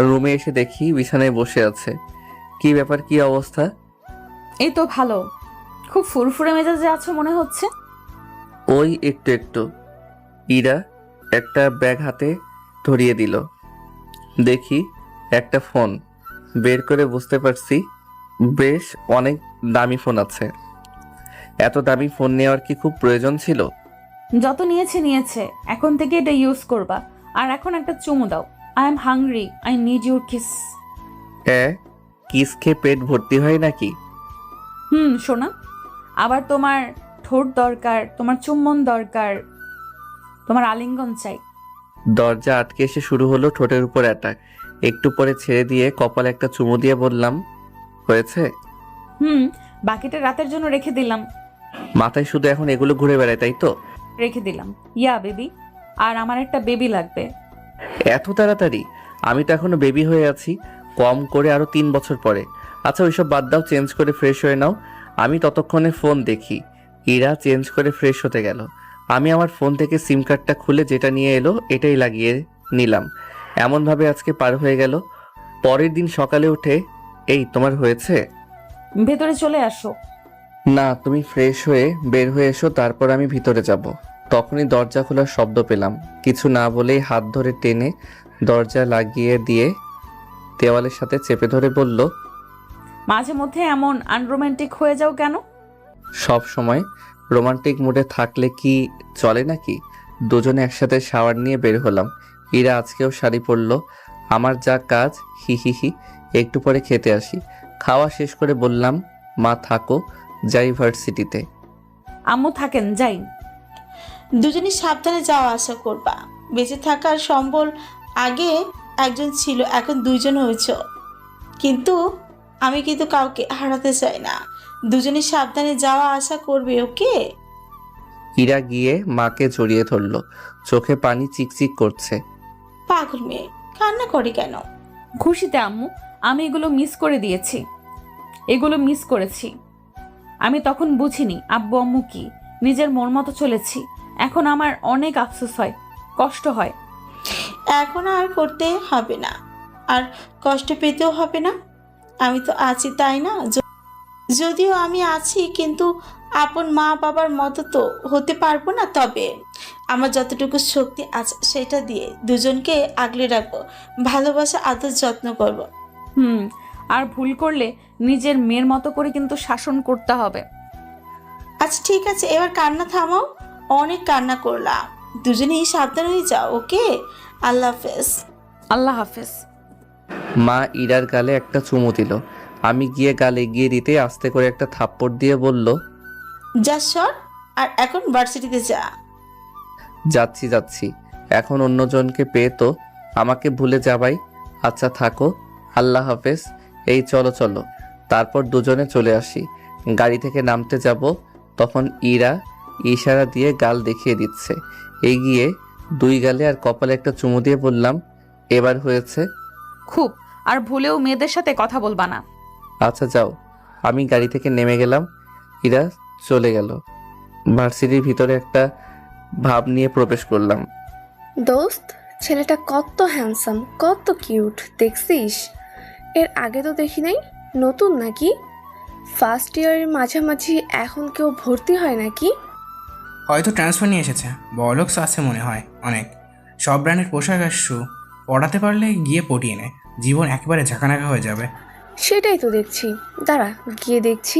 রুমে এসে দেখি বিছানায় বসে আছে। কি ব্যাপার, কি অবস্থা?
এই তো ভালো, খুব ফুরফুরে মেজাজে আছো মনে হচ্ছে।
ওই একটু। ইরা একটা ব্যাগ হাতে ধরিয়ে দিল। দেখি একটা ফোন বের করে বুঝতে পারছি বেশ অনেক দামি ফোন আছে। এত দামি ফোন নেওয়ার কি খুব প্রয়োজন ছিল?
যত নিয়েছে, এখন থেকে এটা ইউজ করবা। আর এখন একটা চুমু দাও। I am hungry, I need your kiss.
Kiss খেয়ে পেট ভর্তি হয় নাকি?
শোনা, আবার তোমার ঠোঁট দরকার, তোমার চুম্বন দরকার, তোমার আলিঙ্গন চাই।
দরজা আটকে এসে শুরু হলো ঠোঁটের উপর অ্যাটাক। একটু পরে ছেড়ে দিয়ে কপালে একটা চুমু দিয়ে বললাম, হয়েছে?
বাকিটা রাতের জন্য রেখে দিলাম।
মাথায় শুধু এখন এগুলো ঘুরে বেড়ায়, তাই তো?
রেখে দিলাম। ইয়া বেবি, আর আমার একটা বেবি লাগবে।
এত তাড়াতাড়ি? আমি তো এখনো বেবি হয়ে আছি, কম করে আরো 3 বছর পরে। আচ্ছা ওইসব বাদ দাও, চেঞ্জ করে ফ্রেশ হয়ে নাও। আমি ততক্ষণে ফোন দেখি। ইরা চেঞ্জ করে ফ্রেশ হতে গেল। আমি আমার ফোন থেকে সিম কার্ডটা খুলে যেটা নিয়ে এলো এটাই লাগিয়ে নিলাম। এমনভাবে আজকে পার হয়ে গেল। পরের দিন সকালে উঠে, এই তোমার হয়েছে?
ভেতরে চলে আসো।
না, তুমি ফ্রেশ হয়ে বের হয়ে এসো, তারপর আমি ভিতরে যাব। তখনই দরজা খোলার শব্দ পেলাম। কিছু না বলেই হাত ধরে টেনে দরজা লাগিয়ে দিয়ে দেওয়ালের সাথে চেপে ধরে বলল,
মাঝে মধ্যে এমন আনরোমান্টিক হয়ে যাও কেন?
সব সময় রোমান্টিক মুডে থাকলে কি চলে নাকি? দুজনে একসাথে শাওয়ার নিয়ে বের হলাম। ইরা আজকেও শাড়ি পরলো। আমার যা কাজ, হি হি হি, একটু পরে খেতে আসি। খাওয়া শেষ করে বললাম, মা থাকো, যাই ভার্সিটিতে।
আম্মু থাকেন, যাই।
দুজনই সাবধানে যাওয়া আসা করবা। বেঁচে থাকার সম্বল আগে একজন ছিল, এখন দুইজন হয়েছ। কিন্তু আমি কিন্তু কাউকে হারাতে চাই না। দুজনই সাবধানে যাওয়া আসা করবে, ওকে?
ইরা গিয়ে মাকে জড়িয়ে ধরলো, চোখে পানি চিকচিক করছে।
পাগল মেয়ে, কান্না করে কেন?
খুশিতে আম্মু, আমি এগুলো মিস করেছি। আমি তখন বুঝিনি আব্বু আম্মু কি, নিজের মন মতো চলেছি। এখন আমার অনেক আফসোস হয়, কষ্ট হয়।
এখন আর করতে হবে না, আর কষ্ট পেতেও হবে না। আমি তো আছি, তাই না? যদিও আমি আছি, কিন্তু আপন মা বাবার মতো তো হতে পারবো না। তবে আমার যতটুকু শক্তি আছে সেটা দিয়ে দুজনকে আগলে রাখবো, ভালোবাসা, আদর, যত্ন করব।
আর ভুল করলে নিজের মেয়ের মতো করে কিন্তু শাসন করতে হবে।
আচ্ছা ঠিক আছে, এবার কান্না থামাও, অনেক কান্না করলাম। দুজনেই সাবধান হয়ে যাও, ওকে? আল্লাহ হাফেজ।
আল্লাহ হাফেজ।
মা ইরার গালে একটা চুমু দিল। আমি গিয়ে গালে এগিয়ে দিতে আস্তে করে একটা থাপ্পড় দিয়ে বলল,
যা সর, আর এখন ভার্সিটিতে যা।
যাচ্ছি। এখন অন্যজনকে পেয়ে তো আমাকে ভুলে যাবাই। আচ্ছা থাকো, আল্লাহ হাফেজ। এই চলো। তারপর দুজনে চলে আসি। গাড়ি থেকে নামতে যাব, তখন ইরা ইশারা দিয়ে গাল দেখিয়ে দিচ্ছে। এগিয়ে দুই গালে আর কপালে একটা চুমু দিয়ে বললাম, এবার হয়েছে।
খুব। আর ভুলেও মেয়েদের সাথে কথা বলবা না।
আচ্ছা যাও। আমি গাড়ি থেকে নেমে গেলাম, ইরা চলে গেল। ভার্সিটির ভিতরে একটা ভাব নিয়ে প্রবেশ করলাম।
দোস্ত, ছেলেটা কত হ্যান্ডসাম, কত কিউট, দেখছিস? এর আগে তো দেখি নাই। নতুন নাকি? ফার্স্ট ইয়ারের মাঝামাঝি এখন কেউ ভর্তি হয় নাকি?
হয়তো ট্রান্সফার নিয়ে এসেছে। বলক্স আছে মনে হয় অনেক। সব ব্র্যান্ডের পোশাক আর শু পড়াতে পারলে গিয়ে পটিয়ে নে, জীবন একেবারে ঝাঁকানাকা হয়ে যাবে।
সেটাই তো দেখছি, দাঁড়া গিয়ে দেখছি।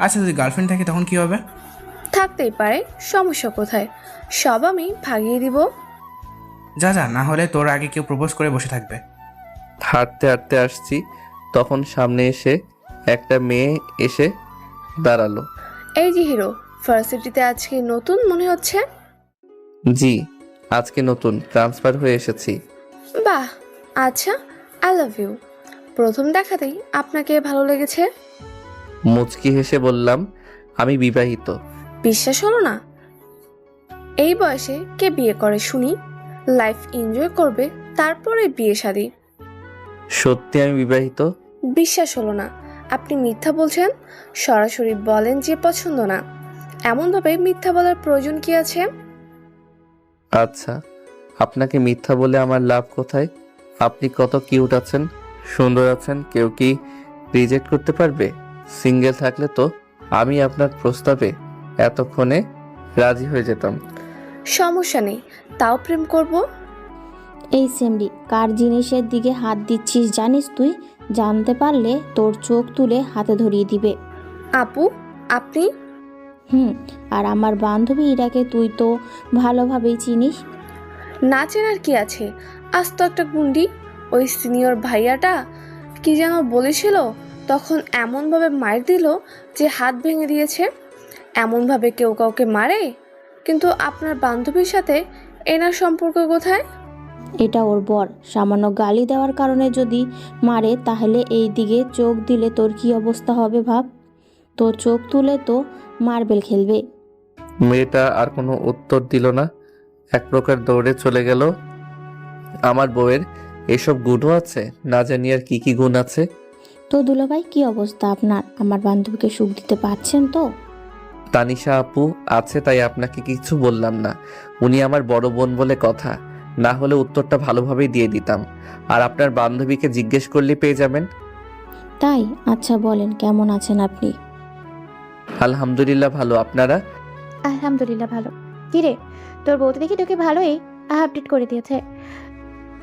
আচ্ছা যদি গার্লফ্রেন্ড থাকে তখন কি হবে?
থাকতেই পারে, সমস্যা কোথায়? সব আমি ভাগিয়ে দিব।
যা না হলে তোর আগে কেউ প্রপোজ করে বসে থাকবে।
হাঁটতে আসছি, তখন সামনে এসে একটা মেয়ে এসে দাঁড়ালো।
এই যে হিরো, ভার্সিটিতে আজকে নতুন মনে হচ্ছে।
জি, আজকে নতুন ট্রান্সফার হয়ে এসেছি।
বাহ, আচ্ছা, আই লাভ ইউ। প্রথম দেখাতেই আপনাকে ভালো লেগেছে?
মুচকি হেসে বললাম, আমি বিবাহিত।
বিশ্বাস হলো না? এই বয়সে কে বিয়ে করে শুনি? লাইফ এনজয় করবে, তারপরে বিয়ে শাদী।
সত্যি আমি বিবাহিত।
বিশ্বাস হলো না? আপনি মিথ্যা বলছেন। সরাসরি বলেন যে পছন্দ না। এমনভাবে মিথ্যা বলার প্রয়োজন কি আছে?
আচ্ছা, আপনাকে মিথ্যা বলে আমার লাভ কোথায়? আপনি কত কিউট আছেন, সুন্দর আছেন, কেউ কি রিজেক্ট করতে পারবে? সিঙ্গেল থাকলে তো আমি আপনার প্রস্তাবে এতক্ষণে রাজি হয়ে যেতাম।
সমস্যা নেই, তাও প্রেম করব।
এই সেমরি, কার জিনিসের দিকে হাত দিচ্ছিস জানিস তুই? জানতে পারলে তোর চোখ তুলে হাতে ধরিয়ে দিবে।
আপু, আপনি?
আর আমার বান্ধবী ইরাকে তুই তো ভালোভাবেই চিনিস।
না চেনার কি আছে? আজ তো একটা গুন্ডি। ওই সিনিয়র ভাইয়াটা কি যেন বলেছিল, তখন এমনভাবে মার দিল যে হাত ভেঙে দিয়েছে। এমনভাবে কেউ কাউকে মারে? কিন্তু আপনার বান্ধবীর সাথে এনার সম্পর্ক কোথায়?
এটা ওর বর। সামান্য গালি দেওয়ার কারণে যদি মারে, তাহলে এই দিকে চোখ দিলে তোর কি অবস্থা হবে ভাব। তোর চোখ তুলে তো মার্বেল খেলবে।
মেয়েটা আর কোনো উত্তর দিল না, এক প্রকার দৌড়ে চলে গেল। আমার বউয়ের এসব গুণও আছে, না জানি আর কি কি গুণ আছে।
তো দুলাভাই, কি অবস্থা আপনার? আমার বান্ধবীকে সুখ দিতে পারছেন তো?
তানিশা আপু আছে তাই আপনাকে কিছু বললাম না। উনি আমার বড় বোন বলে কথা, না হলে উত্তরটা ভালোভাবেই দিয়ে দিতাম। আর আপনার বান্ধবীকে জিজ্ঞেস করলে পেয়ে যাবেন।
তাই? আচ্ছা বলেন, কেমন আছেন আপনি?
আলহামদুলিল্লাহ ভালো, আপনারা?
আলহামদুলিল্লাহ ভালো। কিরে, তোর বউ তো দেখি তোকে ভালোই আপডেট করে দিয়েছে।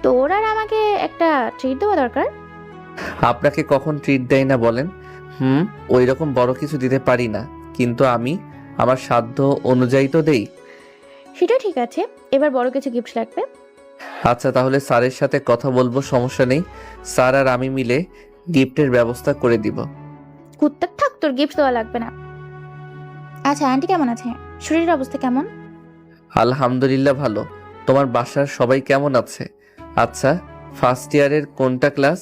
তোর আর আমাকে একটা ট্রিট দেওয়া দরকার।
আপনাকে কখন ট্রিট দেয় না বলেন? ওই রকম বড় কিছু দিতে পারি না, কিন্তু আমি আমার সাধ্য অনুযায়ী তো দেই।
সেটা ঠিক আছে, এবার বড় কিছু গিফট লাগবে।
আচ্ছা, তাহলে স্যারের সাথে কথা বলবো, সমস্যা নেই। স্যার আর আমি মিলে গিফটের ব্যবস্থা করে দিব।
কুত্তার থাক, তোর গিফট দেওয়া লাগবে না। আচ্ছা, আন্টি কেমন আছে? শরীরের অবস্থা কেমন?
আলহামদুলিল্লাহ ভালো। তোমার বাসার সবাই কেমন আছে? আচ্ছা, ফার্স্ট ইয়ারের কোনটা ক্লাস?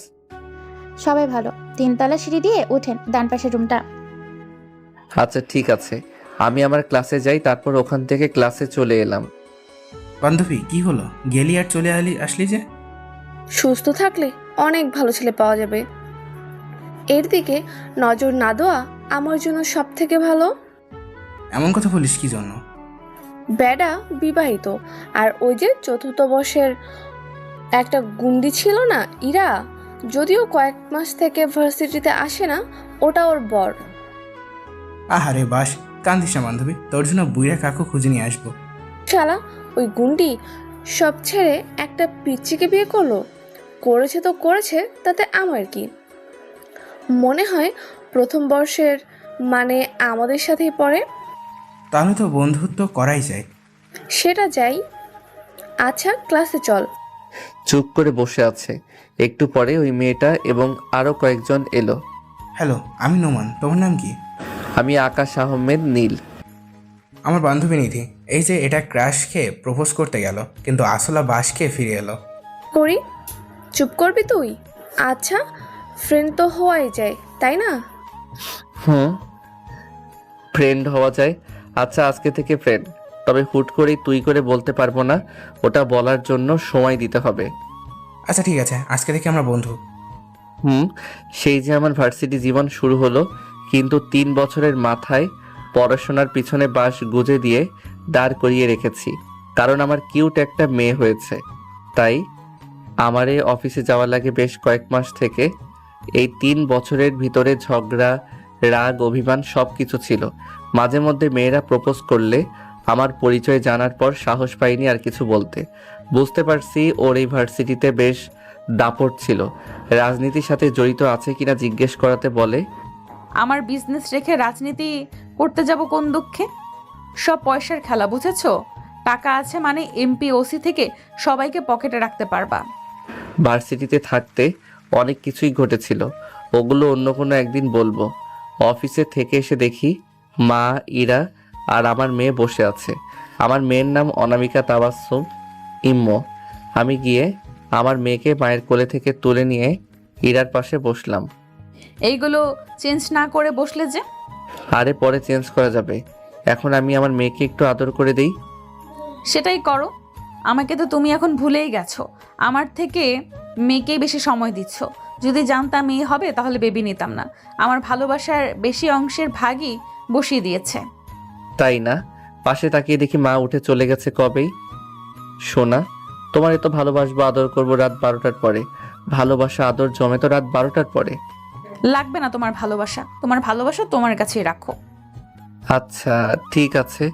সবাই ভালো। 3 তলা সিঁড়ি দিয়ে উঠেন, ডান পাশের রুমটা।
আচ্ছা ঠিক আছে, আমি আমার ক্লাসে যাই, তারপর ওখান থেকে ক্লাসে চলে এলাম।
বান্ধবী কি হলো, গেলি আর চলে আসলি যে?
সুস্থ থাকলে অনেক ভালো ছেলে পাওয়া যাবে। এর দিকে নজর না দেওয়া আমার জন্য সব থেকে ভালো।
এমন কথা বলিস কি জন্য?
বেডা বিবাহিত, আর ওই যে 4র্থ বর্ষের একটা গুন্ডি ছিল না, ইরা, যদিও কয়েক মাস থেকে ভার্সিটিতে আসে না, ওটা ওর বর।
আহারে বাস, কান্দিস না বান্ধবী, তোর জন্য বুইরা কাকু খুঁজে নিয়ে আসবো।
শালা ওই গুন্ডি সব ছেড়ে একটা পিচ্চিকে বিয়ে করলো। করেছে তো করেছে, তাতে আমার কি? মনে হয় 1ম বর্ষের, মানে আমাদের সাথেই পড়ে।
তাহলে তো বন্ধুত্ব করাই যায়।
সেটা যাই। আচ্ছা, ক্লাসে চল।
চুপ করে বসে আছে। একটু পরে ওই মেয়েটা এবং আরো কয়েকজন এলো।
হ্যালো, আমি নোমান, তোমার নাম কি?
আমি আকাশ আহমেদ নীল।
আমার বান্ধবী নিধি। এই যে এটা ক্রাশ খেয়ে প্রপোজ করতে গেল, কিন্তু আসলা বাস খেয়ে ফিরে এলো।
করি, চুপ করবি তুই? আচ্ছা, ফ্রেন্ড তো হওয়াই যায়, তাই না?
ফ্রেন্ড হওয়া যায়। আচ্ছা, আজকে থেকে ফ্রেন্ড, তবে হুট করেই তুই করে বলতে পারবো না, ওটা বলার জন্য সময় দিতে হবে।
আচ্ছা ঠিক আছে, আজকে থেকে আমরা বন্ধু।
সেই যে আমার ভার্সিটি জীবন শুরু হলো, কিন্তু 3 বছরের মাথায় পড়াশোনার পিছনে বাঁশ গুজে দিয়ে দাঁড় করিয়ে রেখেছি, কারণ আমার কিউট একটা মেয়ে হয়েছে। তাই আমারে অফিসে যাওয়া লাগে বেশ কয়েক মাস থেকে। এই 3 বছরের ভিতরে ঝগড়া, রাগ, অভিমান সব কিছু ছিল। মাঝে মধ্যে মেয়েরা প্রপোজ করলে আমার পরিচয় জানার পর সাহস পাইনি আর কিছু বলতে। বুঝতে পারছি ওর এই ভার্সিটিতে বেশ দাপট ছিল। রাজনীতির সাথে জড়িত আছে কিনা জিজ্ঞেস করাতে বলে,
আমার বিজনেস রেখে রাজনীতি করতে যাব কোন দুঃখে? সব পয়সার খেলা, বুঝেছো? টাকা আছে মানে এমপি ওসি থেকে সবাইকে পকেটে রাখতে পারবা।
ভার্সিটিতে থাকতে অনেক কিছুই ঘটেছিল, ওগুলো অন্য কোনো একদিন বলবো। অফিসে থেকে এসে দেখি মা, ইরা আর আমার মেয়ে বসে আছে। আমার মেয়ের নাম অনামিকা তাবাসসুম ইম্মো। আমি গিয়ে আমার মেয়েকে মায়ের কোলে থেকে তুলে নিয়ে ইরার পাশে বসলাম।
এইগুলো চেঞ্জ না করে বসলে যে?
আরে পরে চেঞ্জ করা যাবে, এখন আমি আমার মেয়েকে একটু আদর করে দেই।
সেটাই করো। আমাকে তো তুমি এখন ভুলেই গেছো। আমার থেকে মেয়েকেই বেশি সময় দিচ্ছ। যদি জানতাম মেয়ে হবে তাহলে বেবি নিতাম না। আমার ভালোবাসার বেশি অংশের ভাগই বসিয়ে দিয়েছে।
তাই না? পাশে তাকিয়ে দেখি মা উঠে চলে গেছে কবেই। সোনা, তোমার এত ভালোবাসবো, আদর করবো রাত 12টার পরে। ভালোবাসা আদর জমে তো রাত 12টার পরে।
লাগবে না তোমার ভালোবাসা। তোমার ভালোবাসা তোমার কাছেই রাখো।
আচ্ছা ঠিক আছে,